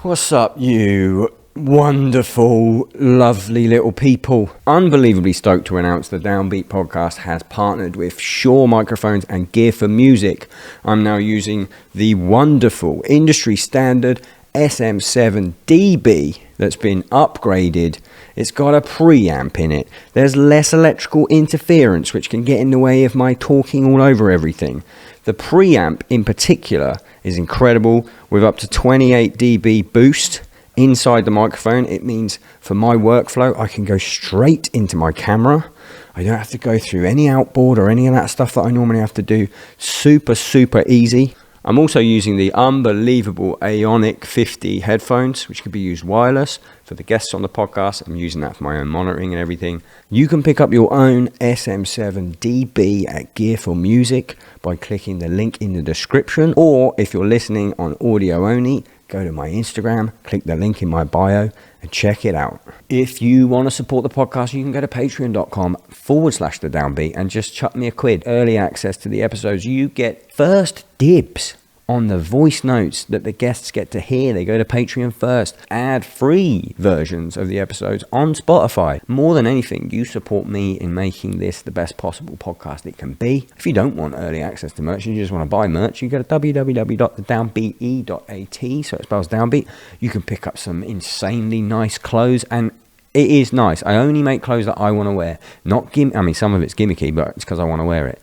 What's up, you wonderful, lovely little people? Unbelievably stoked to announce the Downbeat podcast has partnered with Shure microphones and gear for music. I'm now using the wonderful industry standard SM7 DB that's been upgraded. It's got a preamp in it. There's less electrical interference, which can get in the way of my talking all over everything. The preamp in particular is incredible with up to 28 dB boost inside the microphone. It means for my workflow, I can go straight into my camera. I don't have to go through any outboard or any of that stuff that I normally have to do. Super, super easy. I'm also using the unbelievable Ionic 50 headphones, which can be used wireless. For the guests on the podcast, I'm using that for my own monitoring and everything. You can pick up your own SM7 DB at Gear for Music by clicking the link in the description. Or if you're listening on audio only, go to my Instagram, click the link in my bio and check it out. If you want to support the podcast, you can go to patreon.com/the Downbeat and just chuck me a quid. Early access to the episodes. You get first dibs on the voice notes that the guests get to hear. They go to Patreon first. Ad-free versions of the episodes on Spotify. More than anything, you support me in making this the best possible podcast it can be. If you don't want early access to merch and you just want to buy merch, you go to www.thedownbeat.at, so it spells Downbeat. You can pick up some insanely nice clothes, and it is nice. I only make clothes that I want to wear. Some of it's gimmicky, but it's because I want to wear it.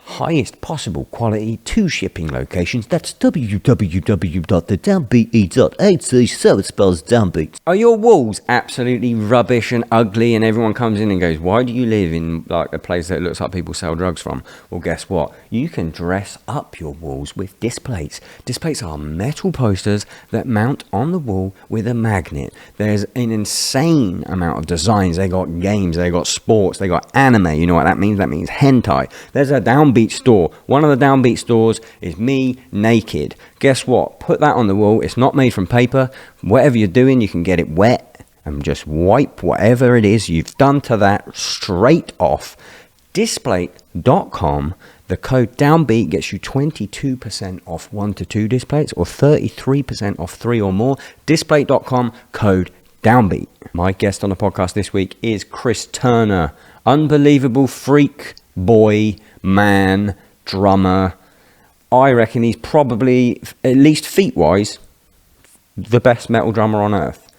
Highest possible quality, 2 shipping locations. That's www.thedownbeat.at, so it spells Downbeat. Are your walls absolutely rubbish and ugly and everyone comes in and goes, why do you live in like a place that looks like people sell drugs from? Well, guess what? You can dress up your walls with displays. Displays are metal posters that mount on the wall with a magnet. There's an insane amount of designs. They got games, they got sports, they got anime. You know what that means? That means hentai. There's a Downbeat store. One of the Downbeat stores is me naked. Guess what? Put that on the wall. It's not made from paper. Whatever you're doing, you can get it wet and just wipe whatever it is you've done to that straight off. Displate.com. The code Downbeat gets you 22% off 1 to 2 displays or 33% off 3 or more. Displate.com, code Downbeat. My guest on the podcast this week is Chris Turner. Unbelievable freak boy, man, drummer. I reckon he's probably, at least feet-wise, the best metal drummer on earth.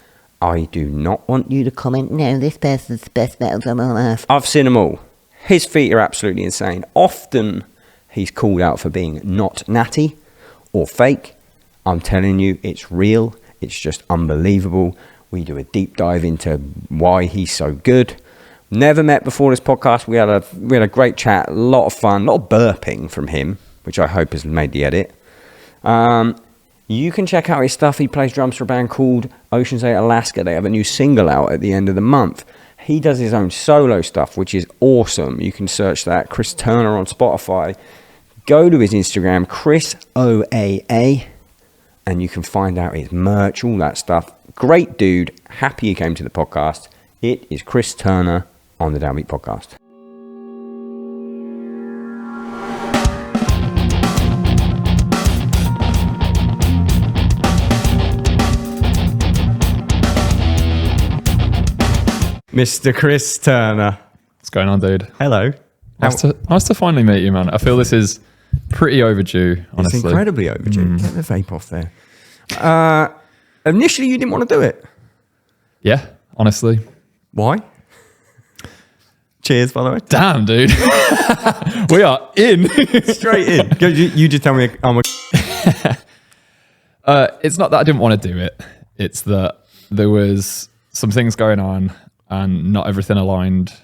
I do not want you to comment, no, this person's the best metal drummer on earth. I've seen them all. His feet are absolutely insane. Often, he's called out for being not natty or fake. I'm telling you, it's real. It's just unbelievable. We do a deep dive into why he's so good. Never met before this podcast. We had a great chat, a lot of fun, a lot of burping from him, which I hope has made the edit. You can check out his stuff. He plays drums for a band called Ocean's 8 Alaska. They have a new single out at the end of the month. He does his own solo stuff, which is awesome. You can search that, Chris Turner on Spotify. Go to his Instagram, Chris OAA, and you can find out his merch, all that stuff. Great dude. Happy he came to the podcast. It is Chris Turner on the Downbeat podcast. Mr. Chris Turner. What's going on, dude? Hello. Nice to finally meet you, man. I feel this is pretty overdue, honestly. It's incredibly overdue. Get the vape off there. Initially, you didn't want to do it. Yeah, honestly. Why? Cheers, by the way. Damn, dude. We are in. Straight in. You just tell me I'm a... It's not that I didn't want to do it. It's that there was some things going on and not everything aligned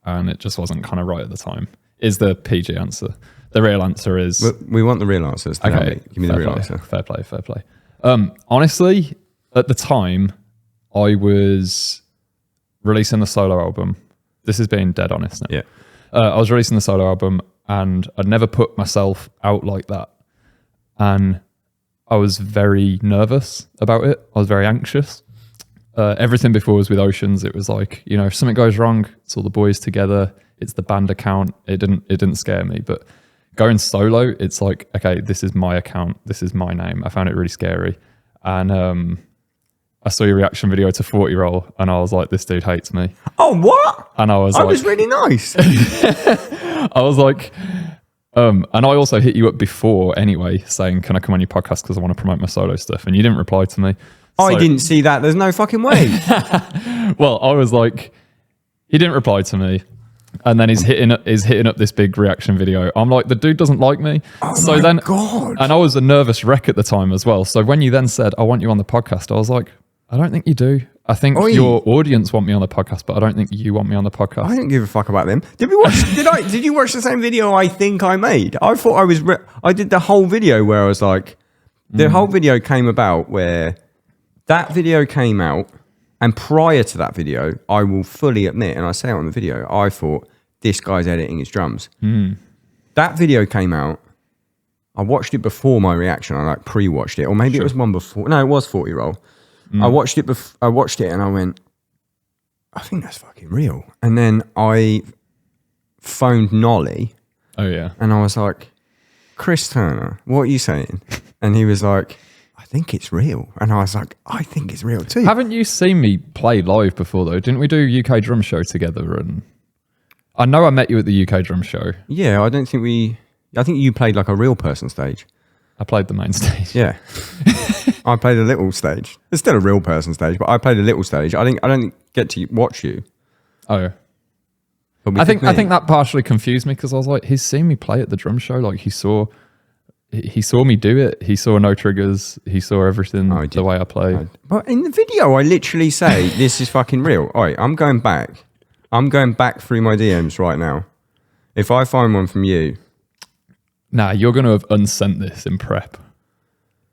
and it just wasn't kind of right at the time, is the PG answer. The real answer is... We want the real answers. Okay. Give me the real answer. Fair play. Honestly, at the time, I was releasing the solo album. This is being dead honest now. Yeah. I was releasing the solo album and I'd never put myself out like that. And I was very nervous about it. I was very anxious. Everything before was with Oceans. It was like, you know, if something goes wrong, it's all the boys together. It's the band account. It didn't scare me. But going solo, it's like, okay, this is my account. This is my name. I found it really scary. And I saw your reaction video to 40 Roll and I was like, this dude hates me. Oh, what? And I was was really nice. I was like, and I also hit you up before anyway, saying, can I come on your podcast because I want to promote my solo stuff? And you didn't reply to me. I didn't see that. There's no fucking way. Well, I was like, he didn't reply to me. And then he's hitting up this big reaction video. I'm like, the dude doesn't like me. Oh my God. And I was a nervous wreck at the time as well. So when you then said, I want you on the podcast, I was like, I don't think you do. I think your audience want me on the podcast, but I don't think you want me on the podcast. I don't give a fuck about them. Did you watch the same video I think I made? I thought I did the whole video where I was like, the whole video came about where that video came out. And prior to that video, I will fully admit, and I say it on the video, I thought, this guy's editing his drums. That video came out. I watched it before my reaction. I like pre-watched it. Or maybe it was one before. No, it was 40 Roll. I watched it and I went, I think that's fucking real. And then I phoned Nolly. Oh, yeah. And I was like, Chris Turner, what are you saying? And he was like, I think it's real. And I was like, I think it's real too. Haven't you seen me play live before though? Didn't we do UK drum show together? And I know I met you at the UK drum show. Yeah, I think you played like a real person stage. I played the main stage. Yeah. I played a little stage. It's still a real person stage, but I played a little stage. I don't get to watch you. Oh. I think that partially confused me because I was like, he's seen me play at the drum show. Like he saw me do it. He saw no triggers. He saw everything the way I play. But in the video, I literally say, this is fucking real. All right, I'm going back through my DMs right now. If I find one from you. Nah, you're going to have unsent this in prep.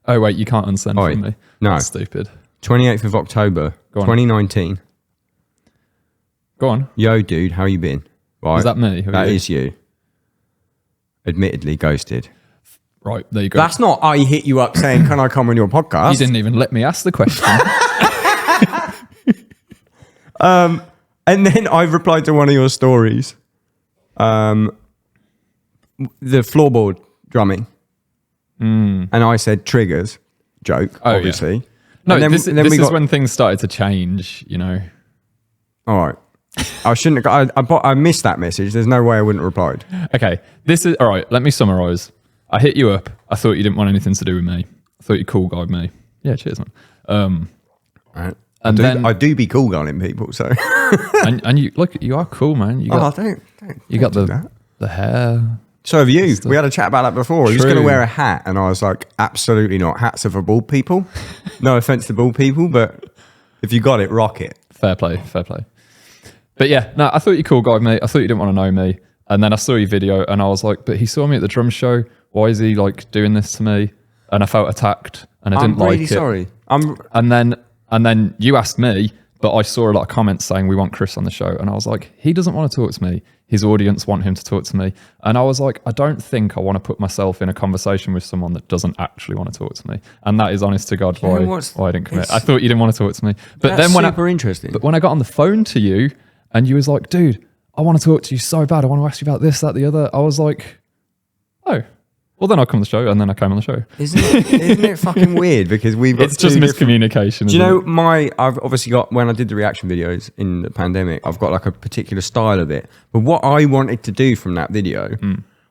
Oh, wait, you can't unsend from me. No. That's stupid. 28th of October, 2019. Go on. Yo, dude, how you been? Right. Is that me? That is you. Admittedly ghosted. Right, there you go. That's not I hit you up saying, can I come on your podcast? You didn't even let me ask the question. And then I replied to one of your stories. The floorboard drumming. And I said triggers. Joke, obviously. Yeah. No, then, this is when things started to change, you know. All right. I shouldn't have... I missed that message. There's no way I wouldn't have replied. Okay. This is... All right, let me summarize. I hit you up. I thought you didn't want anything to do with me. I thought you cool guyed me. Yeah, cheers, man. Right. I do be cool guying people, so... and you look, you are cool, man. You got, you got the hair. So have you. We had a chat about that before. He was going to wear a hat, and I was like, absolutely not. Hats are for bald people. No offense to bald people, but if you got it, rock it. Fair play, fair play. But yeah, no, I thought you cool guyed me. I thought you didn't want to know me. And then I saw your video, and I was like, but he saw me at the drum show. Why is he like doing this to me? And I felt attacked, and I didn't like it. I'm really sorry. And then you asked me, but I saw a lot of comments saying we want Chris on the show, and I was like, he doesn't want to talk to me. His audience want him to talk to me, and I was like, I don't think I want to put myself in a conversation with someone that doesn't actually want to talk to me, and that is honest to God why I didn't commit. I thought you didn't want to talk to me, but then interesting. But when I got on the phone to you, and you was like, dude, I want to talk to you so bad. I want to ask you about this, that, the other. I was like, oh. Well, then I'll come on the show, and then I came on the show. Isn't it fucking weird? Because we've got it's just miscommunication. Do you know I've obviously got, when I did the reaction videos in the pandemic, I've got like a particular style of it. But what I wanted to do from that video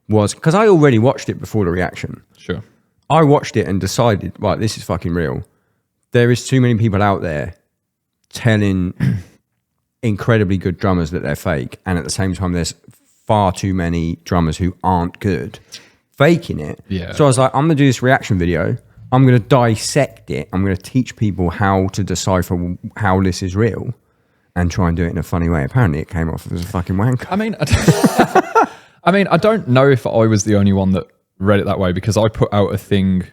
was, because I already watched it before the reaction. Sure. I watched it and decided, right, this is fucking real. There is too many people out there telling incredibly good drummers that they're fake, and at the same time, there's far too many drummers who aren't good. Faking it. Yeah. So I was like, I'm going to do this reaction video. I'm going to dissect it. I'm going to teach people how to decipher how this is real and try and do it in a funny way. Apparently it came off as a fucking wanker. I mean, I don't know if I was the only one that read it that way, because I put out a thing,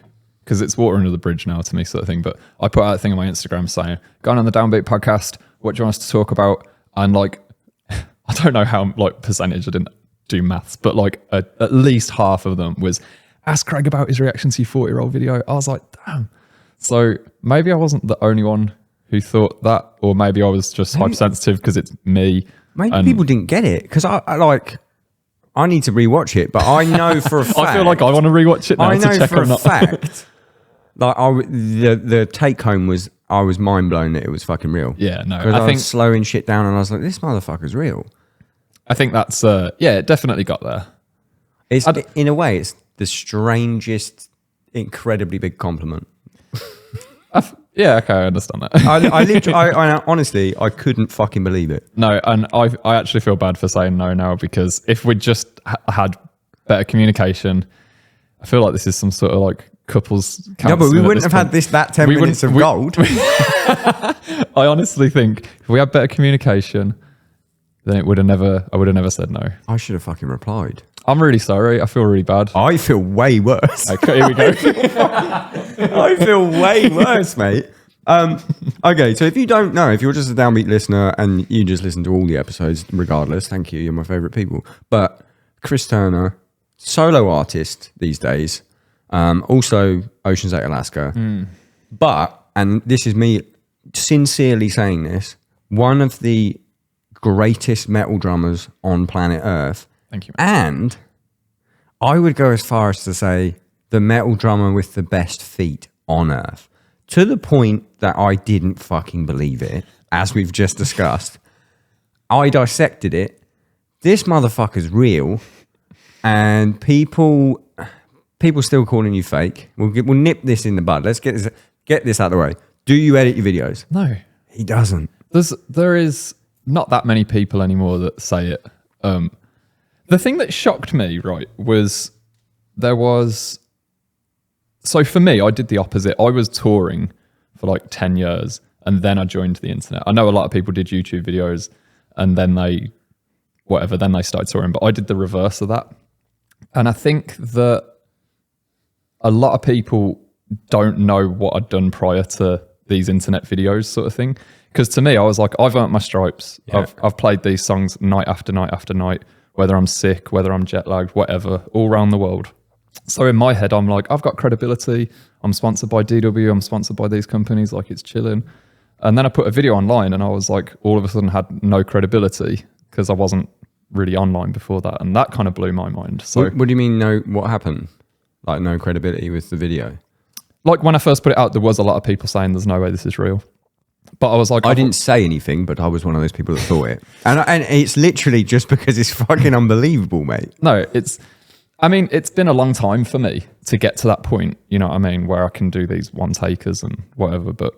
because it's water under the bridge now to me sort of thing, but I put out a thing on my Instagram saying, going on the Downbeat podcast, what do you want us to talk about? And like, I don't know how like percentage, I didn't do maths, but like at least half of them was ask Craig about his reaction to your 40-year-old video. I was like, damn. So maybe I wasn't the only one who thought that, or maybe I was just hypersensitive because it's me. Maybe people didn't get it, because I need to rewatch it, but I know for a fact. I feel like I want to rewatch it now to check on that. Like the take home was I was mind blown that it was fucking real. Yeah, no, Because I think was slowing shit down and I was like, this motherfucker's real. I think that's it definitely got there. It's in a way, it's the strangest, incredibly big compliment. Yeah, okay, I understand that. I honestly, I couldn't fucking believe it. No, and I actually feel bad for saying no now, because if we just had better communication, I feel like this is some sort of like couples counselling. No, but we wouldn't have had that 10 minutes of gold. I honestly think if we had better communication, then I would have never said no. I should have fucking replied. I'm really sorry. I feel really bad. I feel way worse. Okay, here we go. I feel way worse, mate. Okay, so if you don't know, if you're just a Downbeat listener and you just listen to all the episodes, regardless, thank you, you're my favourite people. But Chris Turner, solo artist these days, also Ocean's 8 Alaska. But, and this is me sincerely saying this, one of the greatest metal drummers on planet Earth. Thank you. And I would go as far as to say the metal drummer with the best feet on Earth. To the point that I didn't fucking believe it, as we've just discussed. I dissected it. This motherfucker's real. And people still calling you fake. We'll nip this in the bud. Let's get this out of the way. Do you edit your videos? No. He doesn't. There is not that many people anymore that say it. The thing that shocked me, right, was so for me, I did the opposite. I was touring for like 10 years and then I joined the internet. I know a lot of people did YouTube videos and then they started touring, but I did the reverse of that. And I think that a lot of people don't know what I'd done prior to these internet videos sort of thing. Because to me, I was like, I've earned my stripes. Yeah. I've played these songs night after night after night, whether I'm sick, whether I'm jet lagged, whatever, all around the world. So in my head, I'm like, I've got credibility. I'm sponsored by DW. I'm sponsored by these companies. Like, it's chilling. And then I put a video online and I was like, all of a sudden had no credibility because I wasn't really online before that. And that kind of blew my mind. So what do you mean, no? What happened? Like, no credibility with the video? Like, when I first put it out, there was a lot of people saying there's no way this is real. But I was like, I didn't say anything, but I was one of those people that thought it. And it's literally just because it's fucking unbelievable, mate. No, it's been a long time for me to get to that point, you know what I mean, where I can do these one takers and whatever. But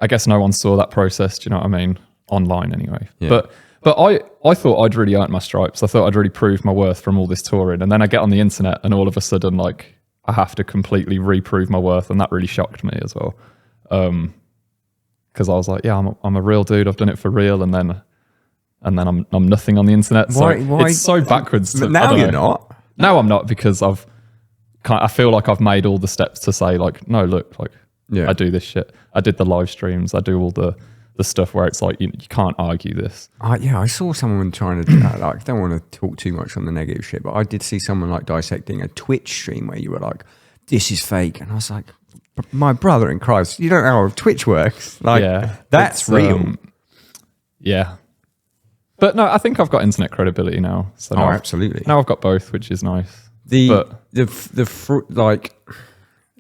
I guess no one saw that process, do you know what I mean? Online anyway. Yeah. But I thought I'd really earned my stripes. I thought I'd really proved my worth from all this touring. And then I get on the internet and all of a sudden, like, I have to completely reprove my worth. And that really shocked me as well. Because I was like, yeah, I'm a real dude. I've done it for real, and then I'm nothing on the internet. So why? It's so backwards. But now you're not. Now I'm not, because I feel like I've made all the steps to say, like, no, look, like, yeah, I do this shit. I did the live streams. I do all the stuff where it's like you can't argue this. I saw someone trying to like, I don't want to talk too much on the negative shit, but I did see someone like dissecting a Twitch stream where you were like, this is fake, and I was like, my brother in Christ, you don't know how Twitch works. Like, yeah, that's real. Yeah. But no, I think I've got internet credibility now. So absolutely. Now I've got both, which is nice. The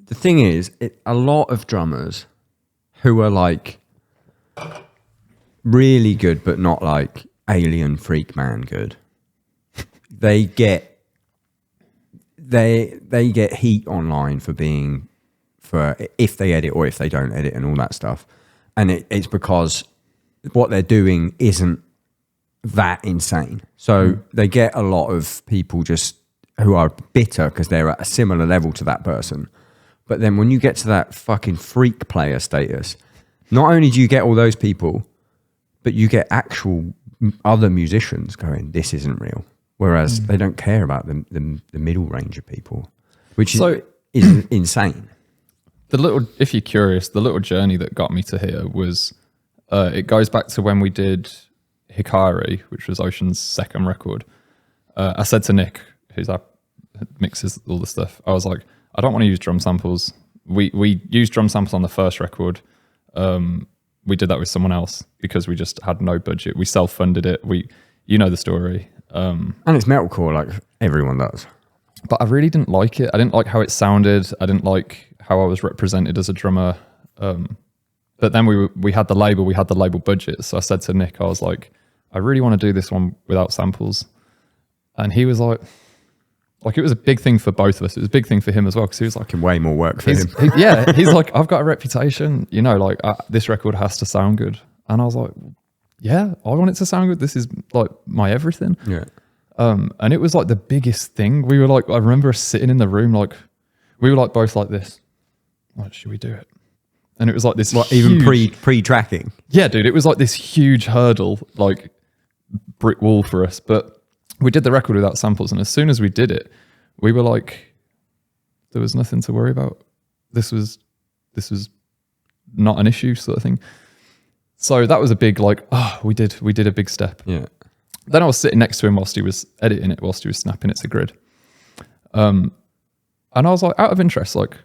thing is, a lot of drummers who are like really good, but not like alien freak man good, they get heat online for if they edit or if they don't edit and all that stuff. And it's because what they're doing isn't that insane. So they get a lot of people just who are bitter because they're at a similar level to that person. But then when you get to that fucking freak player status, not only do you get all those people, but you get actual other musicians going, this isn't real. Whereas they don't care about the middle range of people, which is insane. If you're curious, the little journey that got me to here was, it goes back to when we did Hikari, which was Ocean's second record. I said to Nick, who's our mixes all the stuff, I was like, I don't want to use drum samples. We used drum samples on the first record. We did that with someone else because we just had no budget. We self-funded it. You know the story. And it's metalcore, like everyone does. But I really didn't like it. I didn't like how it sounded. I didn't like how I was represented as a drummer. But then we had the label budget. So I said to Nick, I was like, I really want to do this one without samples. And he was like it was a big thing for both of us. It was a big thing for him as well, because he was like, way more work for him. He's like, I've got a reputation, you know, like this record has to sound good. And I was like, yeah, I want it to sound good. This is like my everything. Yeah. And it was like the biggest thing. We were like, I remember us sitting in the room, like we were like both like this. What should we do it? And it was like this, What, huge, even pre-tracking? yeah, dude, it was like this huge hurdle, like brick wall for us. But we did the record without samples, and as soon as we did it, we were like, there was nothing to worry about. This was not an issue, sort of thing. So that was a big like, we did a big step. Yeah. Then I was sitting next to him whilst he was editing it, whilst he was snapping it to grid. And I was like, out of interest, like,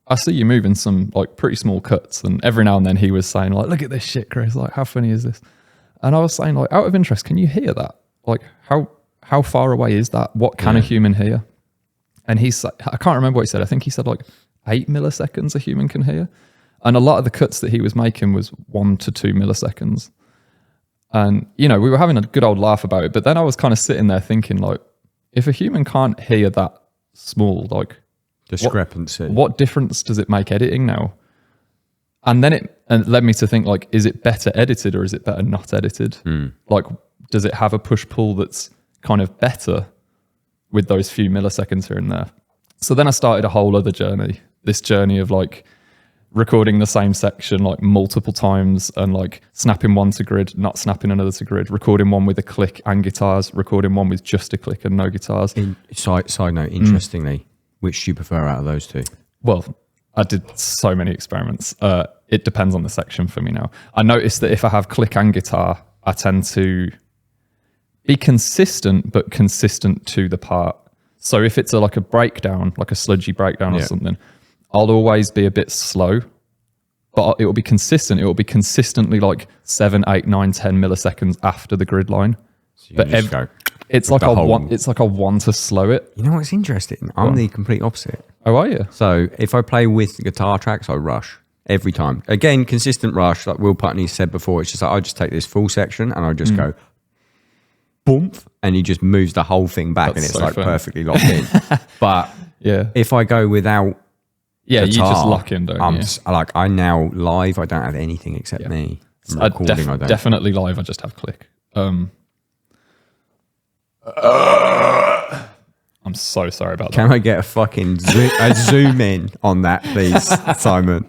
I see you moving some like pretty small cuts, and every now and then he was saying like, look at this shit, Chris, like how funny is this? And I was saying like, out of interest, can you hear that? Like how far away is that? What can a human hear? And I can't remember what he said. I think he said like 8 milliseconds a human can hear. And a lot of the cuts that he was making was 1 to 2 milliseconds. And, you know, we were having a good old laugh about it. But then I was kind of sitting there thinking like, if a human can't hear that small, like, discrepancy, what difference does it make editing now? And then it led me to think like, is it better edited or is it better not edited? Like, does it have a push-pull that's kind of better with those few milliseconds here and there? So then I started a whole other journey, this journey of like recording the same section like multiple times and like snapping one to grid, not snapping another to grid, recording one with a click and guitars, recording one with just a click and no guitars. Side note, interestingly, which do you prefer out of those two? Well, I did so many experiments. It depends on the section for me now. I noticed that if I have click and guitar, I tend to be consistent, but consistent to the part. So if it's like a breakdown, like a sludgy breakdown or something, I'll always be a bit slow, but it will be consistent. It will be consistently like 7, 8, 9, 10 milliseconds after the grid line. So but it's like I want to slow it. You know what's interesting? I'm the complete opposite. Oh, are you? So if I play with guitar tracks, I rush every time. Again, consistent rush, like Will Putney said before. It's just like I just take this full section and I just go boom, and he just moves the whole thing back. That's and it's so like fun. perfectly locked in. But if I go without guitar, you just lock in, don't you? I now live, I don't have anything except me. Definitely live, I just have click. I'm so sorry about that. Can I get a fucking zoom in on that, please, Simon?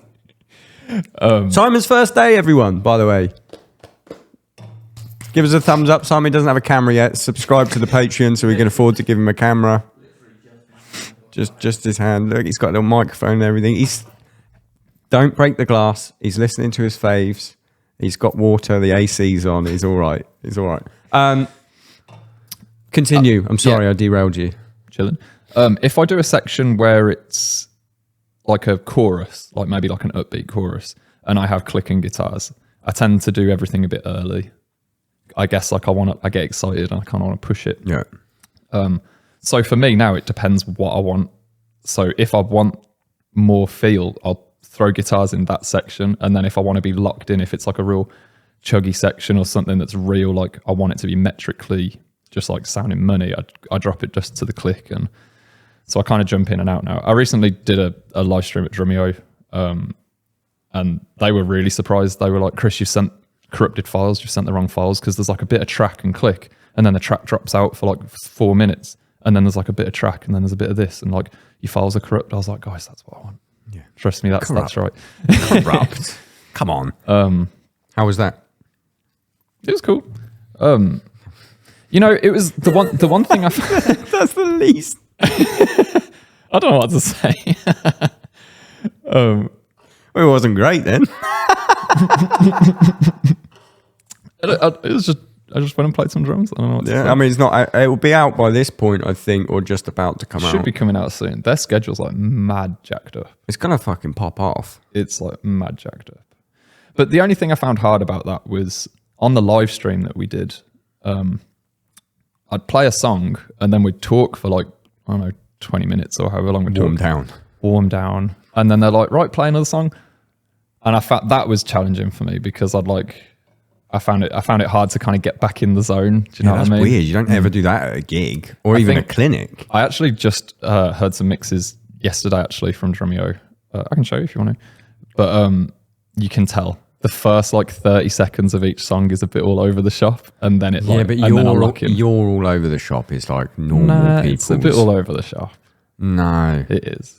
Simon's first day, everyone, by the way. Give us a thumbs up. Simon doesn't have a camera yet. Subscribe to the Patreon so we can afford to give him a camera. Just his hand. Look, he's got a little microphone and everything. Don't break the glass. He's listening to his faves. He's got water. The AC's on. He's all right. Continue. I'm sorry I derailed you. Chilling. If I do a section where it's like a chorus, like maybe like an upbeat chorus, and I have clicking guitars, I tend to do everything a bit early. I guess like I get excited and I kind of want to push it. Yeah. So for me now, it depends what I want. So if I want more feel, I'll throw guitars in that section. And then if I want to be locked in, if it's like a real chuggy section or something that's real, like I want it to be metrically just like sounding money, I drop it just to the click. And so I kind of jump in and out now. I recently did a live stream at Drumeo, and they were really surprised. They were like, Chris, you've sent corrupted files, you've sent the wrong files, because there's like a bit of track and click, and then the track drops out for like 4 minutes, and then there's like a bit of track, and then there's a bit of this, and like your files are corrupt. I was like, guys, that's what I want. Yeah, trust me, that's right. Corrupt. Come on. How was that? It was cool. You know, it was the one thing I that's the least. I don't know what to say. Well, it wasn't great then. It was just I just went and played some drums. I don't know what to say. I mean, it's not. It will be out by this point, I think, or just about to come out. Should be coming out soon. Their schedule's like mad jacked up. It's gonna fucking pop off. It's like mad jacked up. But the only thing I found hard about that was on the live stream that we did. I'd play a song and then we'd talk for like, I don't know, 20 minutes or however long we'd talk. Warm down. And then they're like, right, play another song. And I found that was challenging for me because I found it hard to kind of get back in the zone. Do you know that's what I mean? weird. You don't ever do that at a gig or even a clinic. I actually just heard some mixes yesterday, actually, from Drumeo. I can show you if you want to. But you can tell the first like 30 seconds of each song is a bit all over the shop, and then but you're all over the shop is like normal people. It's a bit all over the shop. No, it is.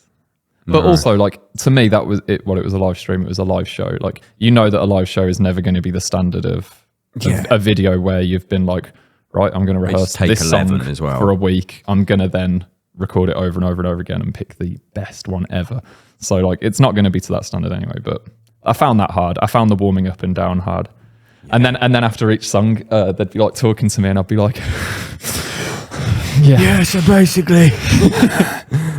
But also, like, to me, that was it. Well, it was a live stream. It was a live show. Like, you know that a live show is never going to be the standard of a video where you've been like, right, I'm going to rehearse this song as well for a week. I'm going to then record it over and over and over again and pick the best one ever. So, like, it's not going to be to that standard anyway. But I found that hard. I found the warming up and down hard. Yeah. And then after each song, they'd be like talking to me, and I'd be like, yeah. So basically,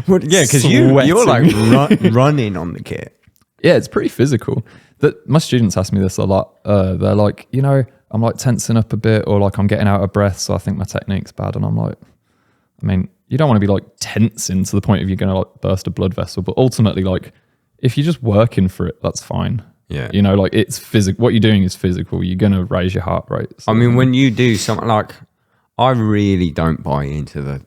because you're like running on the kit. Yeah, it's pretty physical. That my students ask me this a lot. They're like, I'm like tensing up a bit, or like I'm getting out of breath, so I think my technique's bad. And I'm like, I mean, you don't want to be like tensing to the point of you're going to like burst a blood vessel, but ultimately, like, if you're just working for it, that's fine. Yeah. Like it's physical. What you're doing is physical. You're going to raise your heart rate. So. I mean, when you do something like, I really don't buy into the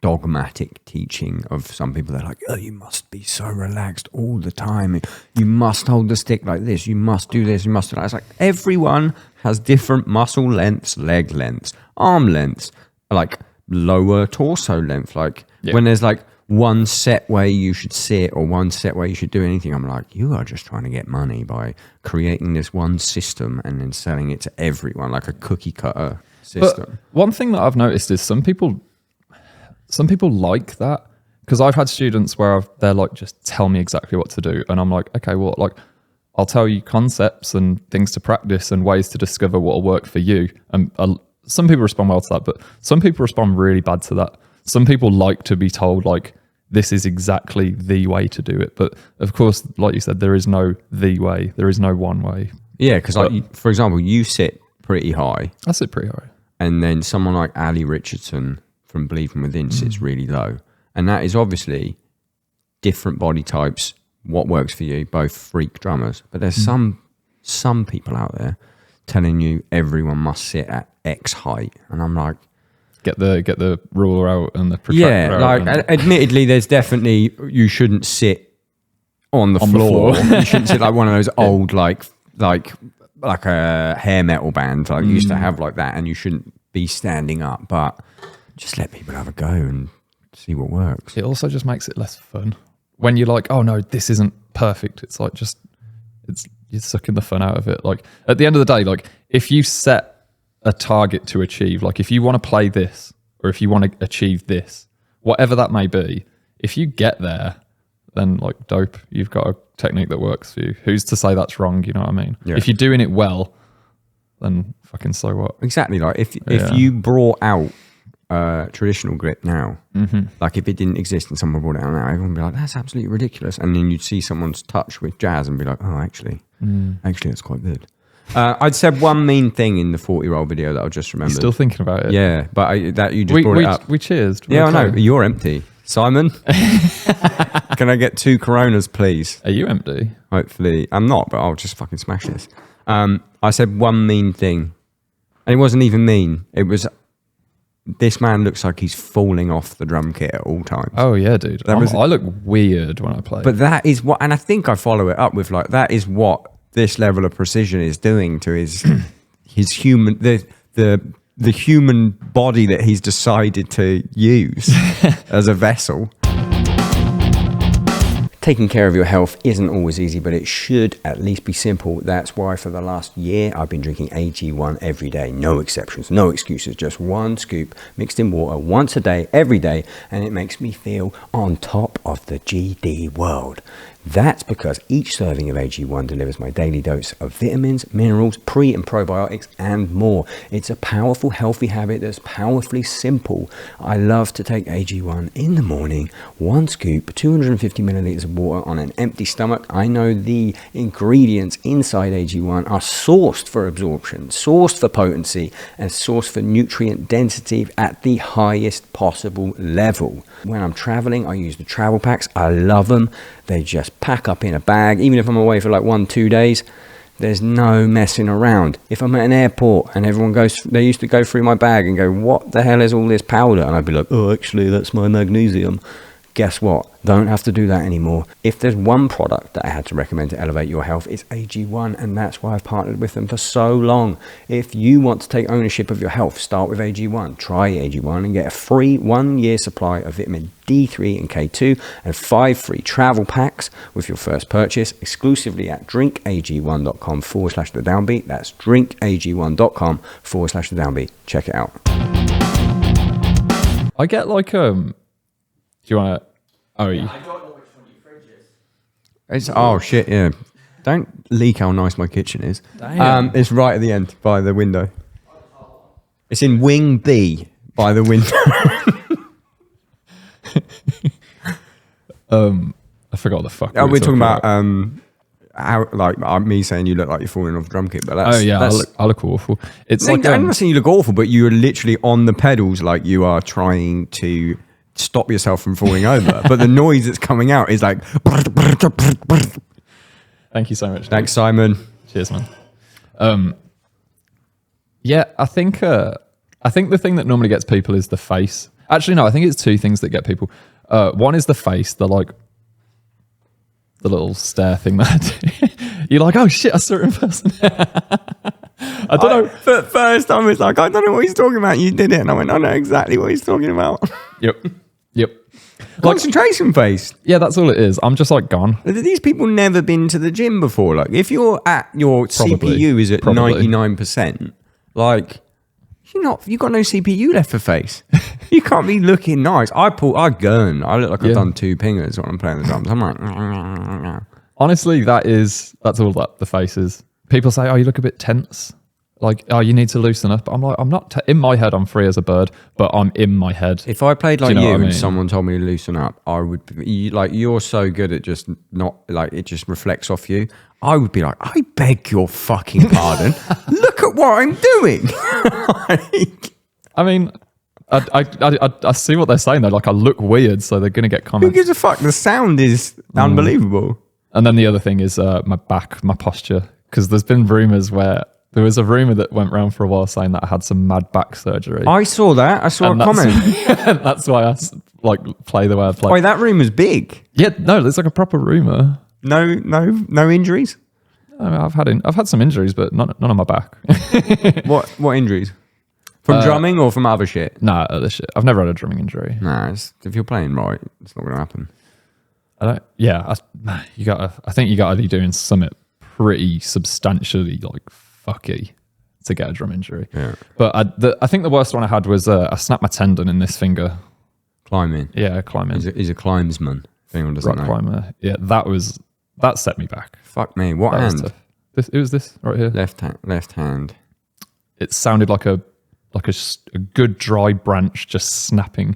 dogmatic teaching of some people. They're like, oh, you must be so relaxed all the time. You must hold the stick like this. You must do this. You must do that. It's like everyone has different muscle lengths, leg lengths, arm lengths, like lower torso length. Like when there's like one set way you should sit or one set way you should do anything, I'm like, you are just trying to get money by creating this one system and then selling it to everyone like a cookie cutter system. But one thing that I've noticed is some people like that, because I've had students where they're like, just tell me exactly what to do, and I'm like, okay, well, like, I'll tell you concepts and things to practice and ways to discover what will work for you. And some people respond well to that, but some people respond really bad to that. Some people like to be told like, this is exactly the way to do it. But of course, like you said, there is no the way. There is no one way. Yeah, because like, for example, you sit pretty high. I sit pretty high. And then someone like Ali Richardson from Believe From Within sits really low. And that is obviously different body types, what works for you, both freak drummers. But there's some people out there telling you everyone must sit at X height. And I'm like, get the ruler out and the protractor out. Yeah, like admittedly, there's definitely, you shouldn't sit on the floor. You shouldn't sit like one of those old like a hair metal band like you used to have like that, and you shouldn't be standing up. But just let people have a go and see what works. It also just makes it less fun when you're like, oh no, this isn't perfect. It's like you're sucking the fun out of it. Like at the end of the day, like if you set a target to achieve, like if you want to play this or if you want to achieve this, whatever that may be, if you get there, then like dope, you've got a technique that works for you. Who's to say that's wrong? You know what I mean? Yeah. If you're doing it well, then fucking so what? Exactly. Like if you brought out traditional grip now, like if it didn't exist and someone brought it out now, everyone would be like, that's absolutely ridiculous. And then you'd see someone's touch with jazz and be like, oh, actually that's quite good. I'd said one mean thing in the 40-year-old video that I just remembered. You're still thinking about it? Yeah, but that you just brought it up. We cheersed. Yeah, I know. You're empty. Simon, can I get 2 Coronas, please? Are you empty? Hopefully. I'm not, but I'll just fucking smash this. I said one mean thing. And it wasn't even mean. It was, this man looks like he's falling off the drum kit at all times. Oh, yeah, dude. I look weird when I play. But that is what, and I think I follow it up with like, that is what this level of precision is doing to his human, the human body that he's decided to use as a vessel. Taking care of your health isn't always easy, but it should at least be simple. That's why for the last year, I've been drinking AG1 every day. No exceptions, no excuses, just 1 scoop mixed in water once a day, every day, and it makes me feel on top of the GD world. That's because each serving of AG1 delivers my daily dose of vitamins, minerals, pre and probiotics, and more. It's a powerful, healthy habit that's powerfully simple. I love to take AG1 in the morning, 1 scoop, 250 milliliters of water on an empty stomach. I know the ingredients inside AG1 are sourced for absorption, sourced for potency, and sourced for nutrient density at the highest possible level. When I'm traveling, I use the travel packs. I love them. They just pack up in a bag. Even if I'm away for like 1-2 days, there's no messing around. If I'm at an airport and they used to go through my bag and go, what the hell is all this powder? And I'd be like, oh, actually, that's my magnesium. Guess what? Don't have to do that anymore. If there's one product that I had to recommend to elevate your health, it's AG1, and that's why I've partnered with them for so long. If you want to take ownership of your health, start with AG1. Try AG1 and get a free 1-year supply of vitamin D3 and K2 and 5 free travel packs with your first purchase exclusively at drinkag1.com/the downbeat. That's drinkag1.com/the downbeat. Check it out. I get like do you want to? Oh, I don't know which one your fridge is. Oh shit! Yeah, don't leak how nice my kitchen is. Damn. It's right at the end by the window. It's in wing B by the window. I forgot the fuck. We're talking about how like me saying you look like you're falling off a drum kit, but that's, I look awful. It's like I'm not saying you look awful, but you're literally on the pedals like you are trying to stop yourself from falling over, but the noise that's coming out is like. Thank you so much. Thanks, Simon. Cheers, man. Yeah, I think the thing that normally gets people is the face. Actually, no, I think it's two things that get people. One is the face, the little stare thing that you're like, oh shit, I saw it in person. I don't know. The first time it's like, I don't know what he's talking about. You did it, and I went, I know exactly what he's talking about. Yep. Concentration face. Yeah, that's all it is. I'm just like gone. These people never been to the gym before. Like, if you're at your CPU is at 99%, like you got no CPU left for face. You can't be looking nice. I gurn. I look like I've done 2 pingers when I'm playing the drums. I'm like, honestly, that's all that the face is. People say, oh, you look a bit tense. Like, oh, you need to loosen up. I'm like, I'm not in my head. I'm free as a bird, but I'm in my head. If I played like you and and someone told me to loosen up, I would be like, you're so good at just not like it just reflects off you. I would be like, I beg your fucking pardon. Look at what I'm doing. I mean, I see what they're saying though. Like, I look weird, so they're gonna get comments. Who gives a fuck? The sound is unbelievable. And then the other thing is my back, my posture, because there's been rumors where. There was a rumor that went around for a while saying that I had some mad back surgery. I saw that. I saw a comment. That's why I play the way I play. Wait, that rumor's big. Yeah, no, it's like a proper rumor. No injuries. I mean, I've had some injuries, but none on my back. What injuries? From drumming or from other shit? Nah, other shit. I've never had a drumming injury. Nah, if you're playing right, it's not going to happen. I think you gotta be doing something pretty substantially like fucky to get a drum injury. Yeah. But I think the worst one I had was I snapped my tendon in this finger. Climbing. Yeah, climbing. He's a climbsman. If anyone doesn't know. Rock climber. Yeah, that set me back. Fuck me. What hand? It was this right here. Left hand. It sounded like a good dry branch just snapping,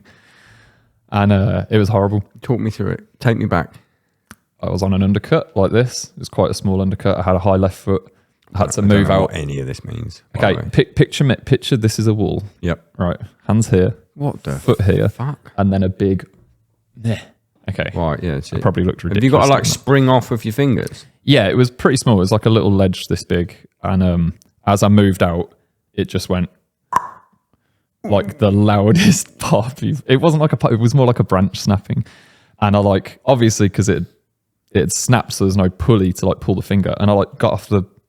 and it was horrible. Talk me through it. Take me back. I was on an undercut like this. It was quite a small undercut. I had a high left foot. I had to move out. What any of this means. Okay, picture this is a wall. Yep. Right. Hands here. What the foot here? Fuck. And then a big. Okay. Right. Yeah. I probably looked ridiculous. Have you got to like spring off with your fingers? Yeah, it was pretty small. It was like a little ledge this big, and as I moved out, it just went like the loudest pop. It wasn't like a pop. It was more like a branch snapping, and I obviously because it snapped, so there's no pulley to like pull the finger, and I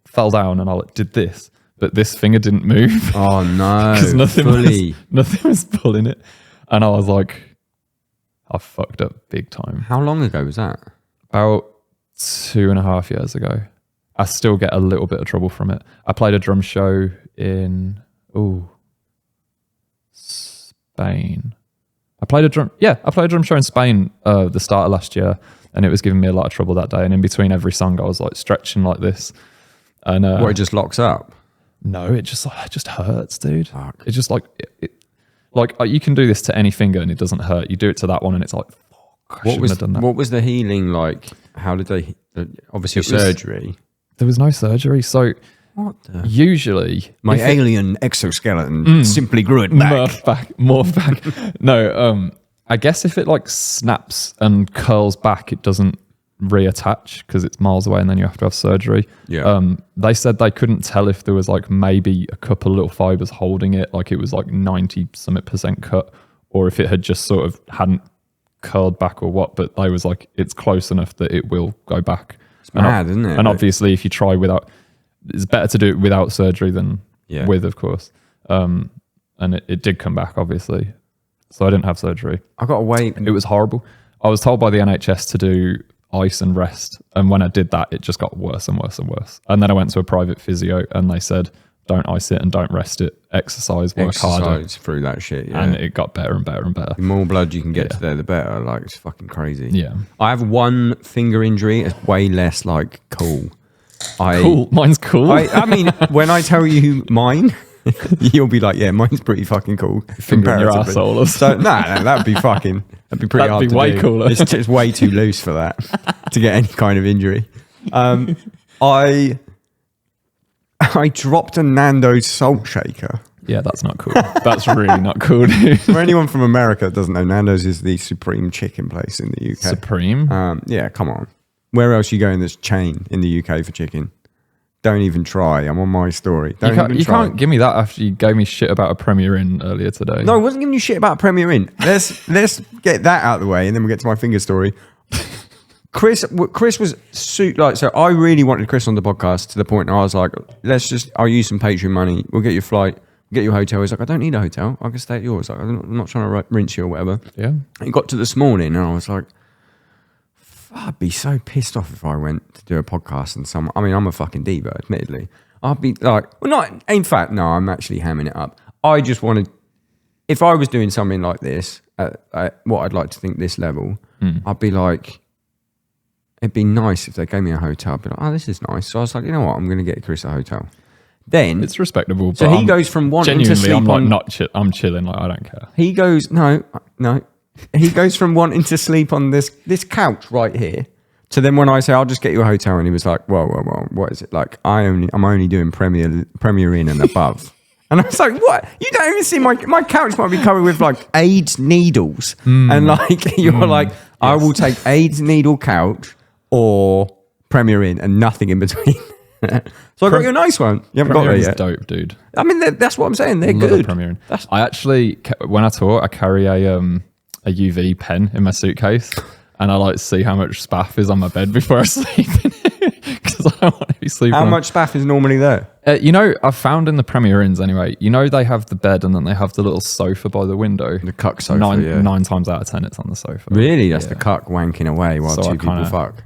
fell down and I did this, but this finger didn't move. Oh no! Because nothing was pulling it, and I was like, I fucked up big time. How long ago was that? About 2.5 years ago. I still get a little bit of trouble from it. I played a drum show in Spain. I played a drum show in Spain the start of last year, and it was giving me a lot of trouble that day. And in between every song, I was like stretching like this. And it just locks up? No, it just hurts, dude. Fuck. It's just you can do this to any finger and it doesn't hurt. You do it to that one and it's like, fuck, I shouldn't have done that. What was the healing like? How did they? Obviously, surgery. There was no surgery, so what the? Usually, my alien exoskeleton simply grew it back. Morph back. No, I guess if it snaps and curls back, it doesn't reattach because it's miles away and then you have to have surgery. They said they couldn't tell if there was like maybe a couple of little fibers holding it, like it was like 90% cut, or if it had just sort of hadn't curled back or what, but they was like, it's close enough that it will go back. It's mad, isn't it? And obviously if you try without, it's better to do it without surgery than with, of course. And it did come back, obviously. So I didn't have surgery. I got to wait. It was horrible. I was told by the NHS to do ice and rest. And when I did that, it just got worse and worse and worse. And then I went to a private physio and they said, don't ice it and don't rest it. Work harder. Through that shit, And it got better and better and better. The more blood you can get to there, the better. Like, it's fucking crazy. Yeah. I have one finger injury. It's way less like cool. Cool. Mine's cool. I mean, when I tell you mine, you'll be like, yeah, mine's pretty fucking cool. Finger in your arsehole or something. So, no, that'd be fucking, that'd be pretty hard to do. That'd be way cooler. It's just way too loose for that, to get any kind of injury. I dropped a Nando's salt shaker. Yeah, that's not cool. That's really not cool, dude. For anyone from America that doesn't know, Nando's is the supreme chicken place in the UK. Supreme? Yeah, come on. Where else you go in this chain in the UK for chicken? Don't even try. I'm on my story. You can't give me that after you gave me shit about a Premier Inn earlier today. No, I wasn't giving you shit about a Premier Inn. Let's get that out of the way, and then we'll get to my finger story. Chris was so I really wanted Chris on the podcast to the point where I was like, I'll use some Patreon money. We'll get your flight, get your hotel. He's like, I don't need a hotel. I can stay at yours. Like, I'm not trying to rinse you or whatever. Yeah. It got to this morning, and I was like, I'd be so pissed off if I went to do a podcast and I'm a fucking diva, admittedly. I'd be like, well, not, in fact, no, I'm actually hamming it up. I just wanted, if I was doing something like this, at what I'd like to think this level, I'd be like, it'd be nice if they gave me a hotel. I'd be like, oh, this is nice. So I was like, you know what, I'm going to get Chris a hotel. Then it's respectable. So he goes from wanting to sleep I'm chilling, like I don't care. He goes, no. He goes from wanting to sleep on this couch right here to then when I say I'll just get you a hotel, and he was like, whoa, what is it like? I'm only doing Premier Inn and above. And I was like, what? You don't even see my couch might be covered with like AIDS needles, and like you're like, yes. I will take AIDS needle couch or Premier Inn and nothing in between. So I got you a nice one. You haven't got that yet. Dope, dude. I mean, that's what I'm saying. They're good. Premier Inn. I actually, when I tour, I carry a UV pen in my suitcase, and I like to see how much spaff is on my bed before I sleep because I don't want to be sleeping. How much spaff is normally there? I've found in the Premier Inns anyway, they have the bed and then they have the little sofa by the window. The cuck sofa, 9 times out of 10 it's on the sofa. Really? That's the cuck wanking away while two people fuck.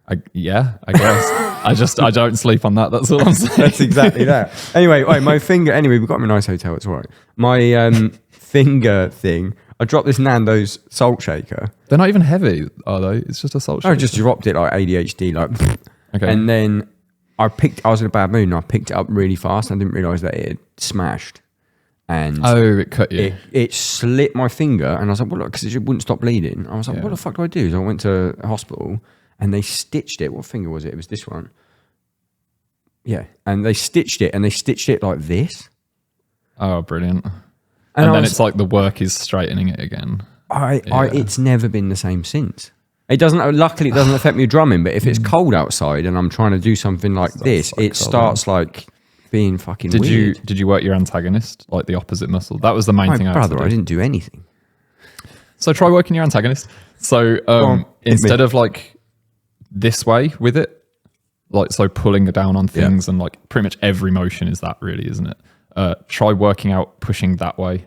I guess. I don't sleep on that. That's all I'm saying. That's exactly that. Anyway, my finger. Anyway, we got him a nice hotel. It's all right. My finger thing. I dropped this Nando's salt shaker. They're not even heavy, are they? It's just a salt shaker. I just dropped it like ADHD, like. Okay. And then I was in a bad mood, and I picked it up really fast. And I didn't realise that it had smashed. And it cut you. It slit my finger, and I was like, "Well, look," because it wouldn't stop bleeding. I was like, "What the fuck do I do?" So I went to a hospital. And they stitched it. What finger was it? It was this one. Yeah. And they stitched it like this. Oh, brilliant. And then it's like the work is straightening it again. It's never been the same since. Luckily it doesn't affect me drumming, but if it's cold outside and I'm trying to do something like this, it starts like being fucking weird. Did you work your antagonist, like the opposite muscle? That was the main thing I had to do. I didn't do anything. So try working your antagonist. So instead of like this way with it, like so pulling it down on things and like pretty much every motion is that really, isn't it? Try working out pushing that way.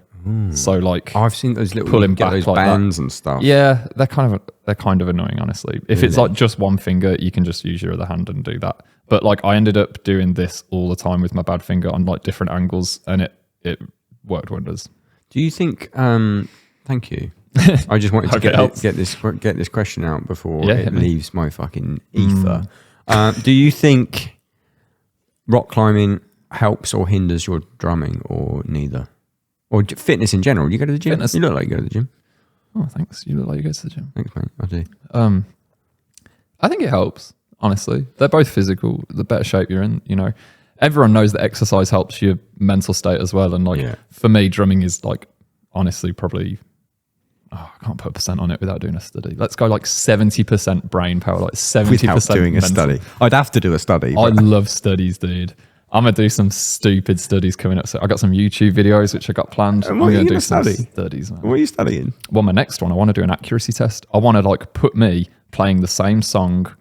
So like I've seen those little pulling back those like bands that. And stuff. Yeah, they're kind of annoying, honestly. If it's like just one finger, you can just use your other hand and do that. But like I ended up doing this all the time with my bad finger on like different angles, and it worked wonders. Do you think? Thank you. I just wanted to get this question out before it leaves my fucking ether. Do you think rock climbing helps or hinders your drumming, or neither? Or fitness in general? Do you go to the gym? Fitness. You look like you go to the gym. Oh, thanks. You look like you go to the gym. Thanks, mate. I do. I think it helps, honestly. They're both physical. The better shape you're in, everyone knows that exercise helps your mental state as well. And like for me, drumming is like honestly probably I can't put a percent on it without doing a study. Let's go like 70% brain power, like 70% Without doing a mental. study. I'd have to do a study. I but- love studies, dude. I'm gonna do some stupid studies coming up. So I got some YouTube videos which I got planned. And what I'm are you gonna do gonna some study? studies, man. What are you studying? Well, my next one, I want to do an accuracy test. I want to like put me playing the same song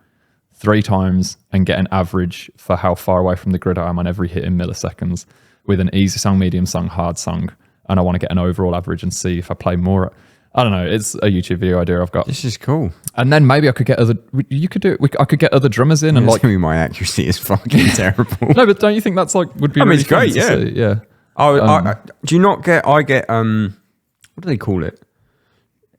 3 times and get an average for how far away from the grid I am on every hit in milliseconds with an easy song, medium song, hard song. And I want to get an overall average and see if I play more. I don't know. It's a YouTube video idea I've got. This is cool. And then maybe I could get other. You could do it. I could get other drummers in and It's like. gonna be my accuracy is fucking terrible. No, but don't you think that's like would be? I mean, really it's great, fun to yeah. see? Yeah. I do you not get? I get what do they call it?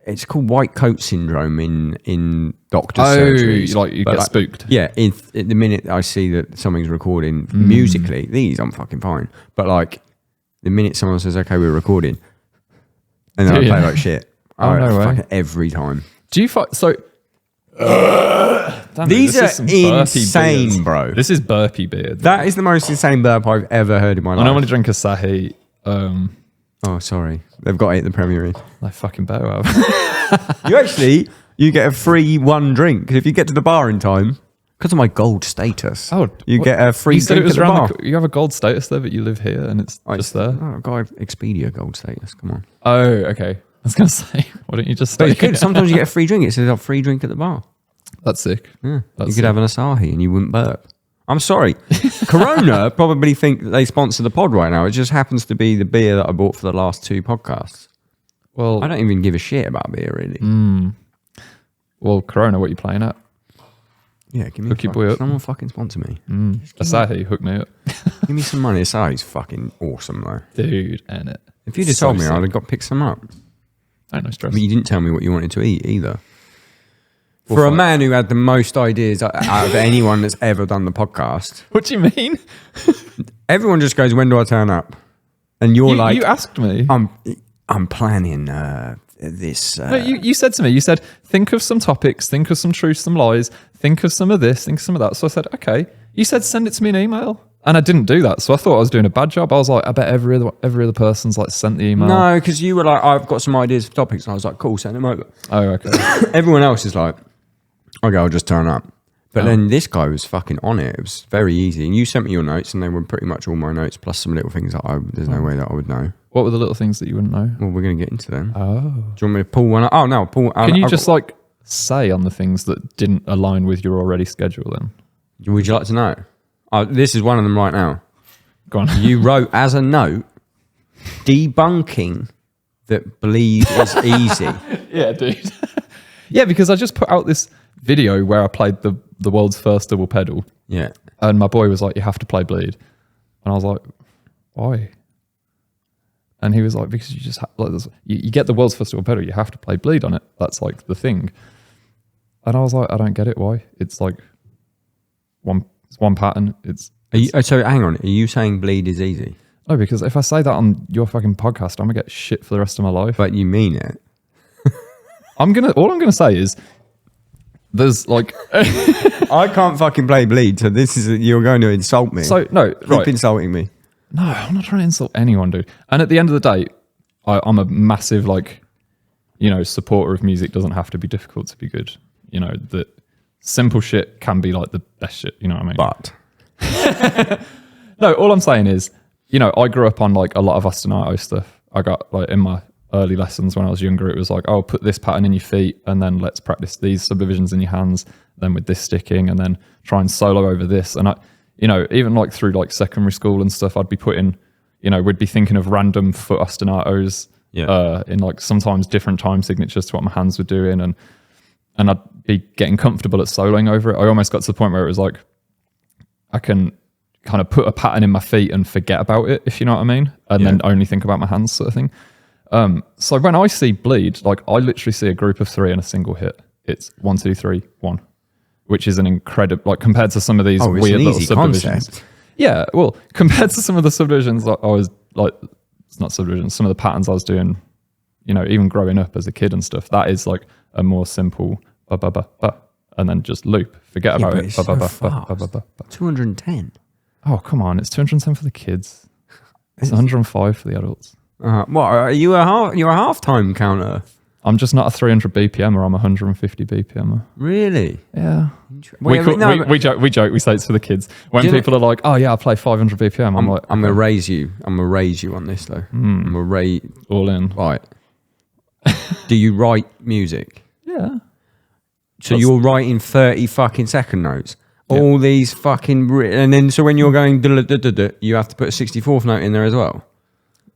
It's called white coat syndrome in doctor surgeries. Like you But get spooked. Yeah, in the minute I see that something's recording musically, these I'm fucking fine. But like the minute someone says, "Okay, we're recording," and then I play like shit. Oh, no way. Fucking every time. Do you find so? Damn it, These this are is some burpy insane, beers. bro. This is burpy beer. That is the most insane burp I've ever heard in my I life. don't want to drink Asahi. Oh, sorry. They've got it at the Premier Inn. They fucking better have. You get a free one drink. 'Cause if you get to the bar in time, because of my gold status, you get a free You said drink it was at the bar. you have a gold status there, but you live here and it's just there. Oh, I've got Expedia gold status. Come on. Oh, okay. I was gonna say, why don't you just But stay you could, here? sometimes you get a free drink. It says a free drink at the bar. That's sick. Yeah. That's You could have an Asahi and you wouldn't burp. I'm sorry. Corona probably think that they sponsor the pod right now. It just happens to be the beer that I bought for the last 2 podcasts. Well, I don't even give a shit about beer, really. well, Corona, what are you playing at? Yeah, give me Hook your boy up. Someone fucking sponsor me. Asahi, hook me up. Give me some money. Asahi's fucking awesome, though. Dude, and it. If you'd have told me, I'd have got picked some up. Ain't no stress. But you didn't tell me what you wanted to eat either. For a man who had the most ideas out of anyone that's ever done the podcast, What do you mean? everyone just goes, "When do I turn up?" And you're like, you asked me. I'm planning this. No, you said to me, you said, think of some topics, think of some truths, some lies, think of some of this, think of some of that. So I said, okay. You said, send it to me in email. And I didn't do that. So I thought I was doing a bad job. I was like, I bet every other person's like sent the email. No, because you were like, I've got some ideas for topics. And I was like, cool, send them over. Oh, okay. Everyone else is like, okay, I'll just turn up. But then this guy was fucking on it. It was very easy. And you sent me your notes, and they were pretty much all my notes, plus some little things that there's no way that I would know. What were the little things that you wouldn't know? Well, we're going to get into them. Oh. Do you want me to pull one up? Oh, no, pull. Can you just like say on the things that didn't align with your already schedule then? Would you like to know? This is one of them right now. Go on. You wrote as a note, debunking that bleed is easy. Yeah, dude. Yeah, because I just put out this video where I played the world's first double pedal. Yeah. And my boy was like, you have to play bleed. And I was like, why? And he was like, because you just like you get the world's first double pedal, you have to play bleed on it. That's like the thing. And I was like, I don't get it. Why? It's like one pattern. So hang on. Are you saying bleed is easy? No, because if I say that on your fucking podcast, I'm gonna get shit for the rest of my life. But you mean it? All I'm gonna say is there's like I can't fucking play bleed, so you're going to insult me. so no Keep right. insulting me. No, I'm not trying to insult anyone, dude. And at the end of the day, I'm a massive supporter of music. Doesn't have to be difficult to be good. You know, that simple shit can be like the best shit. You know what I mean? But No, all I'm saying is, I grew up on like a lot of ostinato stuff. I got like in my early lessons when I was younger, it was like, oh, put this pattern in your feet and then let's practice these subdivisions in your hands, then with this sticking and then try and solo over this. And even like through like secondary school and stuff, I'd be putting, we'd be thinking of random foot ostinatos in like sometimes different time signatures to what my hands were doing. And I'd be getting comfortable at soloing over it. I almost got to the point where it was like, I can kind of put a pattern in my feet and forget about it, if you know what I mean, and then only think about my hands sort of thing. So when I see bleed, like I literally see a group of 3 in a single hit. It's 1, 2, 3, 1, which is an incredible, like compared to some of these weird little subdivisions. Concept. Yeah, well, compared to some of the subdivisions I was like, it's not subdivisions, some of the patterns I was doing, even growing up as a kid and stuff, that is like a more simple and then just loop. Forget about but it. it's so fast. 210. Oh, come on. It's 210 for the kids. It's 105 for the adults. What? Are you a half-time counter? I'm just not a 300 BPM or I'm 150 BPM. Really? Yeah. Well, We joke, we say it's for the kids. When people are like, oh yeah, I play 500 BPM, I'm like... I'm going to raise you. I'm going to raise you on this though. I'm going to raise... All in. Right. Do you write music? Yeah. So you're writing 30 fucking second notes? All these fucking... And then so when you're going... You have to put a 64th note in there as well?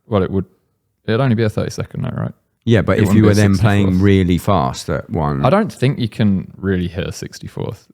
Well, it'd only be a 30-second note, right? Yeah, but if you were then playing really fast at one... I don't think you can really hit a 64th.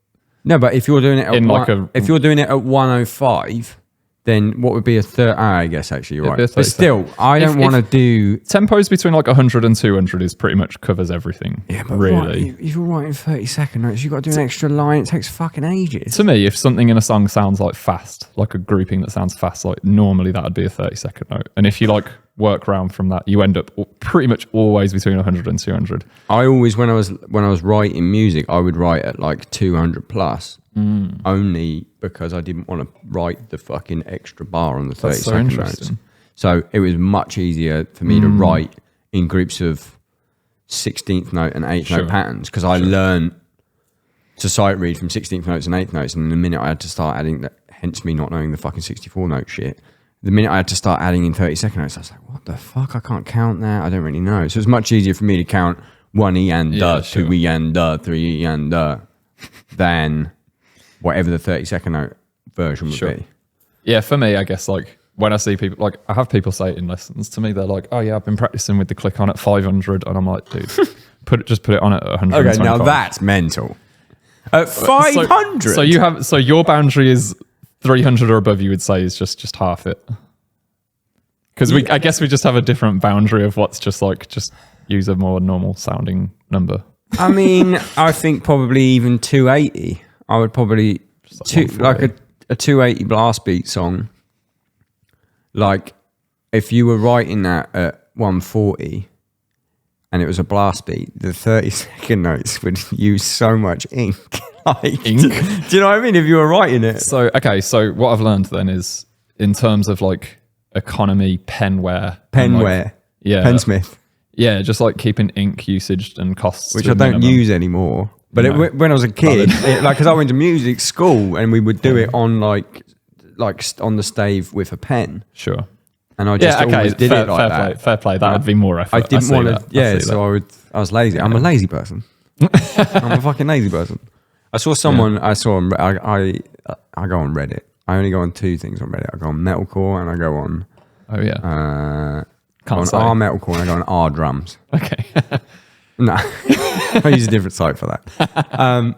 No, but if you're doing it at if you're doing it at 105, then what would be a third? I guess actually you're right. But still, I don't want to do tempos between like 100 and 200 is pretty much covers everything. Yeah, but really, if you're writing 30-second notes, you've got to do an extra line. It takes fucking ages. To me, if something in a song sounds like fast, like a grouping that sounds fast, like normally that would be a 30-second note. And if you like work round from that, you end up pretty much always between 100 and 200. I always, when I was writing music, I would write at like 200 plus, only because I didn't want to write the fucking extra bar on the 30-second notes. So it was much easier for me to write in groups of 16th note and 8th note patterns, because I learned to sight read from 16th notes and 8th notes, and the minute I had to start adding that, hence me not knowing the fucking 64 note shit, the minute I had to start adding in 30-second notes, I was like, what the fuck? I can't count that. I don't really know. So it's much easier for me to count 1 E and da, 2 E and da, 3 E and da, than whatever the 30-second note version would be. Yeah, for me, I guess, like, when I see people, like, I have people say it in lessons to me, they're like, oh yeah, I've been practicing with the click on at 500, and I'm like, dude, just put it on at 100. Okay, now that's mental. At 500? So your boundary is 300 or above, you would say, is just half it. Because I guess we just have a different boundary of what's just use a more normal sounding number. I mean, I think probably even 280. I would probably like a 280 blast beat song. Like if you were writing that at 140 and it was a blast beat, the 30-second notes would use so much ink. Like, ink? Do you know what I mean? If you were writing it. So what I've learned then is, in terms of like economy, penware, yeah, Pensmith. Yeah, just like keeping ink usage and costs, which I don't use anymore. But when I was a kid, because I went to music school and we would do it on like on the stave with a pen. Sure. And I just always did it like that. Fair play. That would be more effort. I didn't want to. Yeah, so I was lazy. I'm a lazy person. I'm a fucking lazy person. I saw someone. I go on Reddit. I only go on two things on Reddit. I go on metalcore and I go on. Oh yeah. Can't say. R metalcore and I go on R drums. Okay. No, I use a different site for that.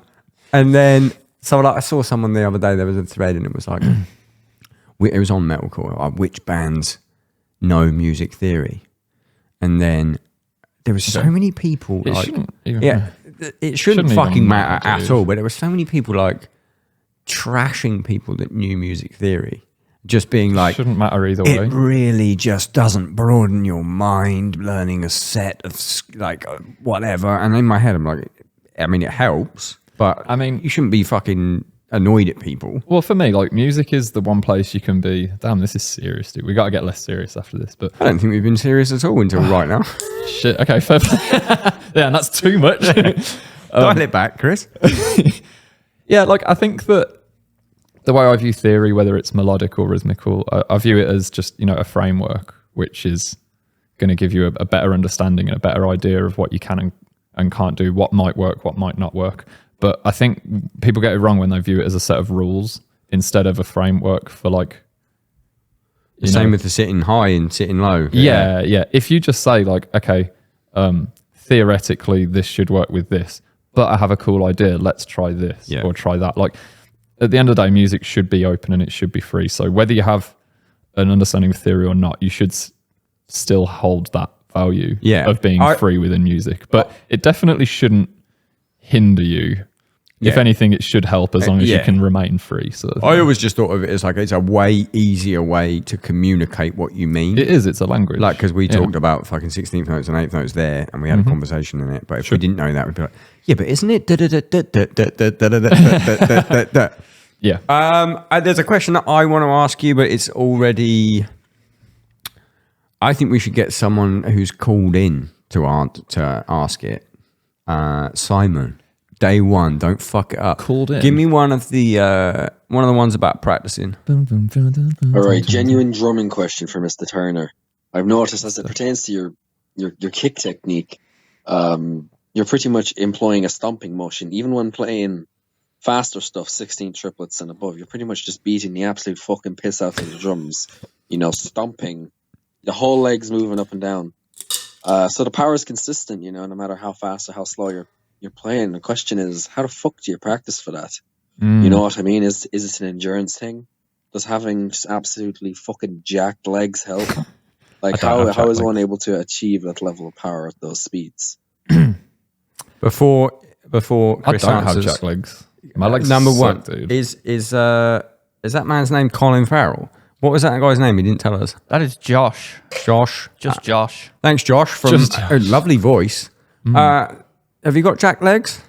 And then I saw someone the other day. There was a thread and it was like, it was on metalcore. Like, which bands know music theory? And then there was so many people. It shouldn't fucking matter at all. But there were so many people like trashing people that knew music theory. Just being like, shouldn't matter either way. It really just doesn't broaden your mind learning a set of like whatever. And in my head, I'm like, I mean, it helps, but I mean, you shouldn't be fucking annoyed at people. Well, for me, like, music is the one place you can be. Damn, this is serious, dude. We got to get less serious after this. But I don't think we've been serious at all until right now. Shit. Okay, fair play. Yeah, and that's too much. Dial it back, Chris. Yeah, like, I think that the way I view theory, whether it's melodic or rhythmical, I view it as just, a framework, which is going to give you a better understanding and a better idea of what you can and can't do, what might work, what might not work. But I think people get it wrong when they view it as a set of rules instead of a framework for like... The same with the sitting high and sitting low. Yeah. If you just say like, okay, theoretically this should work with this, but I have a cool idea, let's try this or try that. Like, at the end of the day, music should be open and it should be free. So whether you have an understanding of theory or not, you should still hold that value of being free within music. But it definitely shouldn't hinder you. If anything, it should help as long as you can remain free. So I always just thought of it as like it's a way easier way to communicate what you mean. It is. It's a language. Like, because we talked about fucking 16th notes and 8th notes there, and we had a conversation in it. But if we didn't know that, we'd be like, yeah, but isn't it? Yeah. There's a question that I want to ask you, but it's already... I think we should get someone who's called in to ask it. Simon, day one, don't fuck it up. Called in. Give me one of the ones about practicing. All right, genuine drumming question for Mr. Turner. I've noticed as it pertains to your kick technique, you're pretty much employing a stomping motion. Even when playing faster stuff, 16 triplets and above, you're pretty much just beating the absolute fucking piss out of the drums. You know, stomping. The whole leg's moving up and down. So the power is consistent, you know, no matter how fast or how slow you're playing. The question is, how the fuck do you practice for that? You know what I mean? Is it an endurance thing? Does having just absolutely fucking jacked legs help? Like, how is one able to achieve that level of power at those speeds? Before Chris I don't answers, have jack legs. My legs number suck, one dude. is that man's name Colin Farrell? What was that guy's name? He didn't tell us. That is Josh. Josh. Just Josh. Thanks, Josh, from Just a lovely voice. Have you got jack legs?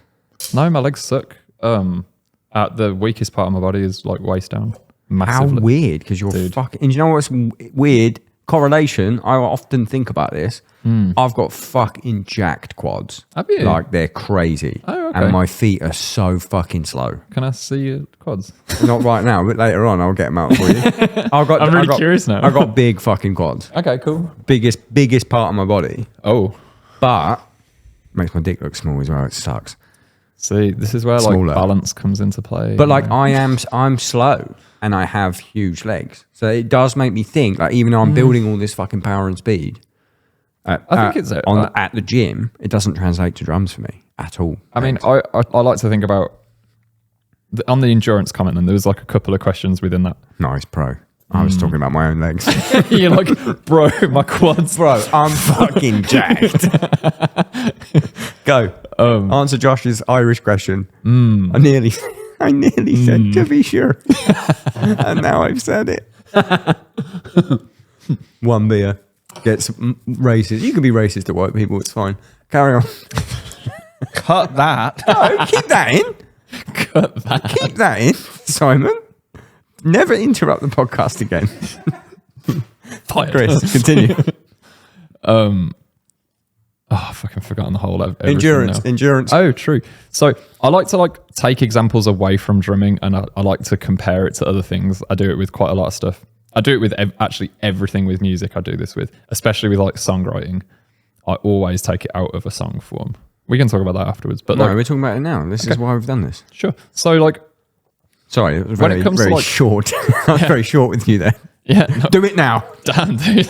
No, my legs suck. At the weakest part of my body is like waist down. Massively. How weird, because you're fucking... And you know what's weird? Correlation, I often think about this. I've got fucking jacked quads. Have you? Like, they're crazy. Oh, okay. And my feet are so fucking slow. Can I see your quads? Not right now, but later on, I'll get them out for you. I'm really curious now. I've got big fucking quads. Okay, cool. Biggest part of my body. Oh, But makes my dick look small as well. It sucks. see, this is where Smaller. like balance comes into play. But like I'm slow and I have huge legs. So it does make me think, like, even though I'm building all this fucking power and speed I think it's at the gym, it doesn't translate to drums for me at all. I mean, I like to think about on the endurance comment, and there was like a couple of questions within that. Nice, pro. I was talking about my own legs. You're like, bro, my quads. Bro, I'm fucking jacked. Go. Answer Josh's Irish question. I nearly said to be sure. And now I've said it. One beer gets racist. You can be racist to white people, it's fine. Carry on. Cut that. No, keep that in. Cut that. Keep that in, Simon. Never interrupt the podcast again. Fired. Chris, continue. I've fucking forgotten the whole Endurance. Oh, true. So I like to like take examples away from drumming, and I like to compare it to other things. I do it with quite a lot of stuff. I do it with actually everything with music. I do this with, especially with like songwriting. I always take it out of a song form. We can talk about that afterwards. But No, like, we're talking about it now. This is why we've done this. sure. So like, Sorry, it was When it very, comes to, very like- short. I was very short with you there. yeah, no, Do it now. damn, dude.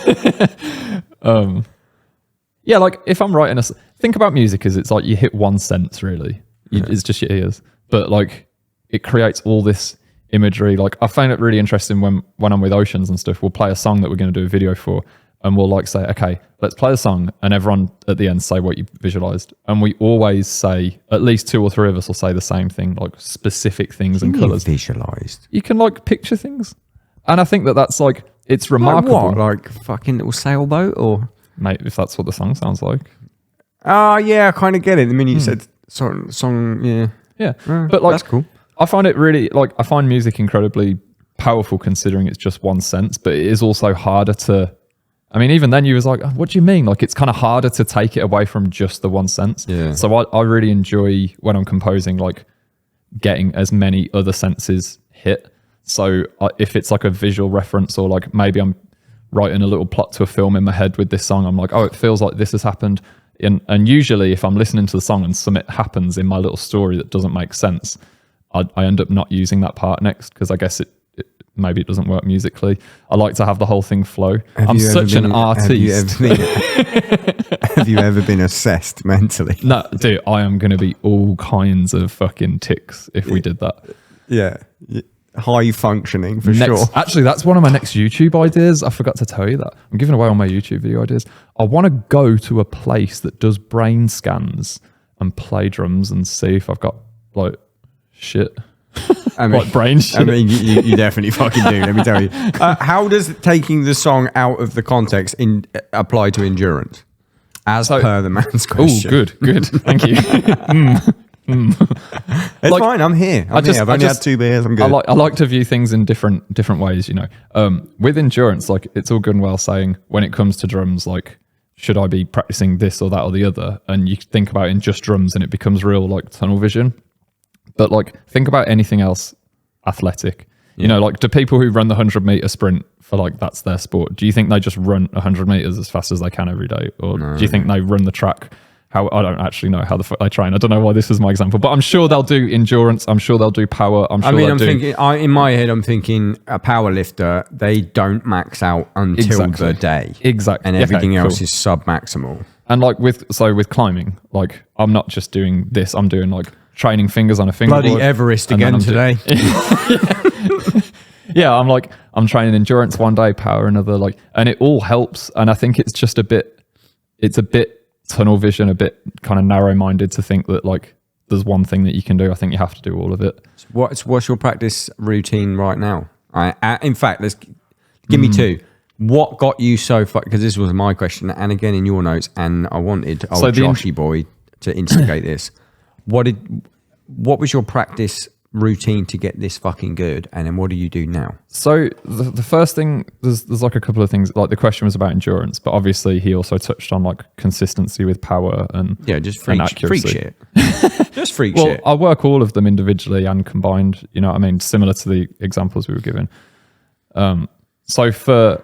Yeah, like if I'm writing think about music as it's like you hit one sense really. It's just your ears, but like it creates all this imagery. Like I find it really interesting when I'm with Oceans and stuff. We'll play a song that we're going to do a video for, and we'll like say, okay, let's play a song, and everyone at the end say what you visualized, and we always say, at least 2 or 3 of us will say the same thing, like specific things and colors. Visualized. You can like picture things, and I think that's like it's remarkable. Like what? Like fucking little sailboat or? Mate, if that's what the song sounds like. Oh, yeah, I kind of get it. The minute you said song, yeah. Yeah. But like, that's cool. I find it really, like, I find music incredibly powerful considering it's just one sense, but it is also harder to, I mean, even then you was like, oh, what do you mean? Like, it's kind of harder to take it away from just the one sense. Yeah. So I really enjoy when I'm composing, like, getting as many other senses hit. So if it's like a visual reference, or like maybe I'm writing a little plot to a film in my head with this song, I'm like, oh, it feels like this has happened. And usually if I'm listening to the song and something happens in my little story that doesn't make sense, I end up not using that part next, because I guess maybe it doesn't work musically. I like to have the whole thing flow. I'm such an artist. Have you ever been assessed mentally? No, dude, I am going to be all kinds of fucking ticks if we did that. Yeah. High functioning for sure. Actually, that's one of my next YouTube ideas. I forgot to tell you that. I'm giving away all my YouTube video ideas. I want to go to a place that does brain scans and play drums and see if I've got like shit. I mean, like brain shit. I mean, you definitely fucking do, let me tell you. How does taking the song out of the context apply to endurance? As per the man's Oh, question. good. Thank you. It's Like, fine, I'm here. I've only had 2 beers, I'm good. I like to view things in different ways, you know. With endurance, like it's all good and well saying when it comes to drums, like should I be practicing this or that or the other? And you think about it in just drums and it becomes real like tunnel vision. But like think about anything else athletic. You know, like do people who run the 100-meter sprint for like that's their sport, do you think they just run 100 meters as fast as they can every day? Or do you think they run the track? How I don't actually know how the fuck they train. I don't know why this is my example, but I'm sure they'll do endurance. I'm sure they'll do power. I'm sure in my head, I'm thinking a power lifter, they don't max out until the day. Exactly. And everything else is sub-maximal. And like with climbing, like I'm not just doing this, I'm doing like training fingers on a fingerboard. Bloody Everest again today. Yeah, I'm training endurance one day, power another, like, and it all helps. And I think it's just a bit tunnel vision, a bit kind of narrow-minded to think that like there's one thing that you can do. I think you have to do all of it. What's your practice routine right now? In fact, let's give me two. What got you so far? Because this was my question, and again in your notes, and I wanted Joshy boy to instigate this. What was your practice routine to get this fucking good, and then what do you do now? So the first thing, there's like a couple of things. Like the question was about endurance, but obviously he also touched on like consistency with power and just freak shit. Just freak well, shit. I work all of them individually and combined. You know what I mean? Similar to the examples we were given. So for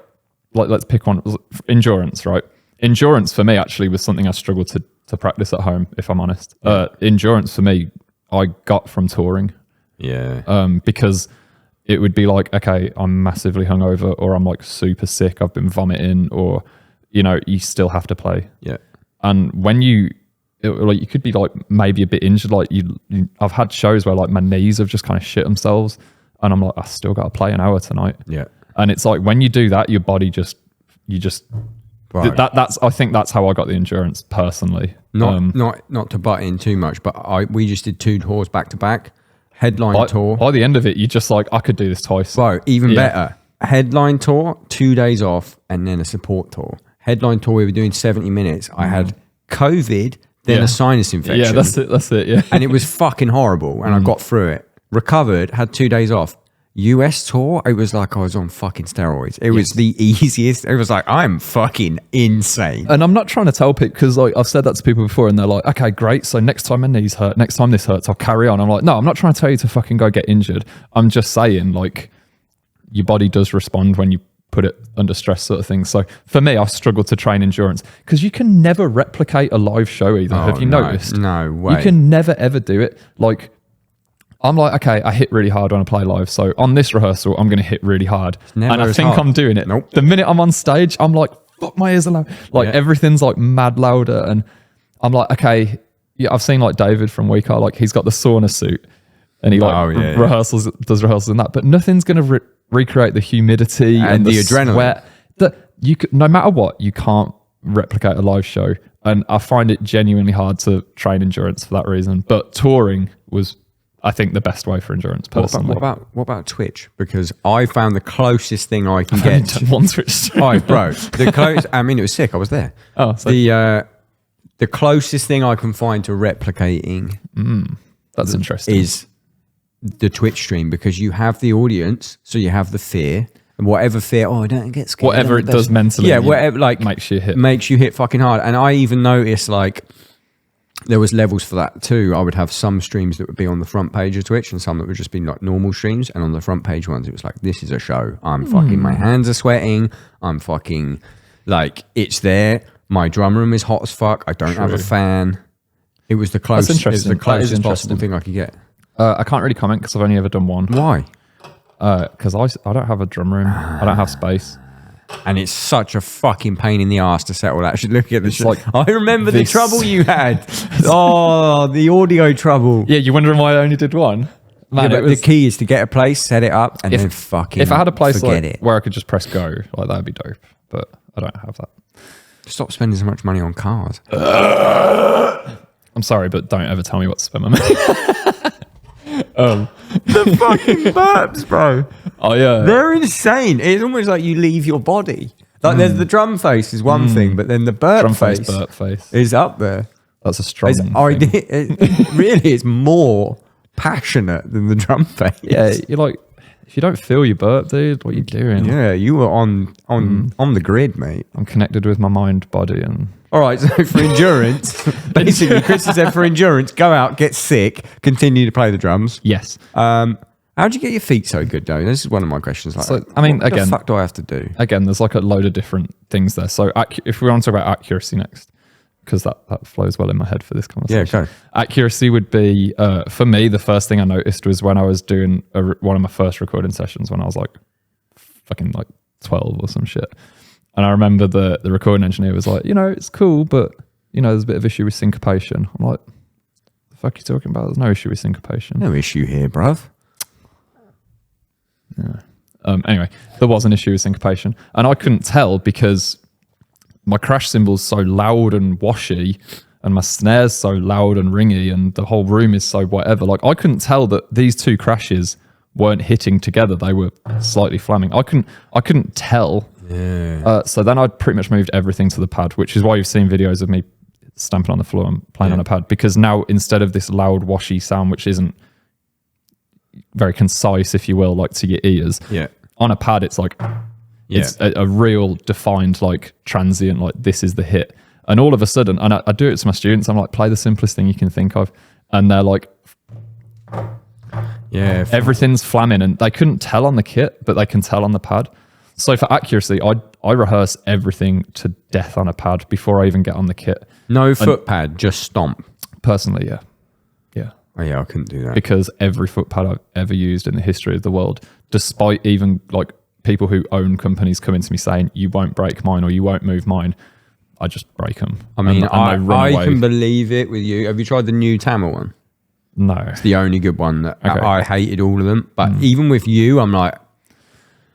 like, let's pick one. Endurance, right? Endurance for me actually was something I struggled to practice at home, if I'm honest. Endurance for me, I got from touring. Yeah. Because it would be like, okay, I'm massively hungover, or I'm like super sick, I've been vomiting, or you know, you still have to play. Yeah. And when you could be like maybe a bit injured, like I've had shows where like my knees have just kind of shit themselves, and I'm like, I still got to play an hour tonight. Yeah. And it's like when you do that, your body right. That's I think that's how I got the endurance personally. Not to butt in too much, but we just did 2 tours back to back. Headline tour. By the end of it, you just like, I could do this twice. Bro, even better. Headline tour, 2 days off, and then a support tour. Headline tour, we were doing 70 minutes. I had COVID, then a sinus infection. Yeah, that's it, yeah. And it was fucking horrible, and I got through it. Recovered, had 2 days off. US tour, it was like I was on fucking steroids. It was the easiest. It was like, I'm fucking insane. And I'm not trying to tell people, because like I've said that to people before and they're like, okay, great. So next time my knees hurt, next time this hurts, I'll carry on. I'm like, no, I'm not trying to tell you to fucking go get injured. I'm just saying like your body does respond when you put it under stress, sort of thing. So for me, I've struggled to train endurance because you can never replicate a live show either. Have you noticed? No way. You can never ever do it. Like, I'm like, okay, I hit really hard when I play live. So on this rehearsal, I'm going to hit really hard. And I think I'm doing it. Nope. The minute I'm on stage, I'm like, fuck, my ears are loud. Like everything's like mad louder. And I'm like, okay, yeah, I've seen like David from We Are, like he's got the sauna suit and he like does rehearsals in that. But nothing's going to recreate the humidity and the adrenaline. Sweat. You could, no matter what, you can't replicate a live show. And I find it genuinely hard to train endurance for that reason. But touring was, I think, the best way for endurance personally. What about Twitch? Because I found the closest thing I can get to one Twitch stream. Oh, bro, I mean, it was sick. I was there. Oh, so the closest thing I can find to replicating that's interesting is the Twitch stream, because you have the audience, so you have the fear, and whatever fear, I don't get scared. Whatever it does mentally, whatever like makes you hit fucking hard. And I even noticed like, there was levels for that too. I would have some streams that would be on the front page of Twitch and some that would just be like normal streams. And on the front page ones, it was like, this is a show. I'm fucking, my hands are sweating. I'm fucking like, it's there. My drum room is hot as fuck. I don't have a fan. It was the closest possible thing I could get. I can't really comment because I've only ever done one. Why? Because I don't have a drum room. I don't have space. And it's such a fucking pain in the ass to settle that. Look at this. Like, I remember the trouble you had. Oh, the audio trouble. Yeah, you're wondering why I only did one? Man, the key is to get a place, set it up, and then fucking if I had a place like where I could just press go, like that'd be dope. But I don't have that. Stop spending so much money on cars. I'm sorry, but don't ever tell me what to spend my money. The fucking burps, bro. Oh yeah, they're insane. It's almost like you leave your body. Like there's the drum face is one thing, but then the burp face is up there. That's a strong thing. It really is more passionate than the drum face. Yeah, you're like, If you don't feel your burp, dude, what are you doing? Yeah, you were on the grid, mate. I'm connected with my mind, body, and All right, so for endurance, basically, Chris has said for endurance, go out, get sick, continue to play the drums. yes. How'd you get your feet so good, though? This is one of my questions. Like, So, I mean, what again- the fuck do I have to do? Again, there's like a load of different things there. So if we want to talk about accuracy next, because that flows well in my head for this conversation. Yeah, go. Accuracy would be, for me, the first thing I noticed was when I was doing one of my first recording sessions when I was like fucking like 12 or some shit. And I remember the recording engineer was like, it's cool, but, there's a bit of issue with syncopation. I'm like, the fuck are you talking about? There's no issue with syncopation. No issue here, bruv. Yeah. Anyway, there was an issue with syncopation, and I couldn't tell because my crash cymbal's so loud and washy, and my snare's so loud and ringy, and the whole room is so whatever. Like, I couldn't tell that these two crashes weren't hitting together; they were slightly flamming. I couldn't tell. Yeah. So then I pretty much moved everything to the pad, which is why you've seen videos of me stamping on the floor and playing on a pad, because now instead of this loud washy sound, which isn't very concise, if you will, like to your ears, on a pad it's like it's a real defined like transient, like this is the hit. And all of a sudden, and I do it to my students, I'm like, play the simplest thing you can think of, and they're like, everything's flamming, and they couldn't tell on the kit, but they can tell on the pad. So for accuracy, I rehearse everything to death on a pad before I even get on the kit. No foot pad, just stomp. Personally, yeah. Oh yeah, I couldn't do that. Because every foot pad I've ever used in the history of the world, despite even like people who own companies coming to me saying, you won't break mine or you won't move mine, I just break them. I mean, and they run I away. can believe it with you. Have you tried the new Tama one? No. It's the only good one. That Okay. I hated all of them. But even with you, I'm like,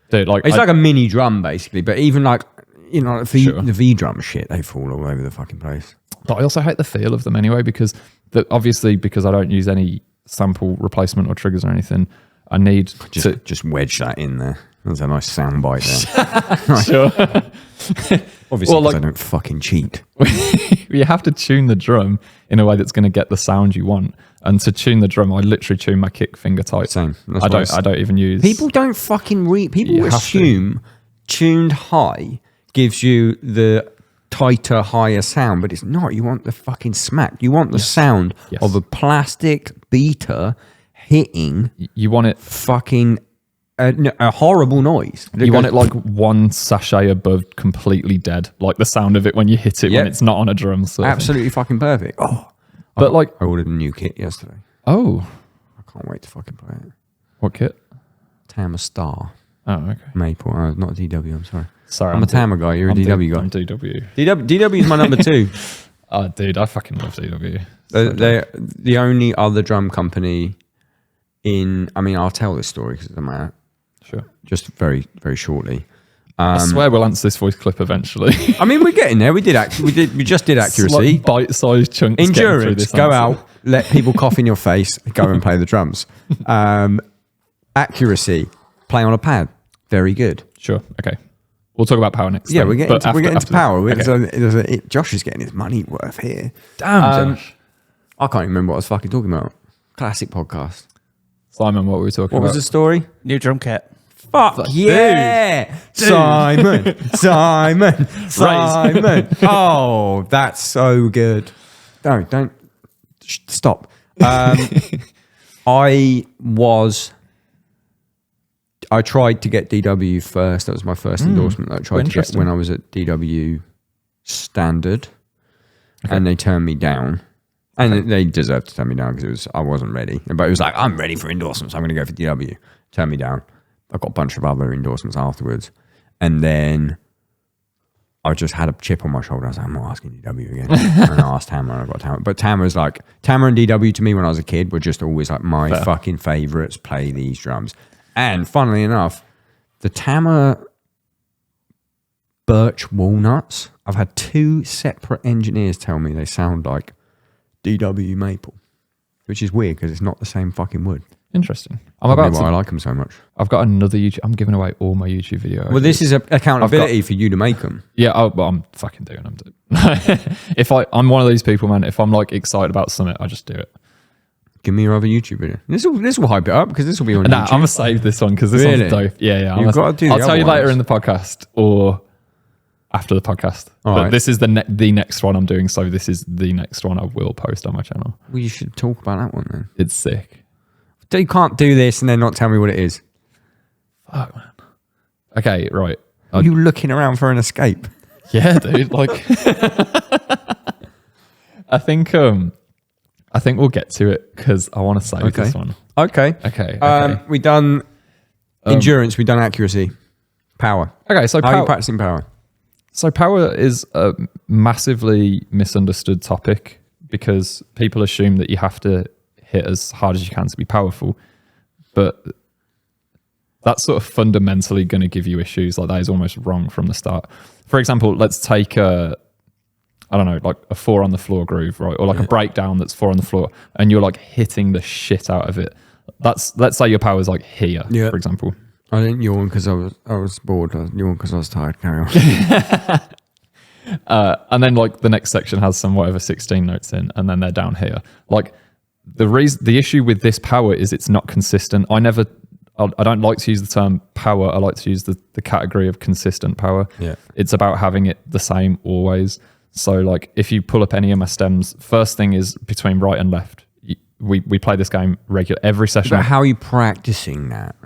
Dude, like, it's like a mini drum basically. But even like, the Sure. V drum shit, they fall all over the fucking place. But I also hate the feel of them anyway, because obviously because I don't use any sample replacement or triggers or anything, I need to Just wedge that in there. That's a nice sound bite there. sure. Obviously, Well, because like- I don't fucking cheat. You have to tune the drum in a way that's going to get the sound you want. And to tune the drum, I literally tune my kick finger tight. Same. That's I why don't. I don't even use. People don't fucking read. People You have to. assume tuned high gives you the tighter, higher sound, but it's not. You want the fucking smack. You want the sound Yes. of a plastic beater hitting You want it. fucking a horrible noise. You want it like one sachet above completely dead, like the sound of it when you hit it Yep. when it's not on a drum. Sort of thing. absolutely fucking perfect. Oh, But like, I ordered a new kit yesterday. oh, I can't wait to fucking play it. what kit? Tama Star Oh, okay. Maple. Not a DW. I'm sorry. Sorry, I'm a Tama guy. You're a DW guy. I'm DW. DW is my number 2. Oh, dude, I fucking love DW. They're the only other drum company I'll tell this story because it doesn't matter. Sure. Just very, very shortly. I swear we'll answer this voice clip eventually. I mean, we're getting there. We just did accuracy. Like bite-sized chunks. getting through Endurance. this Go answer. out, let people cough in your face, go and play the drums. Accuracy. Play on a pad. Very good. Sure. Okay. We'll talk about power next. Yeah, then, we're getting but to after power. this. Okay. Josh is getting his money worth here. Damn, Josh. I can't even remember what I was fucking talking about. Classic podcast. Simon, what were we talking What about? was the story? New drum kit. Fuck yeah! Simon. Oh, that's so good. Don't stop. I tried to get DW first. That was my first endorsement that I tried to get Interesting. when I was at DW Standard, and they turned me down. And they deserved to turn me down because I wasn't ready. But it was like, I'm ready for endorsements. I'm going to go for DW. Turn me down. I got a bunch of other endorsements afterwards. And then I just had a chip on my shoulder. I was like, I'm not asking DW again. And I asked Tama and I got Tama. But Tama's like, Tama and DW to me when I was a kid were just always like my fucking favorites. Play these drums. And funnily enough, the Tama birch walnuts, I've had 2 separate engineers tell me they sound like DW maple, which is weird because it's not the same fucking wood. Interesting. Probably why I like them so much. I've got another YouTube. I'm giving away all my YouTube videos. Well, this is accountability for you to make them. Yeah, I'm fucking doing them. I'm one of these people, man. If I'm like excited about something, I just do it. give me your other YouTube video. This will hype it up because this will be on Nah, YouTube. I'm gonna save this one because this Really? one's dope. Yeah. You've got to do the I'll tell other you later ones. in the podcast or after the podcast. All But right. this is the next one I'm doing. So this is the next one I will post on my channel. Well, you should talk about that one then. It's sick. You can't do this and then not tell me what it is. Fuck, man. Okay, right. Are you looking around for an escape? Yeah, dude. Like, I think we'll get to it because I want to save Okay. this one. Okay. Okay. We done endurance. We done accuracy, power. Okay. So How are you power. practicing power? So power is a massively misunderstood topic because people assume that you have to hit as hard as you can to be powerful, but that's sort of fundamentally going to give you issues. Like that is almost wrong from the start. For example, let's take like a 4 on the floor groove, right? Or like a breakdown that's 4 on the floor and you're like hitting the shit out of it. Let's say your power is like here, for example. I didn't yawn because I was bored. I yawned because I was tired. Carry on. And then like the next section has some whatever 16 notes in and then they're down here. Like the issue with this power is it's not consistent. I don't like to use the term power. I like to use the category of consistent power. Yeah. It's about having it the same always. So like if you pull up any of my stems, first thing is between right and left. We play this game regular every session. But how are you practicing that?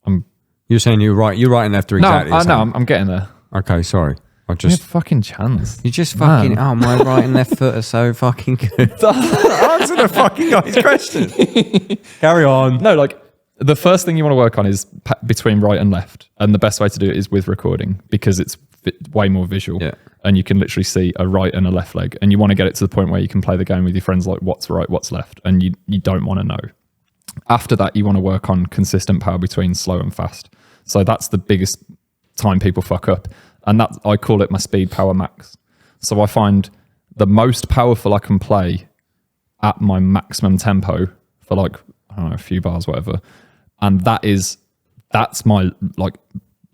I'm- You're saying you're right and left are exactly the same. I'm getting there. Okay, sorry. I Give me a just fucking chance. you just fucking my right and left foot are so fucking good. Answer the fucking guy's question. Carry on. No, like the first thing you want to work on is between right and left, and the best way to do it is with recording because it's way more visual. Yeah. And you can literally see a right and a left leg, and you want to get it to the point where you can play the game with your friends, like what's right, what's left, and you don't want to know. After that, you want to work on consistent power between slow and fast. So that's the biggest time people fuck up, and that I call it my speed power max. So I find the most powerful I can play at my maximum tempo for like I don't know a few bars, whatever, and that's my like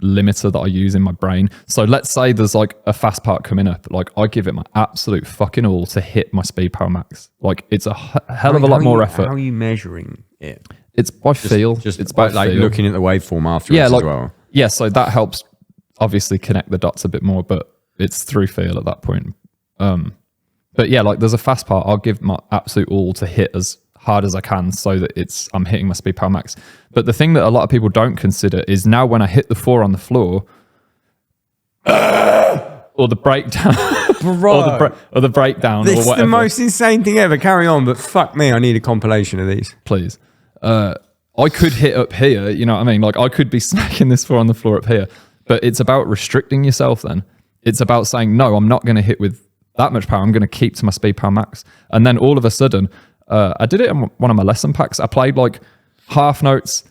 limiter that I use in my brain. So let's say there's like a fast part coming up, like I give it my absolute fucking all to hit my speed power max. Like it's a hell of a lot more effort. How are you measuring it? It's by feel. Just it's by like feel. looking at the waveform afterwards Yeah, like as well. yeah. So that helps obviously connect the dots a bit more, but it's through feel at that point. But yeah, like there's a fast part. I'll give my absolute all to hit as hard as I can so that I'm hitting my speed power max. But the thing that a lot of people don't consider is now when I hit the 4 on the floor or the breakdown or the breakdown This or is whatever. the most insane thing ever. Carry on, but fuck me, I need a compilation of these. Please. I could hit up here, you know what I mean? Like I could be smacking this 4 on the floor up here, but it's about restricting yourself then. It's about saying, no, I'm not going to hit with that much power. I'm going to keep to my speed power max. And then all of a sudden, I did it in one of my lesson packs. I played like half notes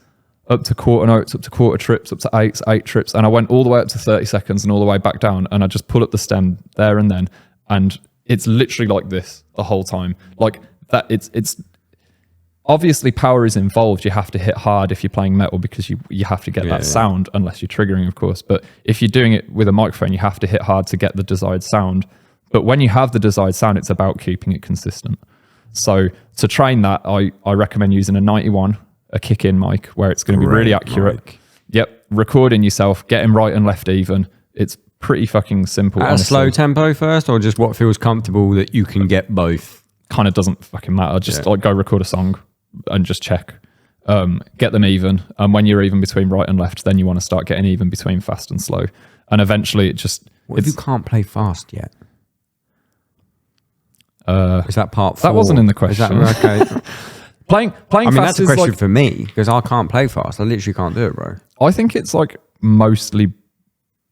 up to quarter notes, up to quarter trips, up to eight trips. And I went all the way up to 30 seconds and all the way back down. And I just pull up the stem there and then. And it's literally like this the whole time. Like that it's obviously power is involved. You have to hit hard if you're playing metal because you have to get that sound unless you're triggering, of course. But if you're doing it with a microphone, you have to hit hard to get the desired sound. But when you have the desired sound, it's about keeping it consistent. So to train that, I recommend using a 91, a kick-in mic, where it's going to be really accurate. Mic. Yep, recording yourself, getting right and left even. It's pretty fucking simple. At a honestly. slow tempo first, or just what feels comfortable that you can get both? Kind of doesn't fucking matter. Just like go record a song and just check. Get them even. And when you're even between right and left, then you want to start getting even between fast and slow. And eventually it just... What if you can't play fast yet? Is that part 4? That wasn't in the question. Is that, okay. Playing I mean, fast that's a is question like... for me, because I can't play fast. I literally can't do it, bro. I think it's like mostly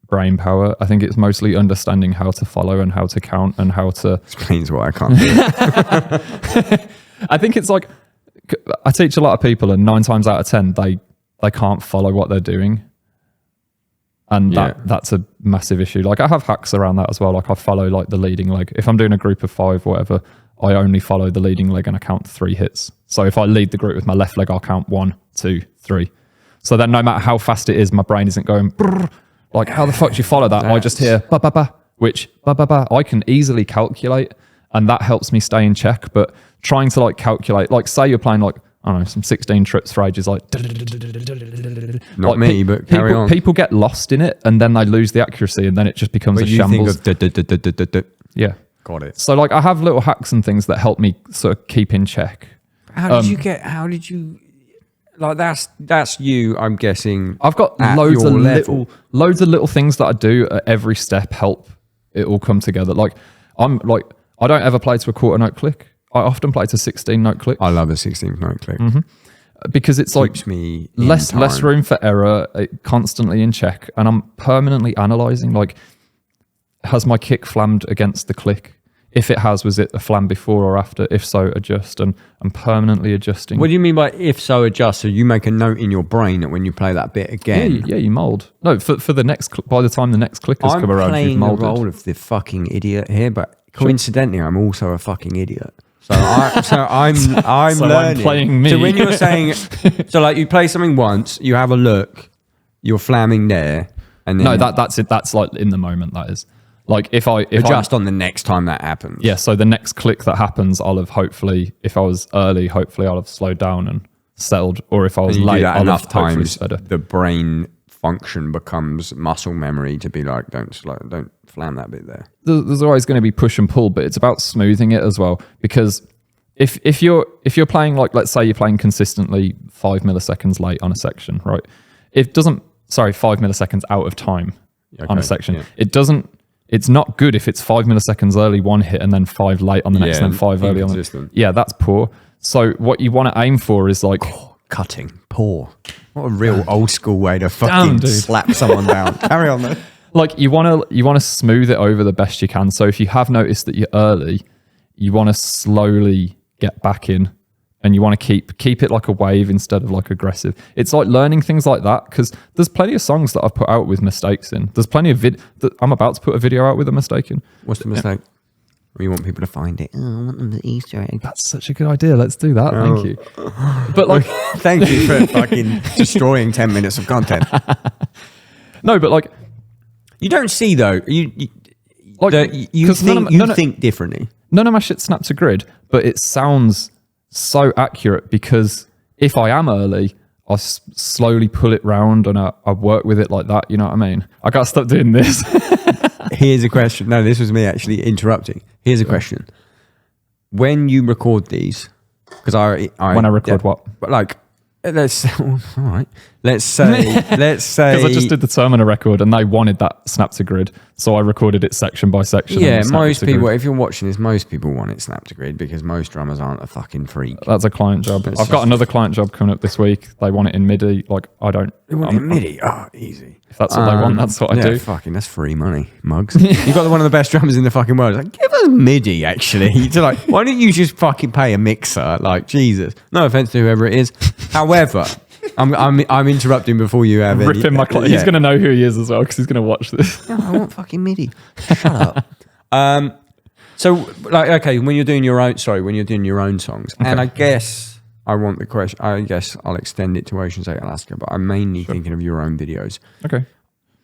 brain power. I think it's mostly understanding how to follow and how to count and how to... Explains why I can't do it. I think it's like... I teach a lot of people and 9 times out of 10, they can't follow what they're doing. And that's a massive issue. Like I have hacks around that as well. Like I follow like the leading leg. If I'm doing a group of 5 or whatever, I only follow the leading leg and I count 3 hits. So if I lead the group with my left leg, I'll count 1, 2, 3. So then no matter how fast it is, my brain isn't going, brrr, like how the fuck do you follow that? I just hear ba ba ba, which ba ba ba I can easily calculate, and that helps me stay in check. But trying to like calculate, like say you're playing like, I don't know, some 16 trips for ages, like Not like, me, but carry people, on. people get lost in it and then they lose the accuracy and then it just becomes But a you shambles. think of Yeah. got it. So like I have little hacks and things that help me sort of keep in check. How did you like that's you, I'm guessing. I've got at loads your of level. little things that I do at every step help it all come together. Like I don't ever play to a quarter note click. I often play to 16 note click I love a 16th note click. because it's like Keeps me in less time. room for error, constantly in check, and I'm permanently analyzing. Like, has my kick flammed against the click? If it has, was it a flam before or after? If so, adjust, and I'm permanently adjusting. What do you mean by if so adjust? So you make a note in your brain that when you play that bit again. Yeah, you mold. No, for the next. By the time the next clickers I'm come around, you've playing the molded. role of the fucking idiot here, but coincidentally, I'm also a fucking idiot. So I'm So I'm learning. playing me. So when you're saying, so like you play something once, you have a look, you're flamming there, and then No, that's it. That's like in the moment. That is like if I adjust on the next time that happens. Yeah, so the next click that happens, I'll have hopefully, if I was early, hopefully I'll have slowed down and settled. Or if I was And you late, do that I'll enough have hopefully times, sped the brain function becomes muscle memory to be like, don't flam that bit there. There's always going to be push and pull, but it's about smoothing it as well. Because if you're playing, like, let's say you're playing consistently 5 milliseconds late on a section, right? 5 milliseconds out of time on a Okay, section. yeah. It's not good if it's 5 milliseconds early one hit and then 5 late on the next, Yeah, and then 5 early on the inconsistent. Yeah, that's poor. So what you want to aim for is like, Cutting, poor. What a real old school way to Damn, fucking dude. slap someone down. Carry on though. like you want to smooth it over the best you can. So if you have noticed that you're early, you want to slowly get back in, and you want to keep it like a wave instead of like aggressive. It's like learning things like that, because there's plenty of songs that I've put out with mistakes in. There's plenty of I'm about to put a video out with a mistake in. What's the mistake? Or you want people to find it? Oh, I want them to Easter egg. That's such a good idea. Let's do that. Oh. Thank you. But like, Thank you for fucking destroying 10 minutes of content. no, but like, You don't see though. You like you 'cause think think differently. none of my shit snaps to grid, but it sounds so accurate because if I am early, I slowly pull it round and I work with it like that. You know what I mean? I gotta stop doing this. Here's a question. No, this was me actually interrupting. Here's a question. When you record these, because When I record what? But like, let's all right. Let's say Because I just did the Termina record and they wanted that snap to grid, so I recorded it section by section. yeah. and snapped it Most to people, grid. if you're watching this, most people want it snap to grid because most drummers aren't a fucking freak. That's a client job. It's I've got just- another client job coming up this week. They want it in MIDI. Like I don't. They want I'm- it MIDI. Oh, easy. If that's what they want, that's what I yeah, do. Fucking, that's free money, mugs. You've got one of the best drummers in the fucking world. It's like, give us MIDI, actually. It's like, why don't you just fucking pay a mixer? Like, Jesus. No offense to whoever it is. However, I'm interrupting before you have any. Ripping my client. Yeah. He's gonna know who he is as well because he's gonna watch this. No, I want fucking MIDI. Shut up. So, like, okay, when you're doing your own songs, and I guess I want the question. I guess I'll extend it to Ocean's 8 Alaska, but I'm mainly thinking of your own videos. Okay.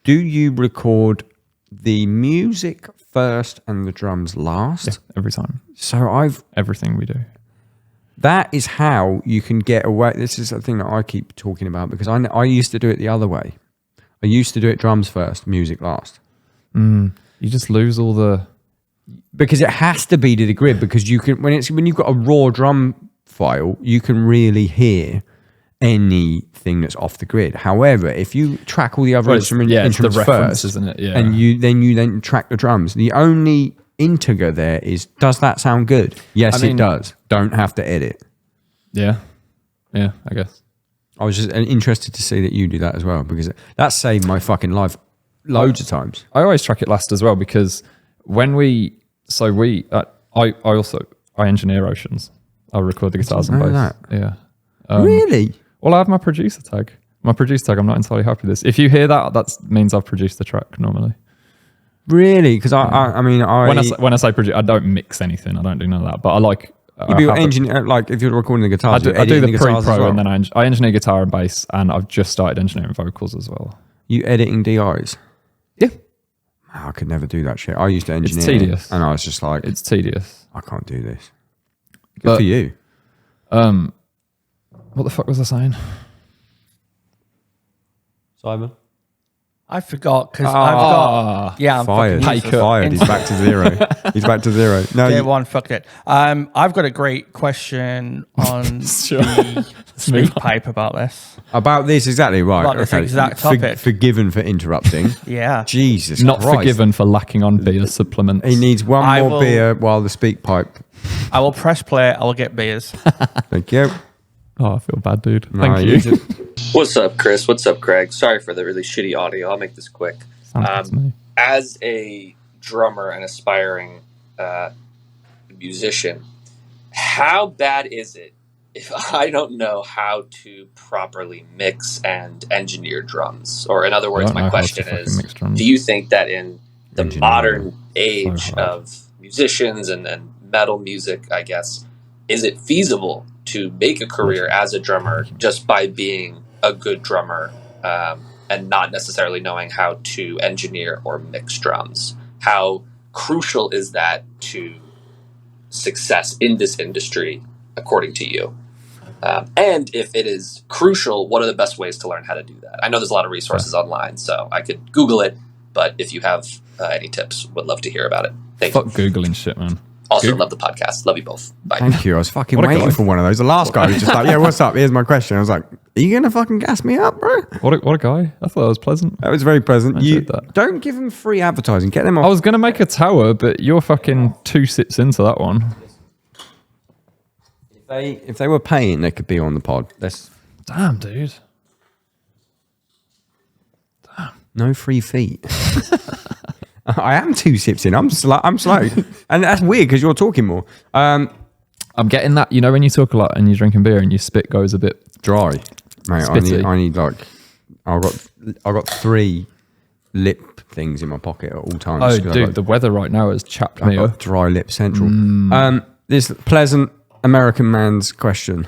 Do you record the music first and the drums last? Yeah, every time. So Everything we do. that is how you can get away. This is the thing that I keep talking about because I used to do it the other way. I used to do it drums first, music last. You just lose all the. Because it has to be to the grid because you can when you've got a raw drum file, you can really hear anything that's off the grid. However, if you track all the other It's the instruments reference, first, isn't it? Yeah. and you then track the drums, the only integer there is, does that sound good? Yes, I mean- it does. Don't have to edit. Yeah. Yeah, I guess. I was just interested to see that you do that as well because that saved my fucking life loads of times. I always track it last as well because when I engineer Oceans. I record the guitars and know bass. that. Yeah. Really? Well, I have my producer tag. My producer tag, I'm not entirely happy with this. If you hear that, that means I've produced the track normally. Really? Because I mean, When I say produce, I don't mix anything. I don't do none of that. But I like. you do engineer, like if you're recording the guitars, I do the guitars as pre-pro well. and then I engineer guitar and bass, and I've just started engineering vocals as well. You editing DIs? Yeah, I could never do that shit. I used to engineer, tedious. and I was just like, it's tedious. I can't do this. Good for you. What the fuck was I saying? Simon? I forgot because I've got. Yeah, I'm Fired. fucking useless. Fired. He's back to zero. He's back to zero. No, Day one, fuck it. I've got a great question on the speak pipe about this. about this, exactly right. About this exact topic. Forgiven for interrupting. Yeah. Jesus Not Christ. forgiven for lacking on beer supplements. He needs one I more will- beer while the speak pipe. I will press play. I will get beers. Thank you. Oh, I feel bad, dude. No, Thank you. need to- What's up, Chris? What's up, Craig? Sorry for the really shitty audio. I'll make this quick. Sounds good to me. As a drummer and aspiring musician, how bad is it if I don't know how to properly mix and engineer drums? Or in other words, don't know my how to question fucking is, mix drums. do you think that in the Engineering. modern age So hard. of musicians and metal music, I guess, is it feasible to make a career as a drummer just by being a good drummer and not necessarily knowing how to engineer or mix drums? How crucial is that to success in this industry, according to you? And if it is crucial, what are the best ways to learn how to do that? I know there's a lot of resources online, so I could Google it, but if you have any tips, would love to hear about it. Thank Fuck you. Googling shit, man. Also, love the podcast. Love you both. Bye. Thank you. I was fucking What a waiting guy. for one of those. The last guy was just like, yeah, what's up? Here's my question. I was like, are you going to fucking gas me up, bro? What a guy. I thought that was pleasant. That was very pleasant. I You enjoyed that. don't give them free advertising. Get them I off. was going to make a tower, but you're fucking 2 sits into that one. If they were paying, they could be on the pod. That's Damn, dude. no free feet. I am 2 sips in. I'm slow. And that's weird because you're talking more. I'm getting that, you know, when you talk a lot and you're drinking beer and your spit goes a bit. Dry, mate. Spitty. I need like, I got 3 lip things in my pocket at all times. Oh, 'cause I've dude, got- the weather right now has chapped I've me got up. dry lip central. This pleasant American man's question.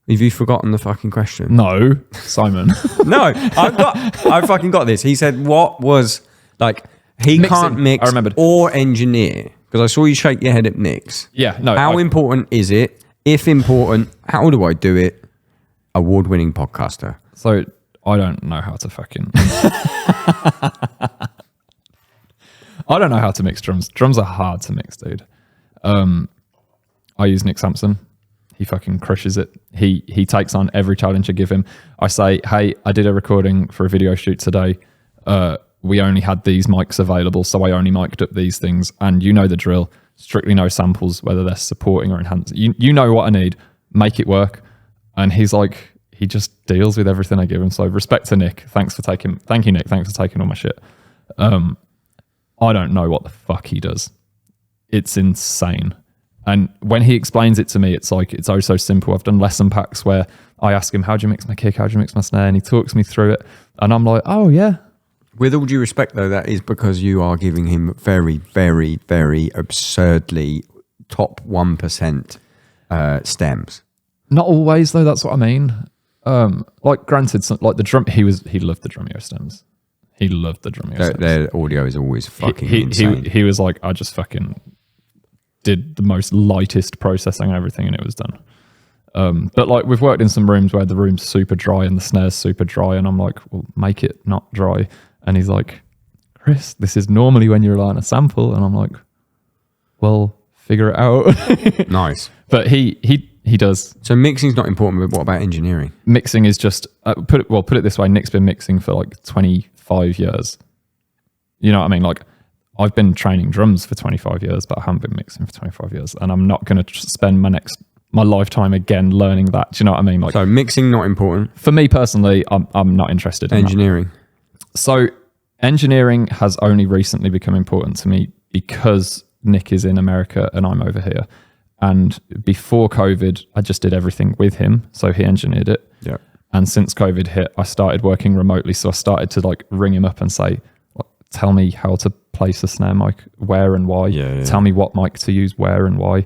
Have you forgotten the fucking question? No, Simon. No, I fucking got this. He said, what was like, he Mixing. can't mix I remembered. or engineer. Because I saw you shake your head at mix. Yeah, no. How important is it? If important, how do I do it? Award-winning podcaster. So I don't know how to fucking. I don't know how to mix drums. Drums are hard to mix, dude. I use Nick Sampson. He fucking crushes it. He takes on every challenge I give him. I say, hey, I did a recording for a video shoot today. We only had these mics available, so I only mic'd up these things. And you know the drill. Strictly no samples, whether they're supporting or enhancing. You know what I need. Make it work. And he's like, he just deals with everything I give him. So respect to Nick. Thank you, Nick. Thanks for taking all my shit. I don't know what the fuck he does. It's insane. And when he explains it to me, it's like, it's oh so simple. I've done lesson packs where I ask him, how do you mix my kick? How do you mix my snare? And he talks me through it. And I'm like, oh yeah. With all due respect, though, that is because you are giving him very, very, very absurdly top 1% stems. Not always though. That's what I mean. Like granted, like the drum, he loved the Drumeo stems. He loved the Drumeo stems. Their audio is always fucking he insane. he was like, I just fucking did the most lightest processing and everything, and it was done. But like we've worked in some rooms where the room's super dry and the snare's super dry, and I'm like, well, make it not dry. And he's like, Chris, this is normally when you rely on a sample, and I'm like, well, figure it out. Nice. But he does. So mixing's not important, but what about engineering? Mixing is just put it this way. Nick's been mixing for like 25 years. You know what I mean? Like I've been training drums for 25 years, but I haven't been mixing for 25 years, and I'm not going to spend my lifetime again learning that. Do you know what I mean? Like So mixing not important. for me personally, I'm not interested in Engineering. that. So engineering has only recently become important to me because Nick is in America and I'm over here. And before COVID, I just did everything with him. So he engineered it. Yeah. And since COVID hit, I started working remotely. So I started to like ring him up and say, tell me how to place a snare mic, where and why. Yeah. Tell me what mic to use, where and why.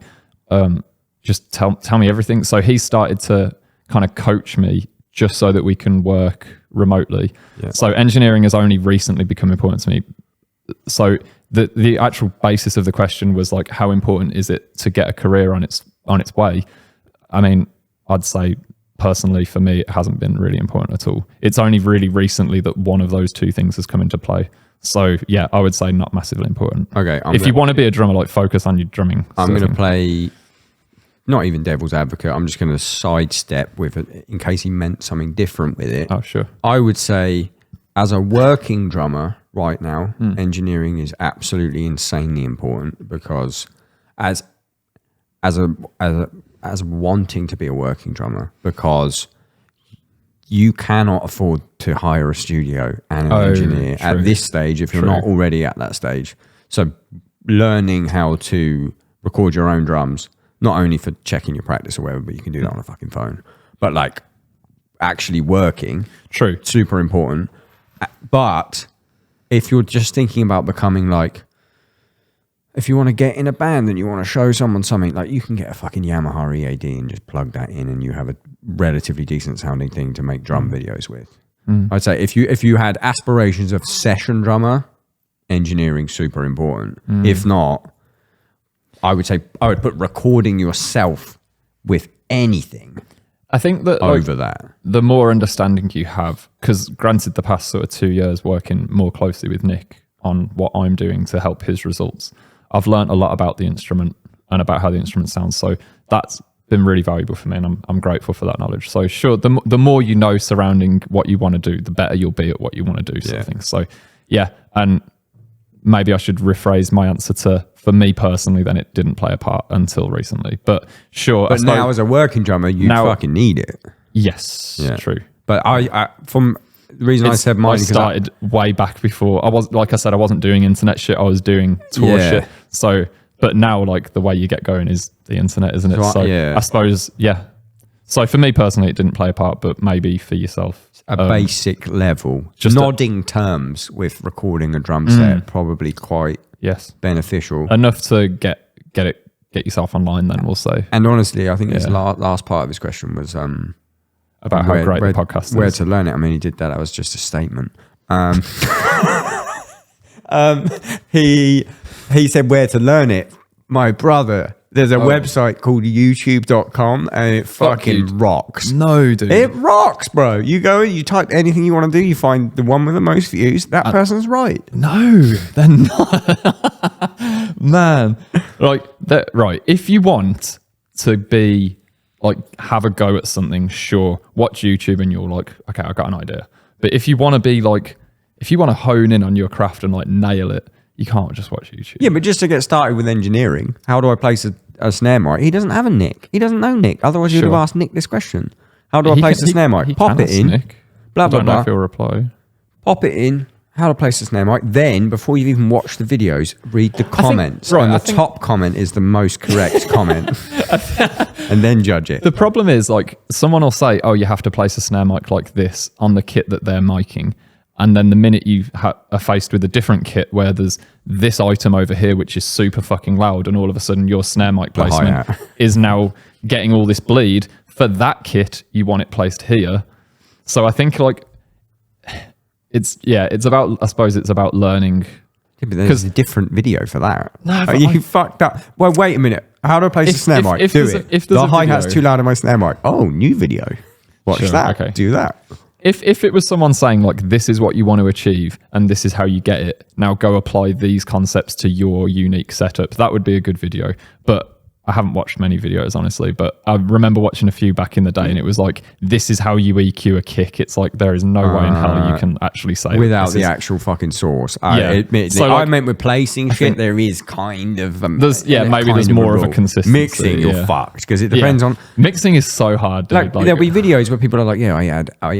Just tell me everything. So he started to kind of coach me just so that we can work remotely. Yeah. So engineering has only recently become important to me So the actual basis of the question was like, how important is it to get a career on its way? I mean, I'd say personally for me, it hasn't been really important at all. It's only really recently that one of those two things has come into play. So yeah, I would say not massively important. Okay. If you want to be a drummer, like focus on your drumming. I'm going to play, not even devil's advocate. I'm just going to sidestep with it in case he meant something different with it. Oh, sure. I would say as a working drummer right now, engineering is absolutely insanely important because as wanting to be a working drummer, because you cannot afford to hire a studio and an engineer at this stage if you're not already at that stage. So learning how to record your own drums, not only for checking your practice or whatever, but you can do that on a fucking phone, but like actually working, super important. But if you're just thinking about becoming like, if you want to get in a band and you want to show someone something, like you can get a fucking Yamaha EAD and just plug that in and you have a relatively decent sounding thing to make drum videos with. I'd say if you had aspirations of session drummer, engineering super important. If not, I would say I would put recording yourself with anything. I think that over that, the more understanding you have, because granted the past sort of 2 years working more closely with Nick on what I'm doing to help his results, I've learned a lot about the instrument and about how the instrument sounds. So that's been really valuable for me, and I'm grateful for that knowledge. So sure, the more you know surrounding what you want to do, the better you'll be at what you want to do. Sort of thing. So yeah, and maybe I should rephrase my answer to, for me personally, then it didn't play a part until recently. But sure. But now as a working drummer, you fucking need it. Yes, true. But I from the reason I said mine, I started way back before. I was, like I said, I wasn't doing internet shit. I was doing tour shit. So, but now like the way you get going is the internet, isn't it? So I suppose, So for me personally, it didn't play a part, but maybe for yourself. A basic level, just nodding terms with recording a drum set, probably quite beneficial. Enough to get yourself online, then we'll say. And honestly, I think his last part of his question was about how great the podcast is. Where to learn it. I mean, he did that. That was just a statement. He said where to learn it. My brother, there's a website called youtube.com and it fucking rocks. No, dude. It rocks, bro. You go, you type anything you want to do, you find the one with the most views. That person's right. No, they're not. Man. Right. If you want to be like, have a go at something, sure, watch YouTube and you're like, okay, I got an idea. But if you want to be like, if you want to hone in on your craft and like nail it, you can't just watch YouTube. Yeah, but just to get started with engineering, how do I place a snare mic? He doesn't have a Nick. He doesn't know Nick. Otherwise, you'd have asked Nick this question. How do I place a snare mic? Pop it in. Nick. Blah, blah, I don't know if he'll reply. Pop it in. How to place a snare mic. Then, before you even watch the videos, read the comments. Top comment is the most correct comment. And then judge it. The problem is, like, someone will say, oh, you have to place a snare mic like this on the kit that they're miking. And then the minute you are faced with a different kit where there's this item over here, which is super fucking loud, and all of a sudden your snare mic placement is now getting all this bleed. For that kit, you want it placed here. So I think like it's about, I suppose it's about learning. Yeah, but there's a different video for that. No, are you fucked up? Well, wait a minute. How do I place a snare mic? If the hi-hat's too loud in my snare mic. Oh, new video. Watch that. Okay. Do that. If it was someone saying like, this is what you want to achieve and this is how you get it, now go apply these concepts to your unique setup, that would be a good video. But I haven't watched many videos, honestly, but I remember watching a few back in the day and it was like, this is how you EQ a kick. It's like, there is no way in hell you can actually say without the actual fucking source. Admittedly, so I meant with placing shit, there is kind of maybe there's more of a consistency. Mixing, you're fucked because it depends on mixing is so hard. Dude. Like there'll be videos where people are like, I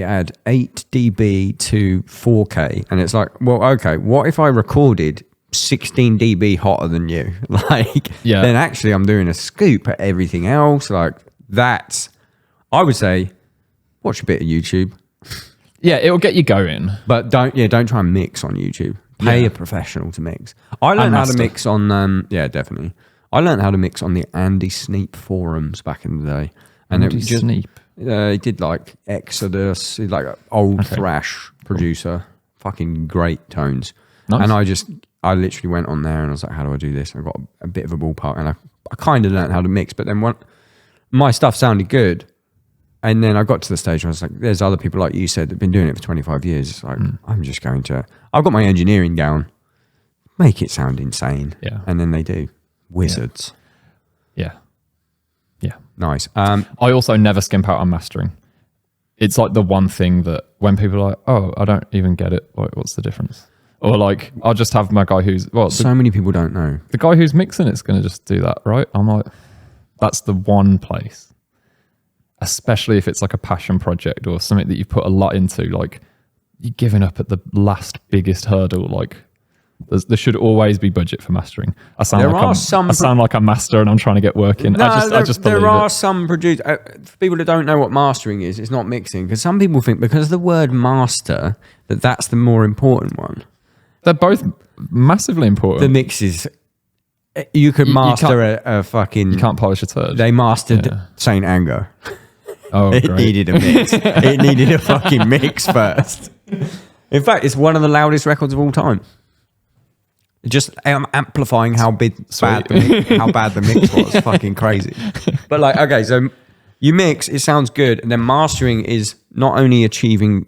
add 8 dB to 4K, and it's like, well, okay, what if I recorded 16 dB hotter than you? Then actually I'm doing a scoop at everything else. Like that's, I would say, watch a bit of YouTube. Yeah, it'll get you going. But don't try and mix on YouTube. Pay a professional to mix. I learned how to mix on definitely. I learned how to mix on the Andy Sneap forums back in the day. And Andy Sneap. He did like Exodus, he's like an old thrash producer. Fucking great tones. Nice. And I just I literally went on there and I was like, how do I do this? I got a bit of a ballpark, and I kind of learned how to mix, but then my stuff sounded good. And then I got to the stage where I was like, there's other people, like you said, that have been doing it for 25 years. It's like, I'm just going to, I've got my engineering down, make it sound insane. Yeah. And then they do. Wizards. Yeah. Nice. I also never skimp out on mastering. It's like the one thing that when people are like, oh, I don't even get it. Like, what's the difference? Or like, I'll just have my guy who's, so many people don't know. The guy who's mixing it's going to just do that, right? I'm like, that's the one place. Especially if it's like a passion project or something that you put a lot into, like you're giving up at the last biggest hurdle. Like there should always be budget for mastering. I sound like a master and I'm trying to get work in. No, I just believe there are it. some producers, for people that don't know what mastering is, it's not mixing. Because some people think because of the word master, that's the more important one. They're both massively important. The mix is, you could master a fucking... You can't polish a turd. They mastered Saint Anger. Oh, it great. needed a mix. It needed a fucking mix first. In fact, it's one of the loudest records of all time. Just amplifying how bad the mix was. Fucking crazy. But like, okay, so you mix, it sounds good, and then mastering is not only achieving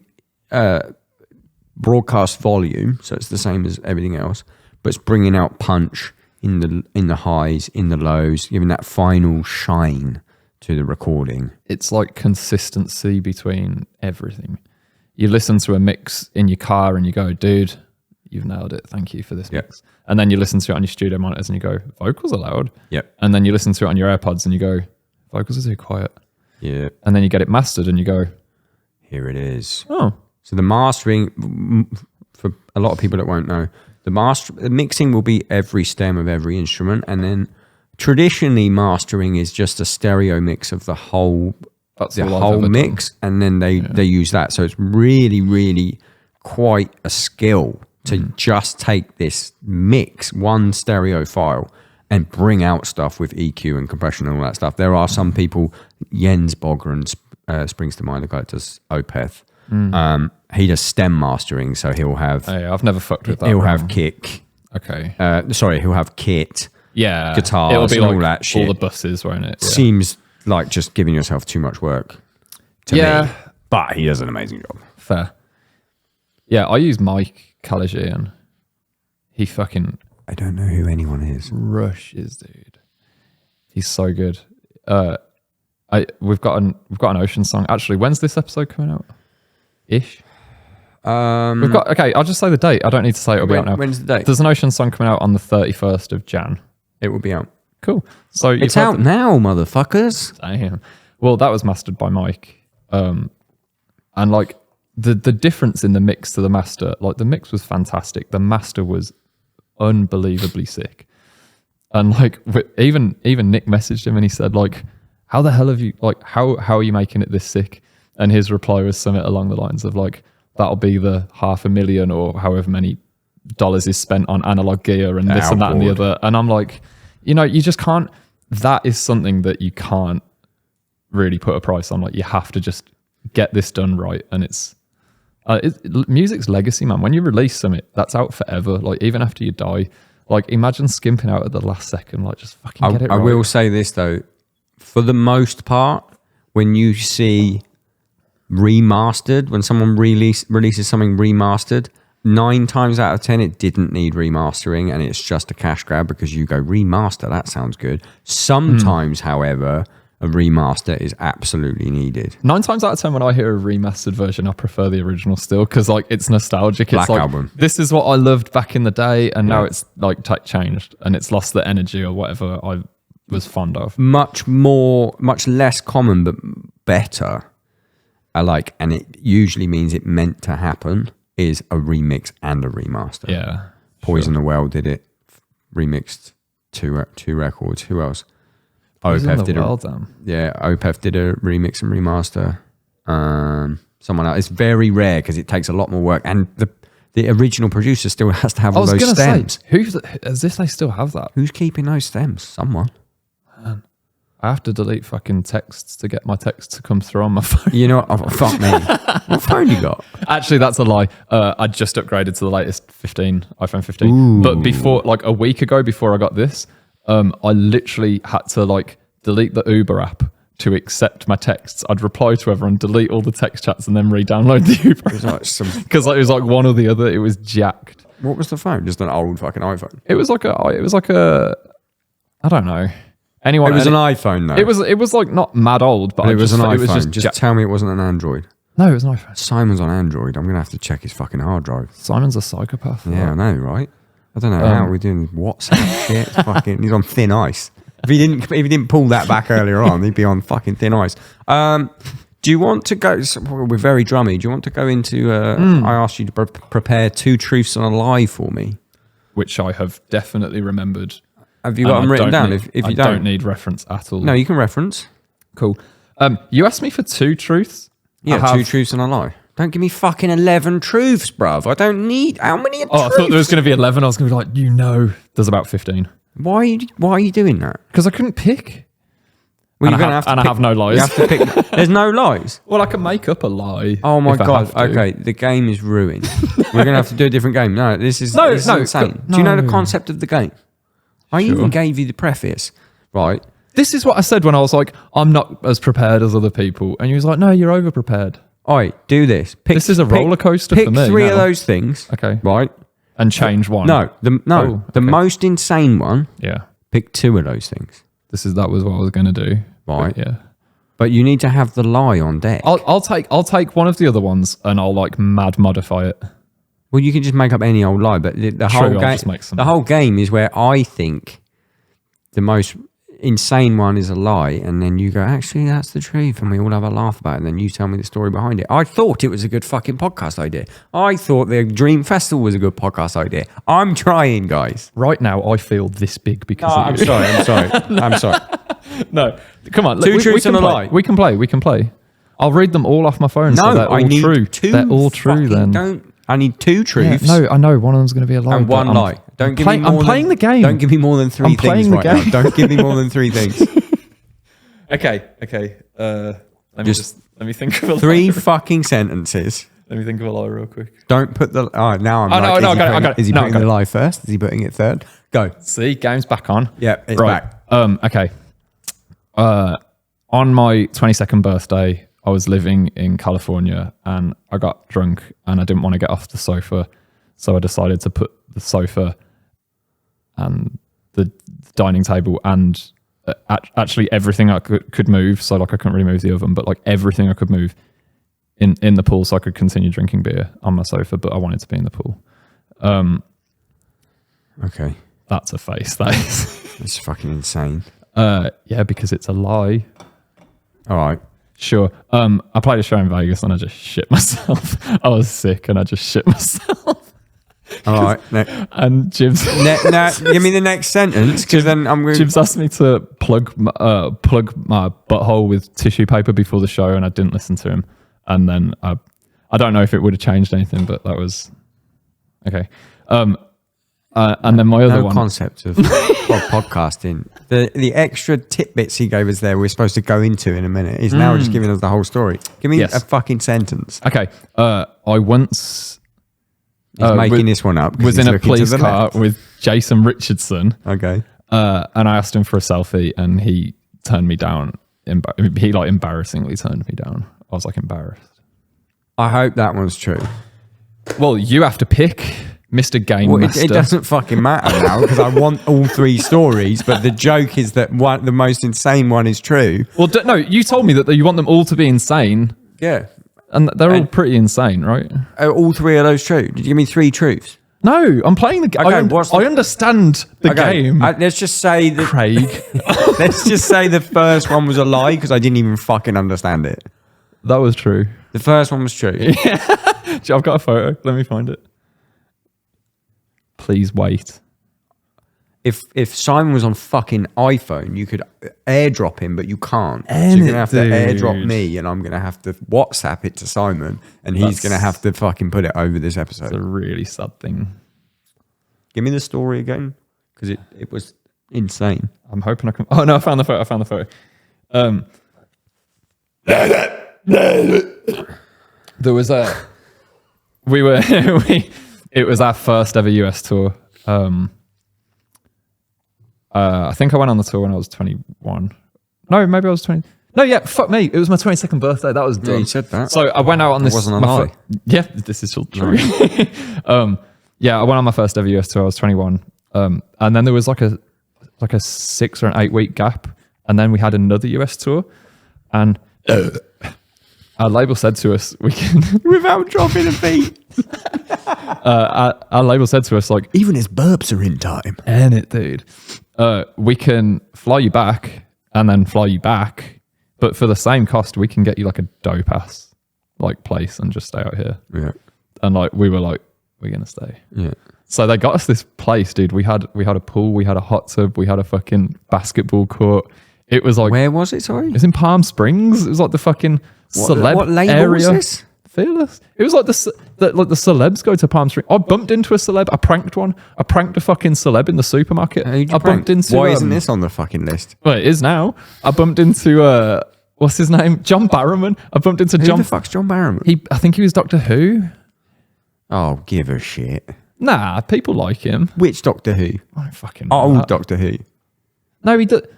broadcast volume, so it's the same as everything else, but it's bringing out punch in the highs, in the lows, giving that final shine to the recording. It's like consistency between everything. You listen to a mix in your car and you go, dude, you've nailed it. Thank you for this mix. And then you listen to it on your studio monitors and you go, vocals are loud. Yep. And then you listen to it on your AirPods and you go, vocals are too quiet. Yeah. And then you get it mastered and you go, here it is. Oh. So the mastering, for a lot of people that won't know, the mixing will be every stem of every instrument, and then traditionally mastering is just a stereo mix of the whole mix, and then they use that. So it's really, really quite a skill to just take this mix, one stereo file, and bring out stuff with EQ and compression and all that stuff. There are some people, Jens Bogren springs to mind, the guy that does Opeth. He does stem mastering, so he'll have... Hey, I've never fucked with that. He'll have kick. Okay. He'll have kit. Yeah. Guitars, it'll be and like all that shit. All the buses, won't it? Yeah. Seems like just giving yourself too much work to me. But he does an amazing job. Fair. Yeah, I use Mike Caligier and he fucking... I don't know who anyone is. Rushes, dude. He's so good. We've got an Ocean song. Actually, when's this episode coming out? Ish. We've got, okay, I'll just say the date. I don't need to say it'll be out now. When's the date? There's an Ocean song coming out on the 31st of Jan. It will be out. Cool. So it's out now, motherfuckers. Damn. Well, that was mastered by Mike. And like the difference in the mix to the master, like the mix was fantastic. The master was unbelievably sick. And like even Nick messaged him and he said like, how the hell have you, like, how are you making it this sick? And his reply was something along the lines of like, that'll be the $500,000 or however many dollars is spent on analog gear and this and that and the other. And I'm like, you know, you just can't, that is something that you can't really put a price on. Like you have to just get this done right. And it's music's legacy, man. When you release something, that's out forever. Like even after you die, like imagine skimping out at the last second, like just fucking get it right. I will say this though, for the most part, when you see remastered, when someone releases something remastered, 9 times out of 10 it didn't need remastering and it's just a cash grab because you go remaster, that sounds good. Sometimes however a remaster is absolutely needed. 9 times out of 10 when I hear a remastered version I prefer the original still because like it's nostalgic. Black it's like Album. This is what I loved back in the day and now it's like changed and it's lost the energy or whatever I was fond of. Much less common but better. And it usually means it meant to happen, is a remix and a remaster. Yeah. Poison the Well did it, remixed two records. Who else? Opeth did Opeth did a remix and remaster. Someone else. It's very rare because it takes a lot more work, and the original producer still has to have all those stems. Say, as if they still have that. Who's keeping those stems? Someone. Man. I have to delete fucking texts to get my texts to come through on my phone. You know, fuck me. What phone you got? Actually, that's a lie. I just upgraded to the latest iPhone 15. But before, like a week ago, before I got this, I literally had to like delete the Uber app to accept my texts. I'd reply to everyone, delete all the text chats, and then re-download the Uber app. Because it was like one or the other. It was jacked. What was the phone? Just an old fucking iPhone. It was like a. I don't know. Anyone? It was an iPhone though. It was like not mad old, but it was an iPhone. It was just tell me it wasn't an Android. No, it was an iPhone. Simon's on Android. I'm gonna have to check his fucking hard drive. Simon's a psychopath. Yeah, I know, right? I don't know how we're doing WhatsApp shit. It's fucking, he's on thin ice. If he didn't pull that back earlier on, he'd be on fucking thin ice. Do you want to go? We're very drummy. Do you want to go into? I asked you to prepare 2 truths and a lie for me, which I have definitely remembered. Have you got them written down? If you don't need reference at all. No, you can reference. Cool. You asked me for 2 truths. Yeah, 2 truths and a lie. Don't give me fucking 11 truths, bruv. I don't need... How many are truths? I thought there was going to be 11. I was going to be like, there's about 15. Why are you doing that? Because I couldn't pick. Well, I have no lies. You have to pick... There's no lies? Well, I can make up a lie. Oh my God. Okay, the game is ruined. We're going to have to do a different game. No, this is insane. Do you know the concept of the game? I even gave you the preface, right? This is what I said when I was like, I'm not as prepared as other people. And you was like, no, you're over-prepared. All right, do this. This is a roller coaster for me. Pick 3 of those things. Okay. Right? And change one. The most insane one. Yeah. Pick 2 of those things. That was what I was going to do. Right. But, yeah. But you need to have the lie on deck. I'll take one of the other ones and I'll like mad modify it. Well, you can just make up any old lie, but the whole game is where I think the most insane one is a lie, and then you go, actually, that's the truth, and we all have a laugh about it, and then you tell me the story behind it. I thought it was a good fucking podcast idea. I thought the Dream Festival was a good podcast idea. I'm trying, guys. Right now, I feel this big because I'm sorry. No, come on. 2 truths and a lie. We can play. I'll read them all off my phone. No, so they're all I need true. 2. They're all true then. I need 2 truths. Yeah, no, I know one of them's going to be a lie. And 1 lie. I'm playing the game. Don't give me more than 3 things right now. Don't give me more than 3 things. Okay. Let me think of a 3 fucking sentences. Let me think of a lie real quick. Don't put the... Oh, now I'm I got it. Is he putting the lie first? Is he putting it third? Go. See, game's back on. Yeah, it's right. back. Okay. On my 22nd birthday, I was living in California and I got drunk and I didn't want to get off the sofa. So I decided to put the sofa and the dining table and actually everything I could move. So like I couldn't really move the oven, but like everything I could move in the pool so I could continue drinking beer on my sofa, but I wanted to be in the pool. Okay. That's a face, that is. That's fucking insane. Yeah, because it's a lie. All right. Sure. I played a show in Vegas and I just shit myself. I was sick and I just shit myself. All right. And Jibs... give me the next sentence, because then I'm going. Jibs asked me to plug my butthole with tissue paper before the show, and I didn't listen to him. And then I don't know if it would have changed anything, but that was okay. And then my other one concept of podcasting. The extra tidbits he gave us there, we're supposed to go into in a minute. He's now just giving us the whole story. Give me a fucking sentence. Okay. I once. He's making this one up. Was in a police car with Jason Richardson. Okay. And I asked him for a selfie, and he turned me down. He like embarrassingly turned me down. I was like embarrassed. I hope that one's true. Well, you have to pick, Mr. Game Master. It doesn't fucking matter now because I want all 3 stories. But the joke is that the most insane one is true. Well, no, you told me that you want them all to be insane. Yeah. And they're all pretty insane, right? Are all 3 of those true? Did you give me 3 truths? No, I'm playing the game. Okay, I understand the game. Let's just say that... Craig. Let's just say the first one was a lie because I didn't even fucking understand it. That was true. The first one was true. Yeah. I've got a photo. Let me find it. Please wait. If Simon was on fucking iPhone, you could airdrop him, but you can't. So Ain't you're going to have to it, airdrop dude? me, and I'm going to have to WhatsApp it to Simon, and he's going to have to fucking put it over this episode. It's a really sad thing. Give me the story again, because it was insane. I'm hoping I can... Oh, no, I found the photo. There was it was our first ever US tour. I think I went on the tour when I was 21. No, maybe I was 20. No, yeah, fuck me. It was my 22nd birthday. That was dumb. Yeah, you said that. So I went out on this. It wasn't a lie. Yeah, this is all true. Yeah, I went on my first ever US tour. I was 21. And then there was like a 6 or an 8 week gap. And then we had another US tour. And our label said to us, we can, Without dropping a beat. our label said to us, like, Even his burps are in time. and it, dude, we can fly you back and then fly you back. But for the same cost, we can get you like a dope ass like place and just stay out here. Yeah. And like, we were like, we're going to stay. Yeah. So they got us this place, dude. We had a pool, we had a hot tub, we had a fucking basketball court. It was like, Where was it, sorry? it was in Palm Springs. It was like the fucking celeb what label area. was this? Fearless. It was like the celebs go to Palm Springs. I bumped into a celeb. I pranked one. I pranked a fucking celeb in the supermarket. Who'd you I prank? bumped into. Why isn't this on the fucking list? Well, it is now. I bumped into what's his name? John Barrowman. I bumped into Who John. the fuck's John Barrowman? I think he was Doctor Who. Oh, give a shit. Nah, people like him. Which Doctor Who? I don't fucking know Old that. Doctor Who. No, he did.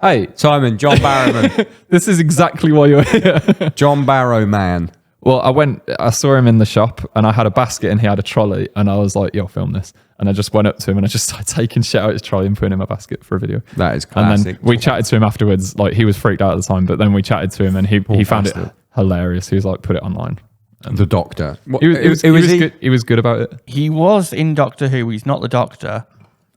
Hey, Simon, John Barrowman. this is exactly why you're here. John Barrowman. Well, I saw him in the shop and I had a basket and he had a trolley and I was like, yo, film this. And I just went up to him and I just started taking shit out of his trolley and putting it in my basket for a video. That is And classic. then we chatted to him afterwards. Like, he was freaked out at the time, but then we chatted to him and he found it bastard. hilarious. He was like, put it online. The Doctor. What, He was good. He was good about it. He was in Doctor Who. He's not the Doctor.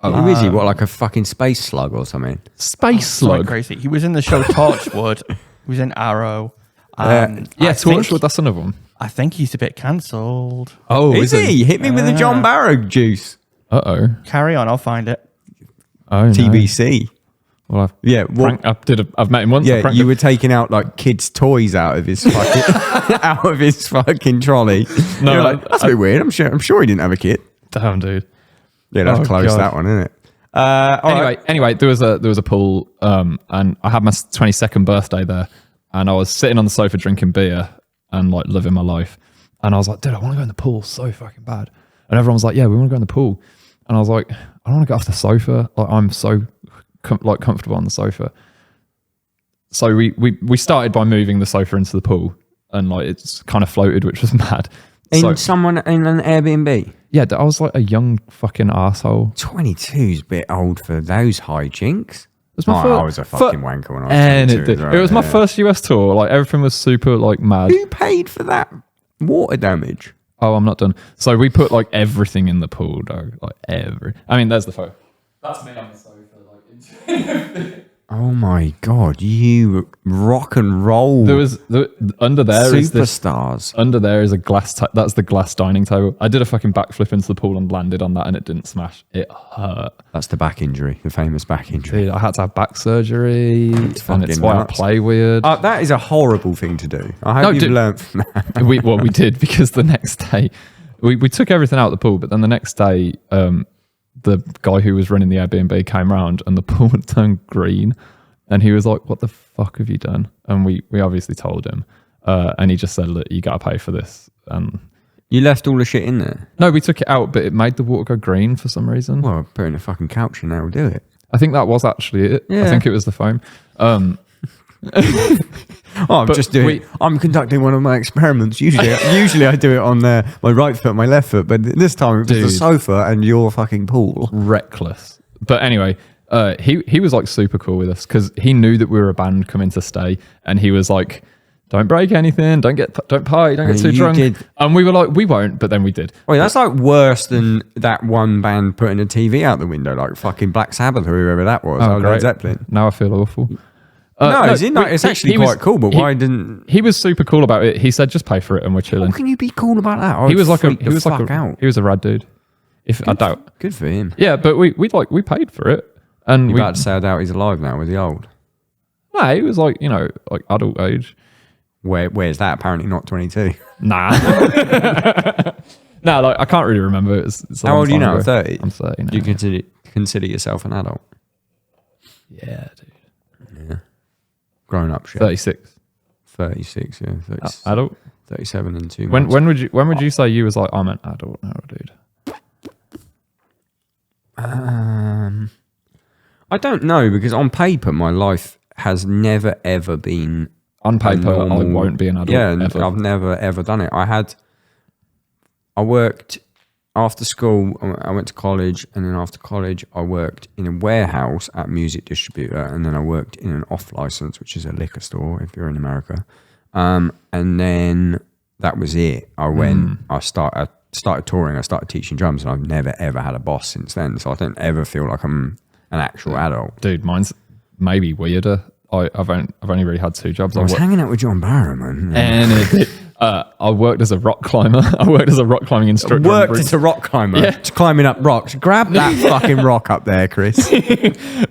Who is he? What, like a fucking space slug or something? Space Something Slug. crazy. He was in the show Torchwood. He was in Arrow. And Yeah, I think- Torchwood, that's another one. I think he's a bit cancelled. Oh, Is he? Hit me with the John Barrow juice. Uh-oh. Carry on, I'll find it. Oh, no. TBC. Well, Yeah, well, I've met him once. I yeah, pranked you him. were taking out like kids' toys out of his fucking out of his fucking trolley. No, You're like, that's a bit weird. I'm sure he didn't have a kid. Damn, dude. Yeah, that's Oh, close, God. that one, isn't it? All right. Anyway, there was a pool, and I had my 22nd birthday there, and I was sitting on the sofa drinking beer and like living my life, and I was like, dude, I want to go in the pool so fucking bad, and everyone was like, yeah, we want to go in the pool, and I was like, I don't want to get off the sofa, like I'm so comfortable on the sofa. So we started by moving the sofa into the pool, and like it's kind of floated, which was mad. So, Someone in an Airbnb. yeah, I was like a young fucking arsehole. 22's a bit old for those hijinks. It was my I was a fucking wanker when I was 22. it was my first US tour. Like everything was super like mad. Who paid for that water damage? Oh, I'm not done. So we put like everything in the pool, though. Like I mean, there's the photo. That's me on the sofa. Like, Oh my god, you rock and roll under there is superstars. under there is a glass. That's the glass dining table. I did a fucking backflip into the pool and landed on that, and it didn't smash. It hurt. That's the back injury, the famous back injury. Dude, I had to have back surgery, and it's fucking why nuts. I play weird. That is a horrible thing to do. I hope No, you've dude. learned from that. we did, because the next day we took everything out of the pool, but then the next day the guy who was running the Airbnb came round and the pool had turned green, and he was like, what the fuck have you done? And we obviously told him, and he just said, look, you gotta pay for this. You left all the shit in there. No, we took it out, but it made the water go green for some reason. Well, putting a fucking couch in there will do it. I think that was actually it. I Yeah. think it was the foam. I'm But just doing. I'm conducting one of my experiments. Usually I do it on my right foot, my left foot, but this time it was the Dude. sofa and your fucking pool. Reckless. But anyway, he was like super cool with us because he knew that we were a band coming to stay, and he was like, don't break anything, don't party, don't get too you drunk. did. And we were like, we won't, but then we did. Wait, that's like worse than that one band putting a TV out the window, like fucking Black Sabbath or whoever that was. Oh, Led great. Zeppelin. Now I feel awful. It's actually quite cool, but why didn't... He was super cool about it. He said, just pay for it and we're chilling. How can you be cool about that? I He would was like freak the fuck out. he was a rad dude. I doubt. Good for him. Yeah, but we paid for it. And You're we, about to say I doubt he's alive now with the old. no, he was like, like adult age. Where's that? Apparently not 22. Nah. No, like I can't really remember. It's a How long old are you time now? ago. 30? I'm 30 now. Do you consider yourself an adult? Yeah, dude. grown up shit. 36. 36, yeah. 30, Adult. 37 in 2 months. When would you say you was like, I'm an adult now, dude? I don't know, because on paper my life has never ever been On paper, normal, I won't be an adult. Yeah, ever. I've never ever done it. I worked after school. I went to college, and then after college I worked in a warehouse at a music distributor, and then I worked in an off license, which is a liquor store if you're in America. And then that was it. I started touring. I started teaching drums, and I've never ever had a boss since then. So I don't ever feel like I'm an actual adult. Dude, mine's maybe weirder. I've only really had 2 jobs. I was hanging out with John Barrowman. And I worked as a rock climber. I worked as a rock climbing instructor. Worked as a rock climber, climbing up rocks. Grab that fucking rock up there, Chris.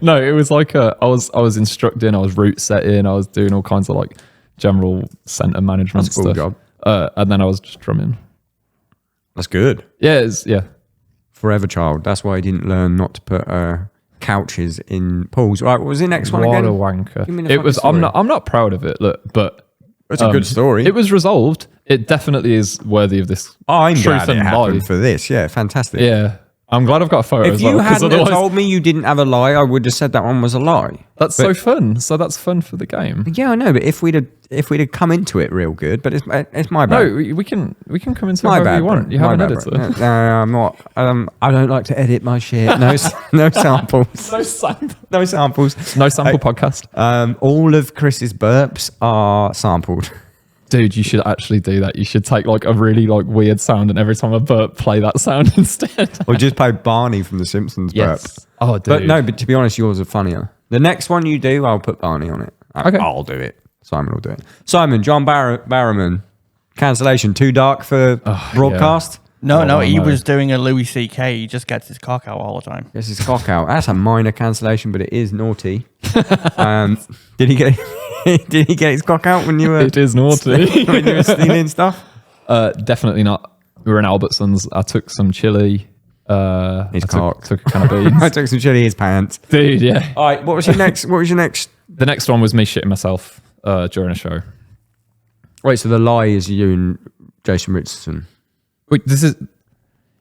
No, it was like I was instructing. I was route setting. I was doing all kinds of like general center management That's a cool stuff. job. And then I was just drumming. That's good. Yeah, Forever child. That's why he didn't learn not to put couches in pools. Right, what was the next one What again? a wanker. Give me the It was. fucking story. I'm not proud of it. Look, but It's a good story. It was resolved. It definitely is worthy of this. I'm truth glad it and happened lie. for this. Yeah, fantastic. Yeah, I'm glad I've got a photo If as you well. 'cause hadn't have otherwise- told me you didn't have a lie, I would have said that one was a lie. That's so fun. So that's fun for the game. Yeah, I know, but if we'd have come into it real good, but it's my bad. No, we can come into it My however bad, you want. bro. You have My an bad, editor. bro. No, I'm not. I don't like to edit my shit. No, no samples. No sample. No samples. No sample podcast. All of Chris's burps are sampled. Dude, you should actually do that. You should take like a really like weird sound, and every time I burp, play that sound instead. Or just play Barney from The Simpsons burp. Oh, dude. But no, but to be honest, yours are funnier. The next one you do, I'll put Barney on it. Okay. I'll do it. Simon will do it. Simon, John Barrowman, cancellation. Too dark for broadcast? No, he was doing a Louis C.K. He just gets his cock out all the time. Gets his cock out. That's a minor cancellation, but it is naughty. Did he get Did he get his cock out when you were? It is naughty. When you were stealing stuff? Definitely not. We were in Albertsons. I took some chili. His cock. Took a can of beans. I took some chili in his pants. Dude, yeah. All right. What was your next? The next one was me shitting myself during a show. Wait. So the lie is you and Jason Richardson. Wait, this is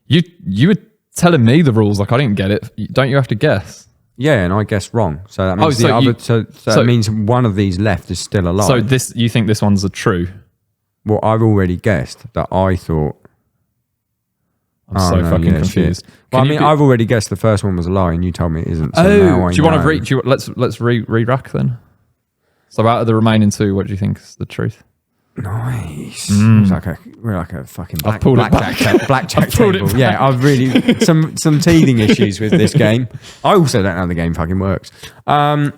you were telling me the rules. Like I didn't get it. Don't you have to guess? Yeah, and I guessed wrong. So that means so that means one of these left is still a lie. So you think this one's a true? Well, I've already guessed that I thought. I'm fucking confused. Well, I've already guessed the first one was a lie, and you told me it isn't. So now do you want to let's re-rack then? So out of the remaining 2, what do you think is the truth? Nice. We're like a fucking blackjack table. Yeah, I've really some teething issues with this game. I also don't know how the game fucking works. So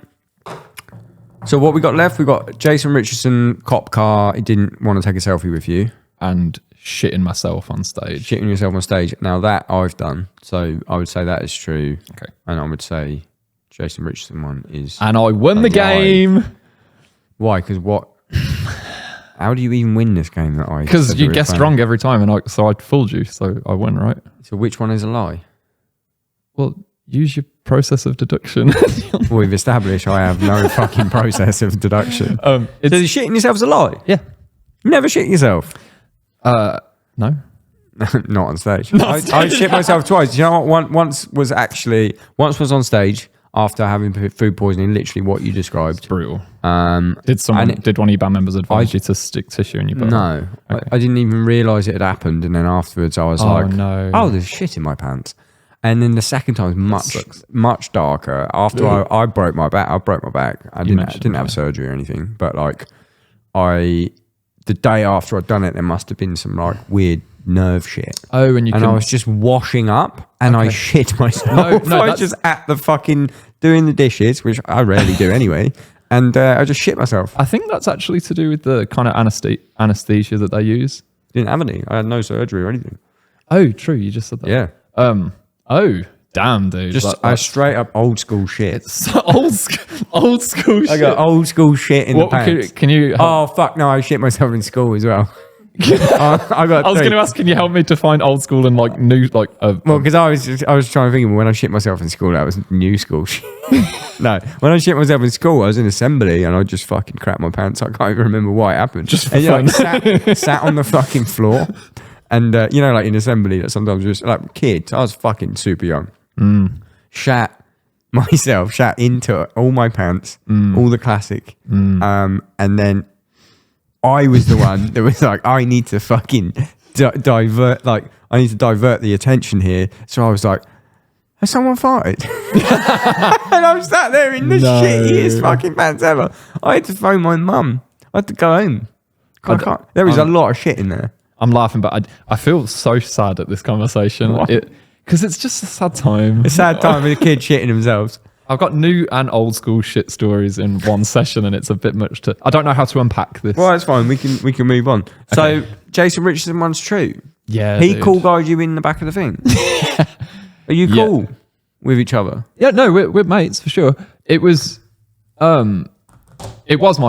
what we got left? We got Jason Richardson, cop car. He didn't want to take a selfie with you, and shitting myself on stage. Shitting yourself on stage. Now that I've done, so I would say that is true. Okay, and I would say Jason Richardson one is. And I won the game. Why? Because what? How do you even win this game that I? Because you guessed wrong every time, and so I fooled you, so I won, right? So which one is a lie? Well, use your process of deduction. Well, we've established I have no fucking process of deduction. So shitting yourself is a lie? Yeah. You never shit yourself? No. Not on stage. I shit myself twice. You know what? Once was on stage after having food poisoning, literally what you described. It's brutal. Did one of your band members advise you to stick tissue in your butt? No. Okay. I didn't even realise it had happened, and then afterwards I was there's shit in my pants. And then the second time was much darker. After I broke my back. I didn't have surgery or anything, but like the day after I'd done it, there must have been some like weird nerve shit. Oh, and I was just washing up and I shit myself. I was just at the fucking doing the dishes, which I rarely do anyway, and I just shit myself. I think that's actually to do with the kind of anesthesia that they use. Didn't have any. I had no surgery or anything. Oh, true. You just said that. Yeah. Oh, damn, dude. Just straight up old school shit. old school shit. I got old school shit in the pants. Can you? Oh fuck no! I shit myself in school as well. I got. I was going to ask, can you help me define old school and like new, like? Well, because I was trying to think when I shit myself in school, that was new school. No, when I shit myself in school, I was in assembly and I just fucking crapped my pants. I can't even remember why it happened. Just for and, fun. sat on the fucking floor, and like in assembly, that sometimes just like kids. I was fucking super young. Shat into all my pants, all the classic, and then I was the one that was like, I need to fucking divert the attention here. So I was like, has someone farted? And I'm sat there in the shittiest fucking pants ever. I had to phone my mum. I had to go home. There was a lot of shit in there. I'm laughing, but I feel so sad at this conversation. Because it's just a sad time. A sad time with the kids shitting themselves. I've got new and old school shit stories in one session, and it's a bit much to. I don't know how to unpack this. Well, that's fine. We can move on. Okay. So Jason Richardson one's true. Yeah, he cool guyed you in the back of the thing. Are you cool with each other? Yeah, no, we're mates for sure. It was my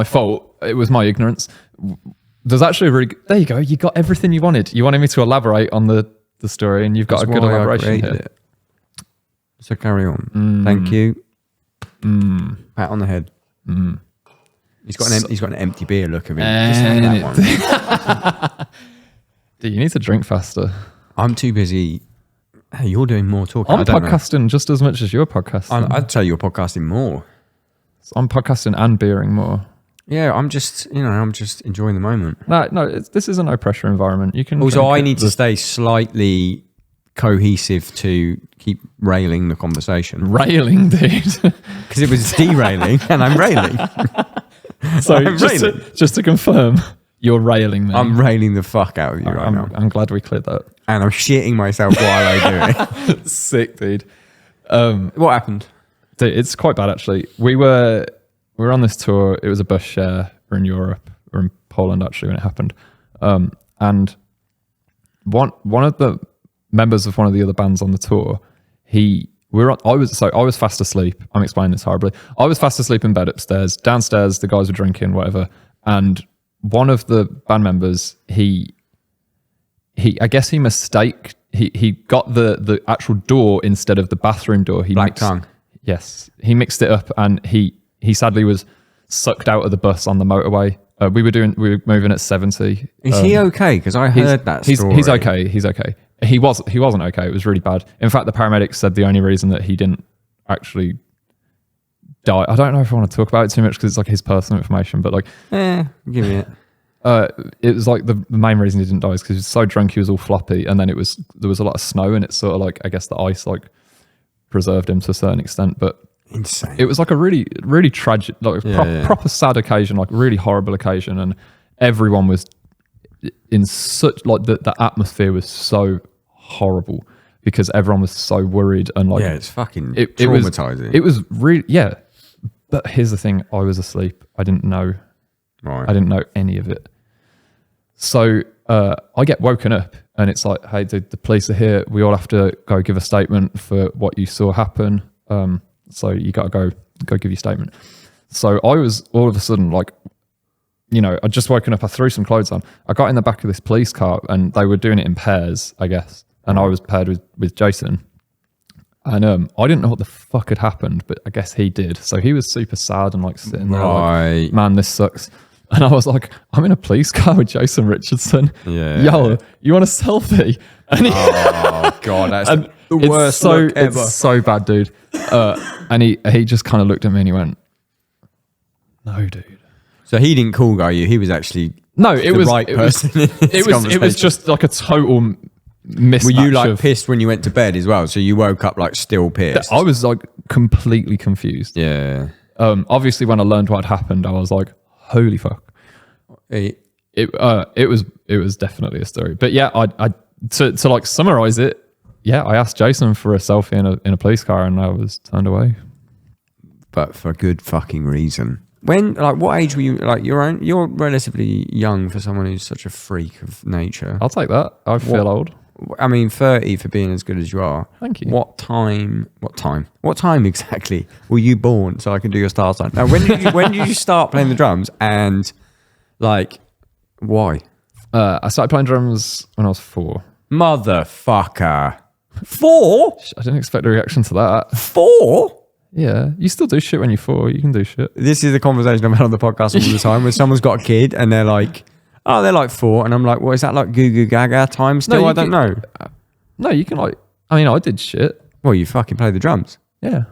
fault. It was my ignorance. There's actually a really there you go. You got everything you wanted. You wanted me to elaborate on the story, and you've got a good elaboration here. It. So carry on. Thank you. Pat on the head. He's got an empty beer look of him. Just have that one. Do you need to drink faster? I'm too busy. Hey, you're doing more talking. I'm podcasting just as much as you're podcasting. I'd say you're podcasting more. So I'm podcasting and beering more. Yeah, I'm just enjoying the moment. No, this is a no pressure environment. You can. Also, I need to stay slightly cohesive to keep railing the conversation. Railing, dude. Because it was derailing, and I'm railing. So just to confirm, you're railing me. I'm railing the fuck out of you right now. I'm glad we cleared that. And I'm shitting myself while I do it. Sick, dude. What happened? Dude, it's quite bad actually. We were on this tour. It was a bus share. We're in Europe. We're in Poland actually when it happened. And one of the members of one of the other bands on the tour, I was fast asleep. I'm explaining this horribly. I was fast asleep in bed upstairs. Downstairs, the guys were drinking, whatever. And one of the band members, he I guess he got the actual door instead of the bathroom door. Black tongue. Yes, he mixed it up, and he sadly was sucked out of the bus on the motorway. We were moving at 70. Is he okay? Because I heard that story. He's okay. He's okay. He wasn't okay. It was really bad. In fact, the paramedics said the only reason that he didn't actually die. I don't know if I want to talk about it too much because it's like his personal information, but like, give me it. It was like the main reason he didn't die is because he was so drunk he was all floppy, and then there was a lot of snow, and it's sort of like I guess the ice like preserved him to a certain extent, but insane. It was like a really really tragic, like proper sad occasion, like really horrible occasion, and everyone was in such like the atmosphere was so horrible because everyone was so worried and like it's fucking traumatizing. It was really but here's the thing, I was asleep. I didn't know. Right. I didn't know any of it. So I get woken up and it's like, hey, the police are here. We all have to go give a statement for what you saw happen. So you got to go give your statement. So I was all of a sudden like, I'd just woken up. I threw some clothes on. I got in the back of this police car and they were doing it in pairs, I guess. And I was paired with Jason. And I didn't know what the fuck had happened, but I guess he did. So he was super sad and like sitting there like, man, this sucks. And I was like, I'm in a police car with Jason Richardson. Yeah. Yo, you want a selfie? And oh God, that's the worst look ever. It's so bad, dude. And he just kind of looked at me and he went, no, dude. So he didn't cool guy you. He was actually right person. It was just like a total mismatch. Were you like pissed when you went to bed as well? So you woke up like still pissed? I was like completely confused. Yeah. Obviously, when I learned what had happened, I was like, holy fuck. It was definitely a story. But yeah, I to like summarize it. Yeah, I asked Jason for a selfie in a police car, and I was turned away. But for good fucking reason. What age were you? Like you're relatively young for someone who's such a freak of nature. I'll take that. I feel old. I mean, 30 for being as good as you are. Thank you. What time exactly were you born so I can do your star sign? Now, when did you start playing the drums and like why? I started playing drums when I was 4. Motherfucker. 4? I didn't expect a reaction to that. 4? Yeah, you still do shit when you're 4. You can do shit. This is a conversation I've had on the podcast all the time where someone's got a kid and they're like, oh, they're like 4. And I'm like, well, is that like goo goo gaga time still? No, I don't know. No, you can like, I mean, I did shit. Well, you fucking play the drums. Yeah.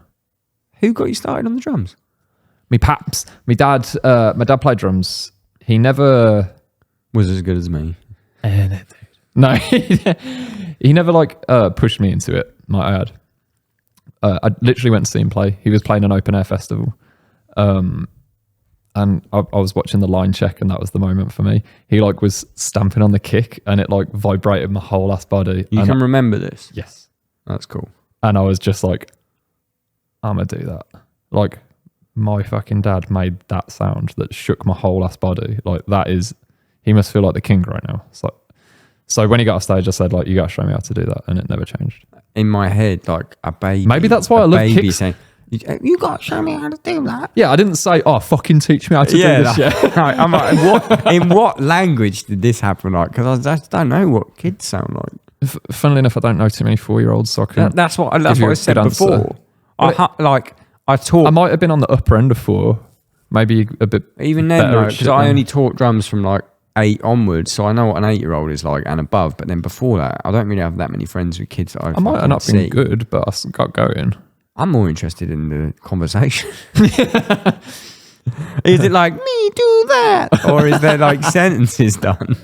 Who got you started on the drums? Me paps. My dad played drums. He never... Was as good as me. No, he never like pushed me into it, might I add. I literally went to see him play. He was playing an open air festival. And I was watching the line check and that was the moment for me. He like was stamping on the kick and it like vibrated my whole ass body. You can remember this? Yes. That's cool. And I was just like, I'm going to do that. Like my fucking dad made that sound that shook my whole ass body. Like that is, he must feel like the king right now. So when he got off stage, I said like, you got to show me how to do that. And it never changed. In my head, like a baby. Maybe that's why I love kicks. Saying, you got to show me how to do that. Yeah, I didn't say, oh, fucking teach me how to do this yet. Right, I'm like, in what language did this happen? Like, because I just don't know what kids sound like. Funnily enough, I don't know too many 4-year-olds, so I can That's what I said before. I taught. I might have been on the upper end of 4, maybe a bit. Even then, better at because shit I than- only taught drums from like 8 onwards, so I know what an 8-year-old is like and above. But then before that, I don't really have that many friends with kids that I might have not been good, but I got going. I'm more interested in the conversation. Is it like me do that, or is there like sentences done?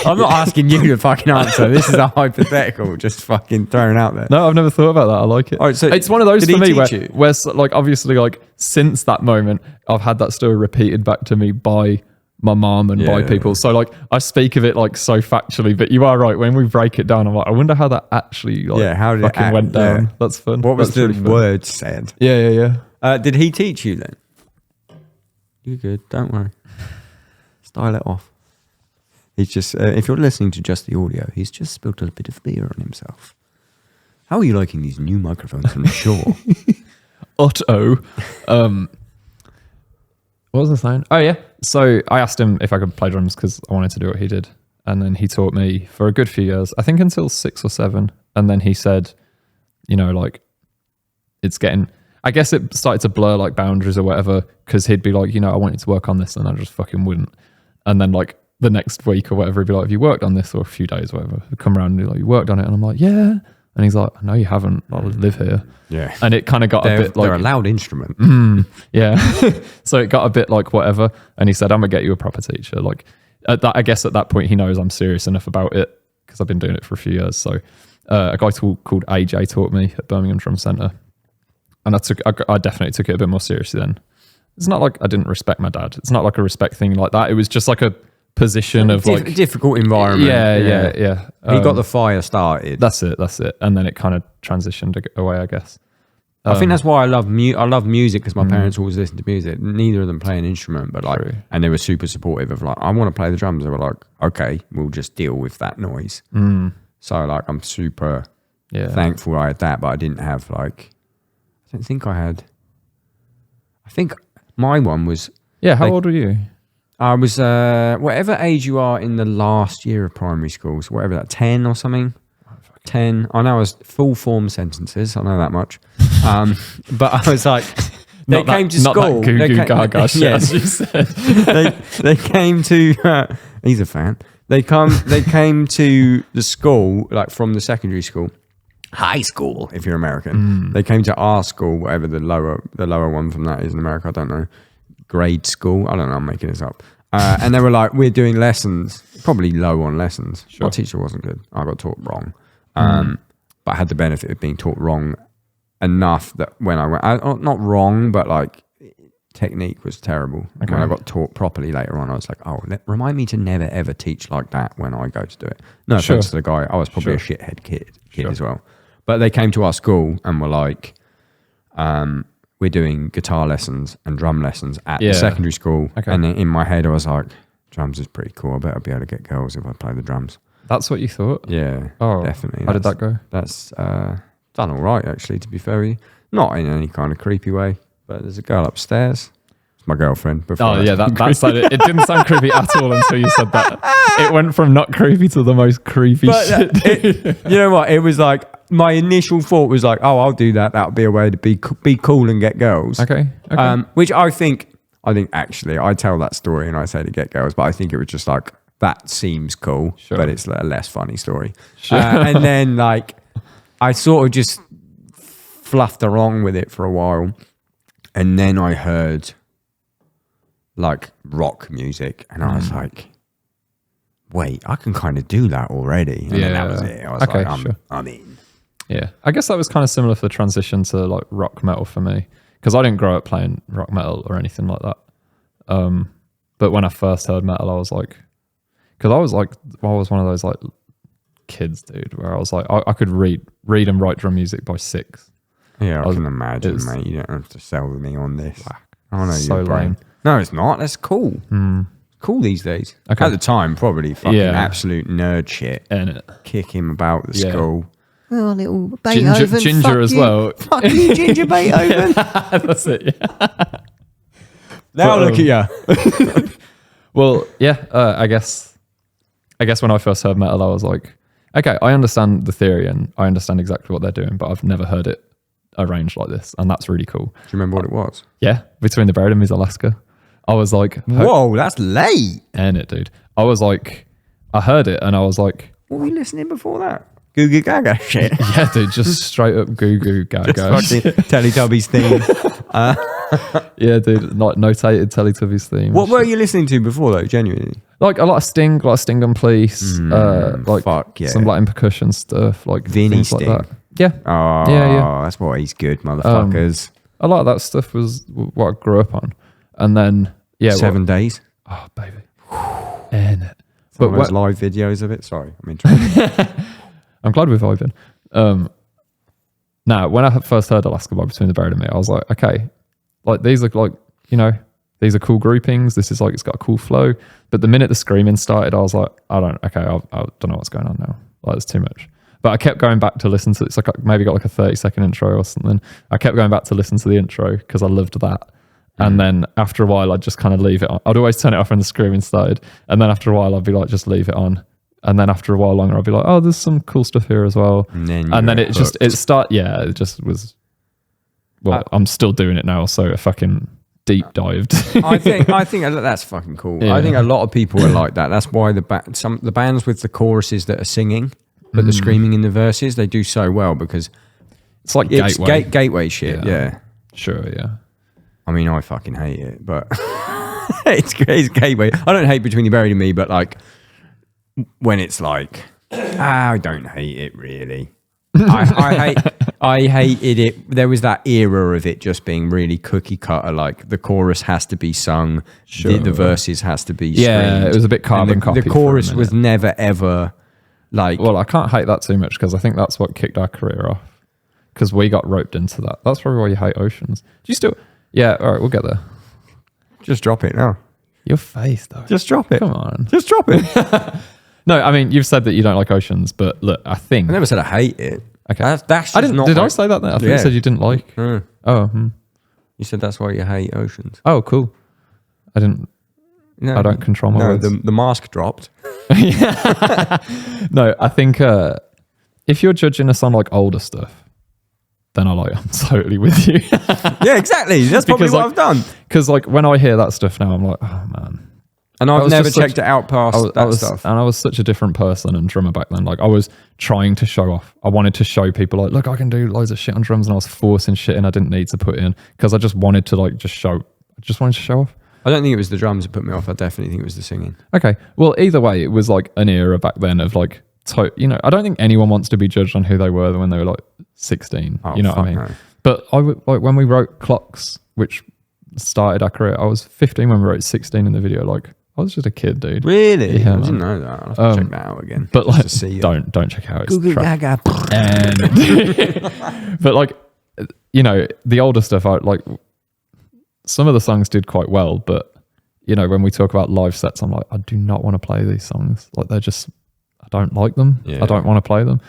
I'm not asking you to fucking answer. This is a hypothetical, just fucking thrown out there. No, I've never thought about that. I like it. All right, so it's one of those did for he me teach you? where like obviously like since that moment I've had that story repeated back to me by my mom and by Yeah. people. So like I speak of it like so factually, but you are right. When we break it down, I'm like, I wonder how that actually like how did it fucking act? went down. Yeah. That's fun. What was That's the really fun. word said? Yeah. Did he teach you then? You're good. Don't worry. Style it off. He's just, if you're listening to just the audio, he's just spilled a bit of beer on himself. How are you liking these new microphones from Shaw? Otto. What was I saying? Oh yeah. So I asked him if I could play drums because I wanted to do what he did. And then he taught me for a good few years, I think until 6 or 7. And then he said, you know, like it's getting, I guess it started to blur like boundaries or whatever, because he'd be like, you know, I want you to work on this, and I just fucking wouldn't. And then like the next week or whatever, he'd be like, have you worked on this? Or a few days, whatever. He'd come around and be like, you worked on it? And I'm like, yeah. And he's like, no, you haven't. I live here. Yeah. And it kind of got a bit like... They're a loud instrument. Yeah. So it got a bit like whatever. And he said, I'm going to get you a proper teacher. Like at that, I guess at that point he knows I'm serious enough about it because I've been doing it for a few years. So a guy called AJ taught me at Birmingham Drum Centre. And I definitely took it a bit more seriously then. It's not like I didn't respect my dad. It's not like a respect thing like that. It was just like a position of like... difficult environment. Yeah. He got the fire started. That's it. And then it kind of transitioned away, I guess. I think that's why I love music, because my parents always listened to music. Neither of them play an instrument, but like, True. and they were super supportive of like, I want to play the drums. They were like, okay, we'll just deal with that noise. So like, I'm super thankful I had that, but I didn't have like, I don't think I had. I think my one was. Yeah, how like, old were you? I was whatever age you are in the last year of primary school, so whatever that 10 or something. 10. I know I was full form sentences. I know that much. But I was like, they came to school. Not that goo goo gaga shit, as you said. they came to. He's a fan. They came to the school, like from the secondary school, high school if you're American. They came to our school, whatever the lower one from that is in America. I don't know. Grade school. I don't know. I'm making this up. And they were like, we're doing lessons, probably low on lessons. Sure. My teacher wasn't good. I got taught wrong. But I had the benefit of being taught wrong enough that when I went, not wrong, but like technique was terrible. Okay. When I got taught properly later on, I was like, oh, remind me to never ever teach like that when I go to do it. No offense to the guy. I was probably a shithead kid as well. But they came to our school and were like, we're doing guitar lessons and drum lessons at the secondary school. Okay. And then in my head, I was like, drums is pretty cool. I better be able to get girls if I play the drums. That's what you thought? Yeah, Oh, definitely. How did that go? That's done all right, actually, to be fair with you. Not in any kind of creepy way, but there's a girl upstairs. It's my girlfriend. Before Oh yeah, that sounded. It didn't sound creepy at all until you said that. It went from not creepy to the most creepy shit. You know what? It was like my initial thought was like, oh, I'll do that. That'll be a way to be cool and get girls. Okay. Which I think actually I tell that story and I say to get girls, but I think it was just like that seems cool, but it's a less funny story. Sure. And then like I sort of just fluffed along with it for a while, and then I heard like rock music, and I was like, wait, I can kind of do that already. And then that was it. I was like, I'm in. Yeah, I guess that was kind of similar for the transition to like rock metal for me, because I didn't grow up playing rock metal or anything like that. But when I first heard metal, I was like, because I was one of those like kids, dude, where I was like, I could read and write drum music by 6. Yeah, I can imagine, mate. You don't have to sell me on this. I know so you're lame. No, it's not. That's cool. Cool these days. Okay. At the time, probably fucking absolute nerd shit. And Kick him about the school. Oh, little Beethoven. Ginger as well. Fuck you, Ginger Beethoven. That's it, yeah. Now look at you. Well, yeah, I guess when I first heard metal, I was like, okay, I understand the theory and I understand exactly what they're doing, but I've never heard it arranged like this, and that's really cool. Do you remember what it was? Yeah, Between the Buried and Me's Alaska. I was like, whoa, that's late. Ain't it, dude? I was like, I heard it and I was like, what were you listening before that? Goo Goo Gaga shit. Yeah, dude, just straight up Goo Goo Gaga. Teletubbies theme. Yeah, dude, like notated Teletubbies theme. What were you listening to before though, genuinely? Like a lot of Sting and Police, like some Latin percussion stuff, like Vinny things Sting. like that. Yeah. Oh, yeah. That's why he's good, motherfuckers. A lot of that stuff was what I grew up on. And then, 7 days. Oh, baby. And but those live videos of it. Sorry, I'm interested. I'm glad we're vibing. Now, when I first heard Alaska by Between the Buried and Me, I was like, okay, like these look like, these are cool groupings. This is like, it's got a cool flow. But the minute the screaming started, I was like, I don't know what's going on now. Like, it's too much. But I kept going back to listen to, it's like I maybe got like a 30-second intro or something. I kept going back to listen to the intro because I loved that. And then after a while, I'd just kind of leave it on. I'd always turn it off when the screaming started. And then after a while, I'd be like, just leave it on. And then after a while longer, I'd be like, oh, there's some cool stuff here as well. And then it just was, well, I'm still doing it now. So I fucking deep dived. I think that's fucking cool. Yeah. I think a lot of people are like that. That's why the bands with the choruses that are singing, but the screaming in the verses, they do so well because it's like gateway shit. Yeah. Sure. Yeah. I mean, I fucking hate it, but it's gateway. I don't hate Between the Buried and Me, but like when it's like, I don't hate it really. I hated it. There was that era of it just being really cookie cutter. Like the chorus has to be sung, the verses has to be screamed. Yeah, it was a bit carbon copy. The chorus was never ever like. Well, I can't hate that too much because I think that's what kicked our career off. Because we got roped into that. That's probably why you hate Oceans. Do you still? Yeah. All right, we'll get there. Just drop it now. Your face, though. Just drop it. Come on. Just drop it. No, I mean, you've said that you don't like Oceans, but look, I think... I never said I hate it. Okay. That's just not... Did I say that then? I think you said you didn't like... You said that's why you hate Oceans. Oh, cool. I didn't... No, I don't control my words. The mask dropped. No, I think if you're judging us on like older stuff, then I'm totally with you. Yeah, exactly. That's probably what I've done. Because like when I hear that stuff now, I'm like, oh man. And I've never checked it out past that stuff. And I was such a different person and drummer back then. Like I was trying to show off. I wanted to show people like, look, I can do loads of shit on drums, and I was forcing shit in I didn't need to put in because I just wanted to I just wanted to show off. I don't think it was the drums that put me off. I definitely think it was the singing. Okay. Well, either way, it was like an era back then of like, I don't think anyone wants to be judged on who they were when they were like 16. Oh, you know what I mean? No. But when we wrote Clocks, which started our career, I was 15 when we wrote 16 in the video. Like I was just a kid, dude. Really? Yeah, I didn't know that. I'll have to check that out again. But like, don't check out. It's Gaga. But like, the older stuff, some of the songs did quite well, but when we talk about live sets, I'm like, I do not want to play these songs. Like they're just, I don't like them. Yeah. I don't want to play them.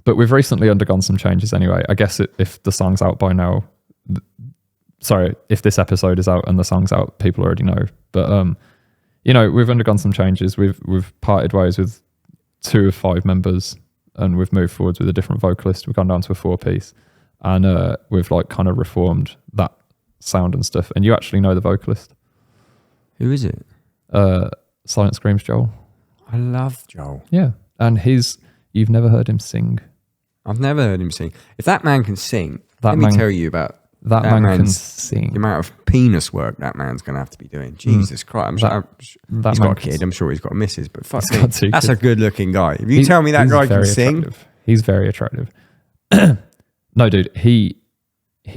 But we've recently undergone some changes anyway. I guess if the song's out by now, sorry, if this episode is out and the song's out, people already know. But you know, we've undergone some changes. We've parted ways with 2 of 5 members, and we've moved forwards with a different vocalist. We've gone down to a 4-piece, and we've like kind of reformed that sound and stuff. And you actually know the vocalist. Who is it? Silent Screams Joel. I love Joel. Yeah, and you've never heard him sing. I've never heard him sing. If that man can sing, That let me man- tell you about That man can man's- sing. the amount of penis work that man's going to have to be doing. Jesus Christ. I'm sure that he's man got a can kid. I'm sure he's got a missus, but fuck He's me. got 2 That's kids. a good looking guy. If you tell me that He's guy can very sing, attractive. He's very attractive. No, dude, he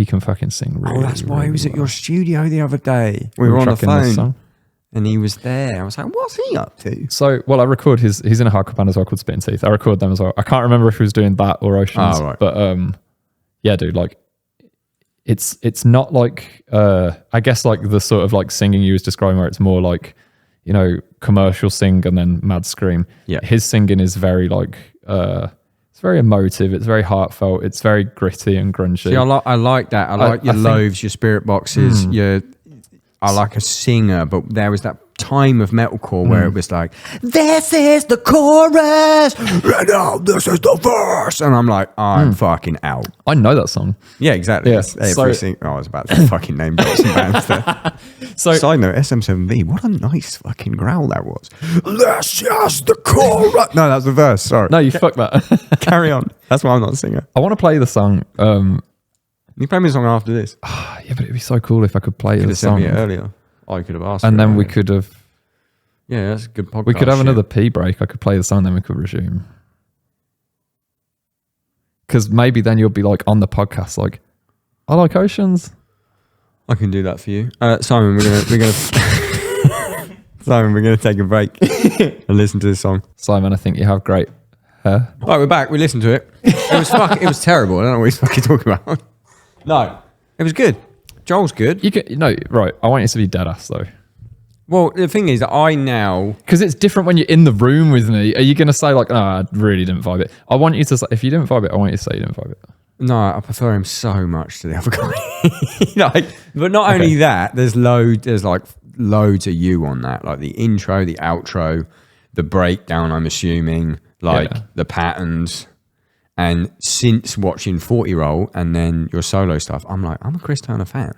can fucking sing really, that's why really he was at well. your studio the other day. We were on the tracking this phone song. and he was there. I was like, what's he up to? So, well, I record he's in a hardcore band as well called Spitting Teeth. I record them as well. I can't remember if he was doing that or Oceans, Oh, right. but yeah, dude, like it's not like I guess like the sort of like singing you was describing where it's more like, you know, commercial sing and then mad scream. Yeah. His singing is very like it's very emotive, it's very heartfelt, it's very gritty and grungy. See, I like that. I like your I think- loaves, your spirit boxes, I like a singer, but there was that time of metalcore where it was like, this is the chorus, and now this is the verse. And I'm like, I'm fucking out. I know that song. Yeah, exactly. Yeah, It's every so- sing- I was about to fucking name drop some bands there. So Side note, SM7B, what a nice fucking growl that was. That's just the chorus. No, that's the verse. Sorry. no, you fuck that. Carry on. That's why I'm not a singer. I want to play the song. You play me a song after this. Yeah, but it'd be so cool if I could play You could the have sent song. me it earlier. I could have asked. And for it then we earlier. could have Yeah, that's a good podcast. we could have shit. another pee break. I could play the song, then we could resume. Because maybe then you'll be like on the podcast, like, I like Oceans. I can do that for you, Simon. We're gonna Simon. We're gonna take a break and listen to this song. Simon, I think you have great hair. Right, we're back. We listened to it. It was terrible. I don't know what he's fucking talking about. No, it was good. Joel's good. You can no right. I want you to be dead ass though, Well, the thing is that I now because it's different when you're in the room with me. Are you gonna say like, no, I really didn't vibe it? I want you to say, if you didn't vibe it, I want you to say you didn't vibe it. no, I prefer him so much to the other guy. Like, but not only that, there's like loads of you on that, like the intro, the outro, the breakdown. I'm assuming like Yeah. the patterns. And since watching 40 Roll and then your solo stuff, I'm like, I'm a Chris Turner fan.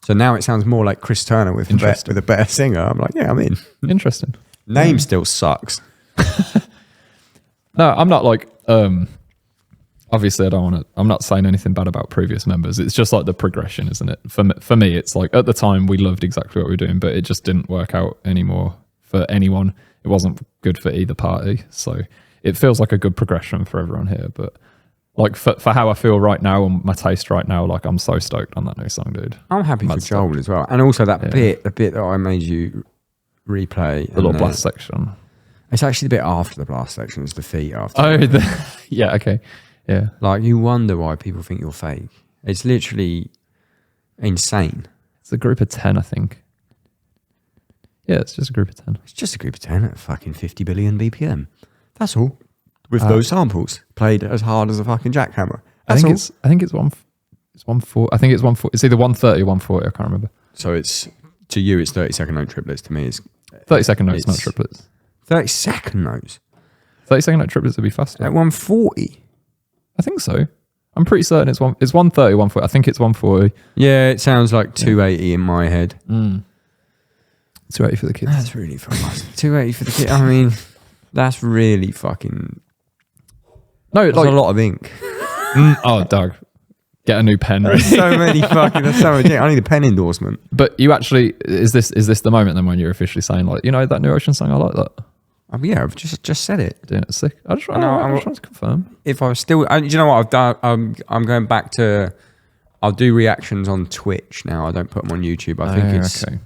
So now it sounds more like Chris Turner with a better singer. I'm like, yeah, I'm in. Interesting. Name still sucks. No, I'm not like obviously I don't want to I'm not saying anything bad about previous members. It's just like the progression, isn't it? For me it's like at the time we loved exactly what we were doing, but it just didn't work out anymore for anyone. It wasn't good for either party. So it feels like a good progression for everyone here, but like for how I feel right now and my taste right now, like I'm so stoked on that new song, dude. I'm happy for Mad Joel as well. And also that bit that I made you replay. The little blast section. It's actually the bit after the blast section. It's the feet after. Oh, yeah, okay. Yeah. Like, you wonder why people think you're fake. It's literally insane. It's a group of 10, I think. Yeah, it's just a group of 10. It's just a group of 10 at fucking 50 billion BPM. That's all. With those samples played as hard as a fucking jackhammer. I think it's 140. I think it's 140. It's either 130 or 140. I can't remember. So it's, to you, it's 30-second note triplets. To me, it's 30-second notes, not It's- triplets. 30-second notes. 30-second note triplets would be faster. At 140. I think so. I'm pretty certain it's 130, 140. I think it's 140. Yeah, it sounds like 280 in my head. 280 for the kids. That's really fucking 280 for the kid. I mean, that's really fucking. No, That's like a lot of ink. oh, Doug, get a new pen. There's so many fucking. There's so much ink. I need a pen endorsement. But you actually is this the moment then when you're officially saying like, you know, that new Ocean song, I like that. Yeah, I've just said it. Doing it sick. I just I know, want to confirm. If I was still, do you know what I've done? I'm going back to. I'll do reactions on Twitch now. I don't put them on YouTube. I think it's. okay.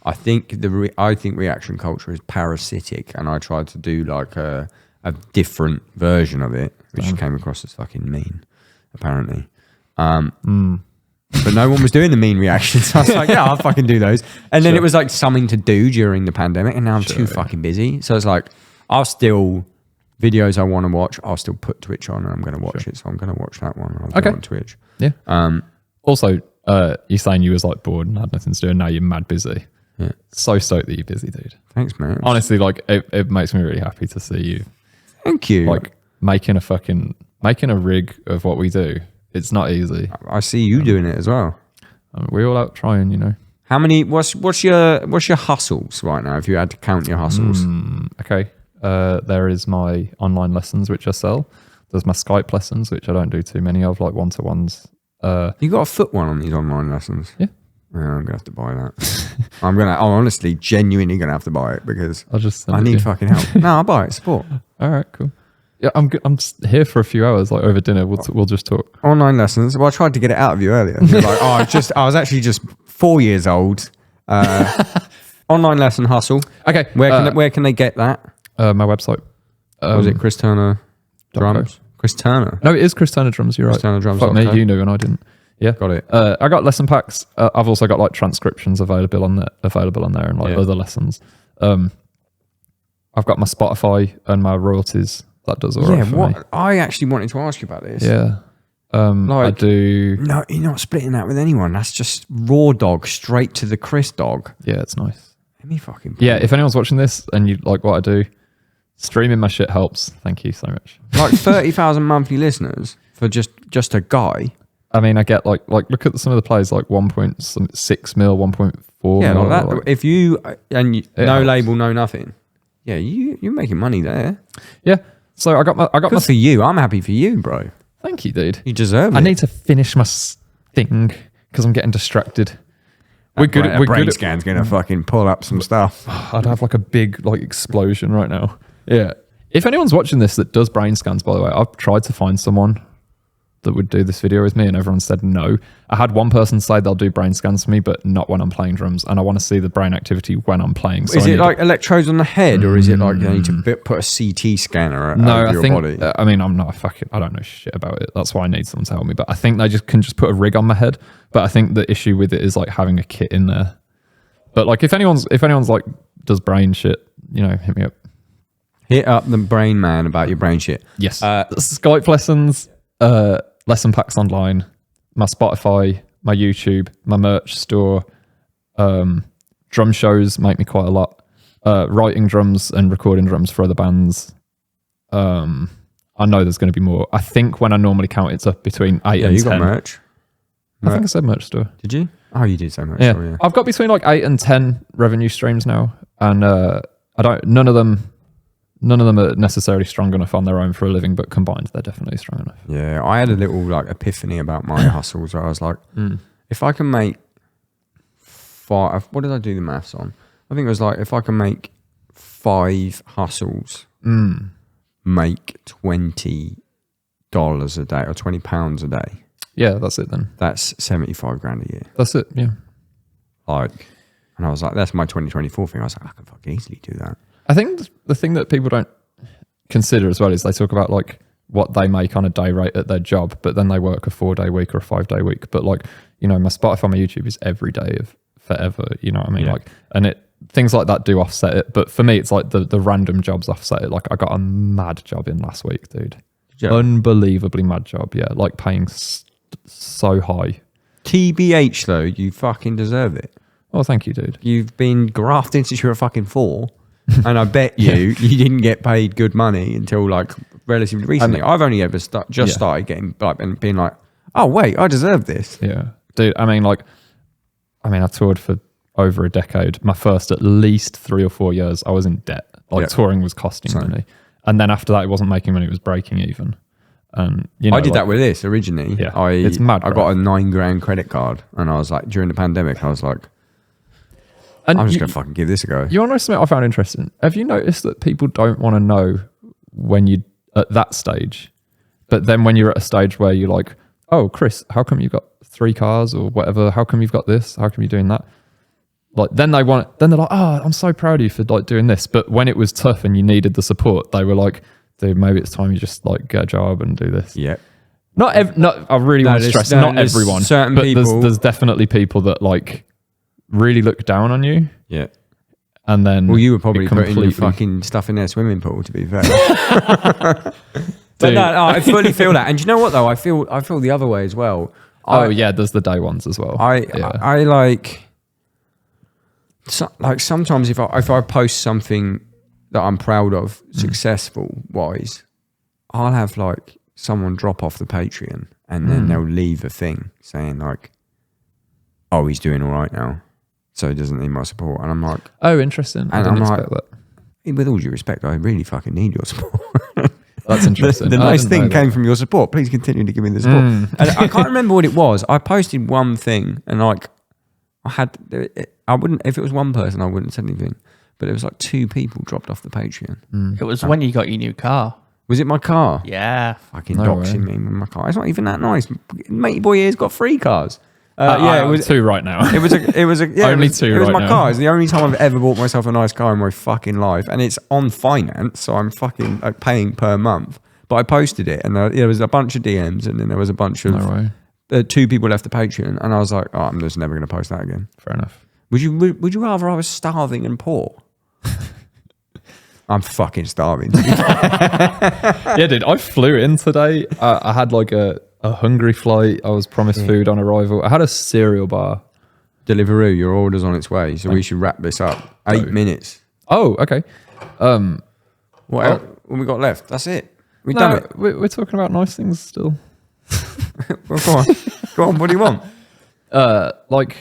I think I think reaction culture is parasitic, and I tried to do like a different version of it, which came across as fucking mean, apparently. But no one was doing the mean reactions. So I was like, yeah, I'll fucking do those. And then it was like something to do during the pandemic, and now I'm too fucking busy. So it's like, I'll still videos I want to watch. I'll still put Twitch on, and I'm going to watch it. So I'm going to watch that one. And I'll do it on Twitch. Yeah. Also, you're saying you was like bored and had nothing to do, and now you're mad busy. Yeah. So stoked that you're busy, dude. Thanks, man. Honestly, like it makes me really happy to see you. Thank you. Like making a rig of what we do. It's not easy. I see you doing it as well. We're all out trying, you know. How many? What's your hustles right now? If you had to count your hustles, Okay. There is my online lessons which I sell. There's my Skype lessons which I don't do too many of, like one-to-ones. you got a foot one on these online lessons. Yeah. I'm gonna have to buy that. I'm honestly, genuinely gonna have to buy it because I'll just I need fucking help. No, I'll buy it. Support. All right, cool. Yeah, I'm here for a few hours, like over dinner. We'll just talk. Online lessons. Well, I tried to get it out of you earlier. You're like, I was actually just 4 years old. Online lesson hustle. Okay, Where can they get that? my website. Was it Chris Turner Drums? Chris Turner. No, it is Chris Turner Drums. You're Chris right. Turner Drums. Fuck me, you knew and I didn't. Yeah, Got it. I got lesson packs. I've also got like transcriptions available on there, and like other lessons. I've got my Spotify and my royalties. That does all right for me. I actually wanted to ask you about this. Yeah. I do. No, you're not splitting that with anyone. That's just raw dog straight to the Chris dog. Yeah, it's nice. Let me fucking. Yeah, if anyone's watching this and you like what I do, streaming my shit helps. Thank you so much. Like 30,000 monthly listeners for just a guy. I mean, I get like look at some of the plays, like 1.6 mil, 1.4 Yeah, mil. like that. Like, If you no helps. label, no nothing. Yeah, you're making money there. yeah. So I got my Good for you. I'm happy for you, bro. Thank you, dude. You deserve it. I need to finish my thing because I'm getting distracted. We're good. We're brain good. scan's gonna fucking pull up some stuff. I'd have like a big like explosion right now. Yeah. If anyone's watching this that does brain scans, by the way, I've tried to find someone that would do this video with me and everyone said no. I had one person say they'll do brain scans for me, but not when I'm playing drums, and I want to see the brain activity when I'm playing. So Is it like electrodes on the head, or is it like you need to put a CT scanner over your body? I mean, I don't know shit about it. That's why I need someone to help me. But I think they can just put a rig on my head. But I think the issue with it is like having a kit in there. But like if anyone's like does brain shit, you know, hit me up. Hit up the brain man about your brain shit. Yes. Skype lessons, lesson packs online, my Spotify, my YouTube, my merch store, drum shows make me quite a lot. Writing drums and recording drums for other bands. I know there's going to be more. I think when I normally count, it's up between 8 and 10. You got merch. I think I said merch store. Did you? Oh, you did say merch Yeah. store, yeah. I've got between like 8 and 10 revenue streams now, and none of them are necessarily strong enough on their own for a living, but combined they're definitely strong enough. Yeah, I had a little like epiphany about my hustles where I was like, if I can make 5, what did I do the maths on? I think it was like, if I can make 5 hustles, make $20 a day or £20 a day. Yeah, that's it then. That's 75 grand a year. That's it, yeah. Like, and I was like, that's my 2024 thing. I was like, I can fucking easily do that. I think the thing that people don't consider as well is they talk about like what they make on a day rate at their job, but then they work a 4-day week or a 5-day week. But like, you know, my Spotify, my YouTube is every day of forever, you know what I mean? Yeah. Like, and things like that do offset it. But for me, it's like the random jobs offset it. Like I got a mad job in last week, dude. Yeah. Unbelievably mad job. Yeah. Like paying so high. TBH though, you fucking deserve it. Oh, thank you, dude. You've been grafted since you were fucking 4. And I bet you didn't get paid good money until like relatively recently. I've only ever started getting like and being like, oh wait, I deserve this. Yeah, dude. I mean, I toured for over a decade. My first at least 3 or 4 years, I was in debt. Like touring was costing money, and then after that, it wasn't making money; it was breaking even. And you know, I did that with this originally. Yeah, it's mad. I got a 9 grand credit card, and I was like, during the pandemic, I was like, and I'm just gonna fucking give this a go. You want to know something I found interesting? Have you noticed that people don't want to know when you at that stage, but then when you're at a stage where you're like, oh, Chris, how come you got 3 cars or whatever? How come you've got this? How come you're doing that? Like then they're like, oh, I'm so proud of you for like doing this. But when it was tough and you needed the support, they were like, dude, maybe it's time you just like get a job and do this. Yeah. I really want to stress, not everyone. Certain but people. There's definitely people that like really look down on you. Yeah. And then you were probably putting your fucking stuff in their swimming pool, to be fair. But no, I fully feel that. And you know what though? I feel the other way as well. there's the day ones as well. I like sometimes if I post something that I'm proud of, successful wise, I'll have like someone drop off the Patreon and then they'll leave a thing saying like, "Oh, he's doing all right now, so he doesn't need my support." And I'm like, "Oh, interesting." I didn't expect that. With all due respect, I really fucking need your support. That's interesting. The nice thing came from your support. Please continue to give me the support. And I can't remember what it was. I posted one thing and like I wouldn't, if it was one person, I wouldn't say anything. But it was like 2 people dropped off the Patreon. It was when you got your new car. Was it my car? Yeah. Fucking doxing me with my car. It's not even that nice. Matey boy here's got 3 cars. It was 2 right now. It was only 2 It was right my now. car. It's the only time I've ever bought myself a nice car in my fucking life, and it's on finance, so I'm fucking paying per month. But I posted it, and there was a bunch of DMs, and then there was a bunch of 2 people left the Patreon, and I was like, "Oh, I'm just never going to post that again." Fair enough. Would you rather I was starving and poor? I'm fucking starving. Yeah, dude. I flew in today. I had like a hungry flight. I was promised food on arrival. I had a cereal bar. Deliveroo, your order's on its way, so we should wrap this up. 8 minutes. Oh, okay. What else? What we got left? That's it. We've done it. We're talking about nice things still. Well, go on. Go on. What do you want? Like,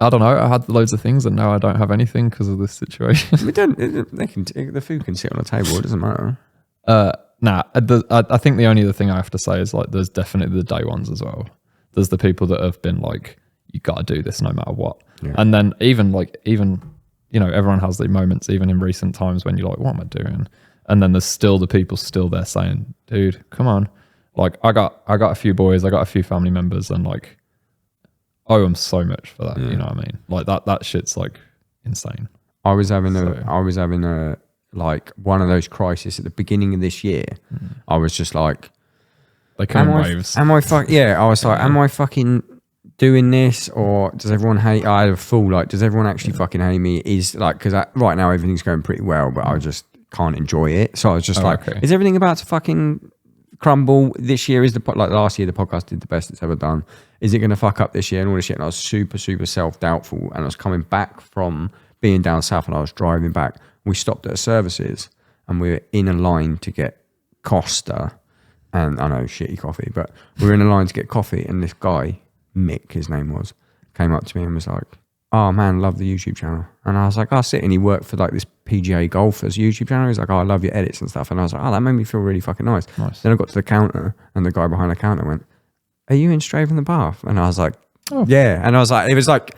I don't know. I had loads of things, and now I don't have anything because of this situation. We don't. The food can sit on a table. It doesn't matter. Nah. I think the only other thing I have to say is like, there's definitely the day ones as well. There's the people that have been like, you got to do this no matter what. Yeah. And then even everyone has the moments, even in recent times, when you're like, what am I doing? And then there's still the people still there saying, dude, come on. Like I got a few boys, I got a few family members, and like, I owe them so much for that. Yeah. You know what I mean? Like that shit's like insane. I was having a like one of those crises at the beginning of this year. I was just like, they come in waves. I was like, am I fucking doing this, or does everyone hate? I had a full like, does everyone actually fucking hate me? Is like, because right now everything's going pretty well, but I just can't enjoy it. So I was just is everything about to fucking crumble? This year is like last year the podcast did the best it's ever done. Is it going to fuck up this year and all this shit? And I was super self-doubtful, and I was coming back from being down south, and I was driving back. We stopped at a services, and we were in a line to get Costa, and I know shitty coffee, but we were in a line to get coffee, and this guy, Mick, his name was, came up to me and was like, "Oh man, love the YouTube channel." And I was like, "Oh, sit." And he worked for like this PGA golfers YouTube channel. He's like, "Oh, I love your edits and stuff." And I was like, "Oh, that made me feel really fucking nice." Then I got to the counter, and the guy behind the counter went, "Are you in Stray from the Bath?" And I was like, "Oh yeah." And I was like, it was like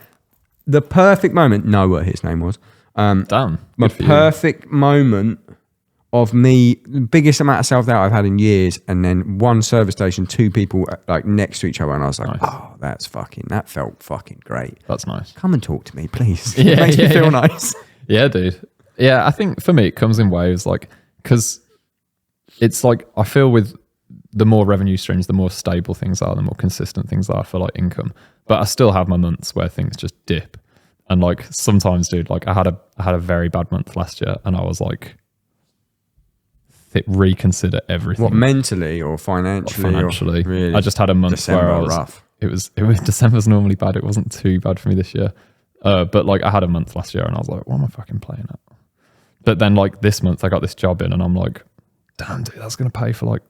the perfect moment. Noah, his name was. Damn. My perfect moment of me, the biggest amount of self-doubt I've had in years, and then one service station, 2 people like next to each other, and I was like, "Oh, that felt fucking great." That's nice. Come and talk to me, please. It makes me feel nice. Yeah, dude. Yeah, I think for me it comes in waves, like, because it's like, I feel with the more revenue streams, the more stable things are, the more consistent things are for like income. But I still have my months where things just dip. And like sometimes, dude, like I had a very bad month last year, and I was like, reconsider everything. What, mentally or financially? Financially. Or really? I just had a month December where I was rough. It was December's normally bad. It wasn't too bad for me this year. But like I had a month last year, and I was like, what am I fucking playing at? But then like this month I got this job in, and I'm like, damn, dude, that's gonna pay for like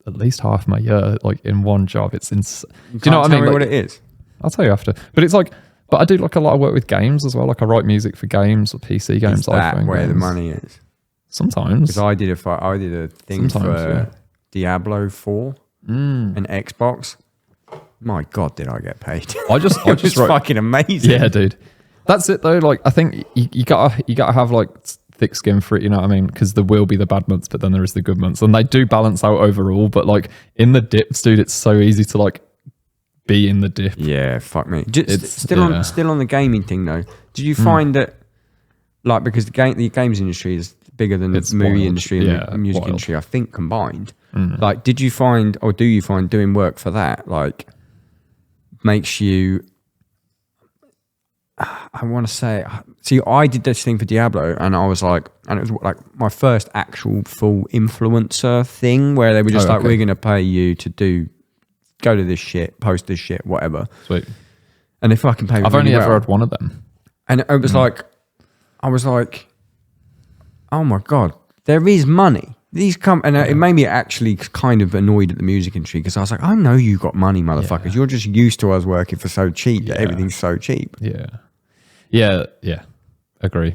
at least half my year, like in one job. It's insane. Do you know what I mean? Tell me like, what it is. I'll tell you after. But it's like, but I do like a lot of work with games as well. Like I write music for games or PC games. Is that iPhone where games. the money is? Sometimes. Because I did a thing for Diablo 4 and Xbox. My God, did I get paid? I just it was wrote, fucking amazing. Yeah, dude. That's it though. Like I think you gotta have like thick skin for it. You know what I mean? Because there will be the bad months, but then there is the good months, and they do balance out overall. But like in the dips, dude, it's so easy to like be in the dip. Yeah, fuck me. Still on the gaming thing though. Did you find that, like, because the games industry is bigger than the movie industry and the music industry, I think, combined. Like, did you find, or do you find, doing work for that like makes you? I want to say, see, I did this thing for Diablo, and I was like, and it was like my first actual full influencer thing where they were just we're going to pay you to do go to this shit, post this shit, whatever. Sweet. And they fucking pay. I've really only well. ever had one of them. And it was like, I was like, oh my God, there is money. These come, and it made me actually kind of annoyed at the music industry because I was like, I know you got money, motherfuckers. Yeah. You're just used to us working for so cheap that everything's so cheap. Yeah. Agree.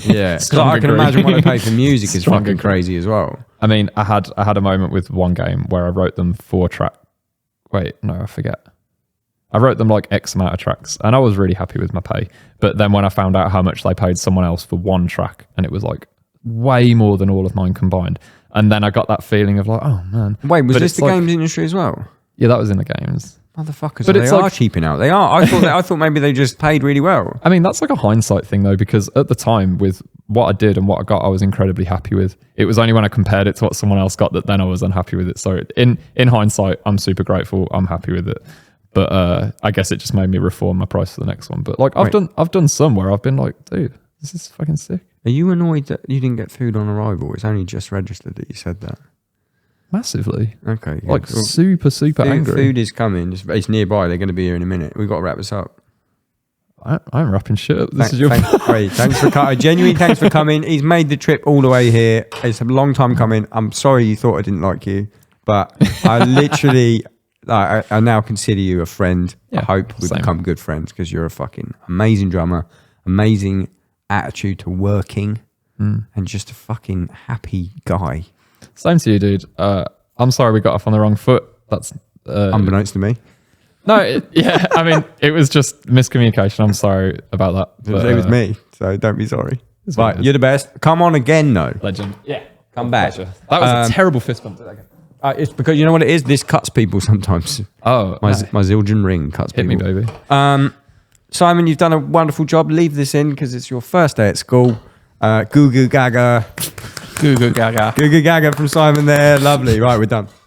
Yeah, because Strong I can agree. imagine what I pay for music is Strong fucking agree. crazy as well. I mean, I had a moment with one game where I wrote them 4-track. Wait, no, I forget. I wrote them like X amount of tracks, and I was really happy with my pay. But then when I found out how much they paid someone else for one track, and it was like way more than all of mine combined, and then I got that feeling of like, oh man. Wait, was But this it's the like- games industry as well? Yeah, that was in the games. Motherfuckers, But they it's are like- cheaping out. They are. I thought maybe they just paid really well. I mean, that's like a hindsight thing though, because at the time with what I did and what I got, I was incredibly happy with. It was only when I compared it to what someone else got that then I was unhappy with it. So in hindsight, I'm super grateful. I'm happy with it. But I guess it just made me reform my price for the next one. But like I've done some where I've been like, dude, this is fucking sick. Are you annoyed that you didn't get food on arrival? It's only just registered that you said that. Massively. Okay. Like Well, super angry. Food is coming. It's nearby. They're going to be here in a minute. We've got to wrap this up. I'm wrapping shit up. This is your Thanks for coming. Genuinely, thanks for coming. He's made the trip all the way here. It's a long time coming. I'm sorry you thought I didn't like you, but I literally, I now consider you a friend. Yeah, I hope we same. become good friends because you're a fucking amazing drummer, amazing attitude to working, and just a fucking happy guy. Same to you, dude. I'm sorry we got off on the wrong foot. That's Unbeknownst to me. no, I mean, it was just miscommunication. I'm sorry about that. It was me, so don't be sorry. It's what it Right, is. you're the best. Come on again, though. Legend. Yeah. Come back. Pleasure. That was a terrible fist bump. It's because you know what it is. This cuts people sometimes. Oh, My no. Zildjian ring cuts Hit me, people. baby. Simon, you've done a wonderful job. Leave this in because it's your first day at school. Goo goo gaga. Goo goo gaga. Goo goo gaga from Simon there. Lovely. Right, we're done.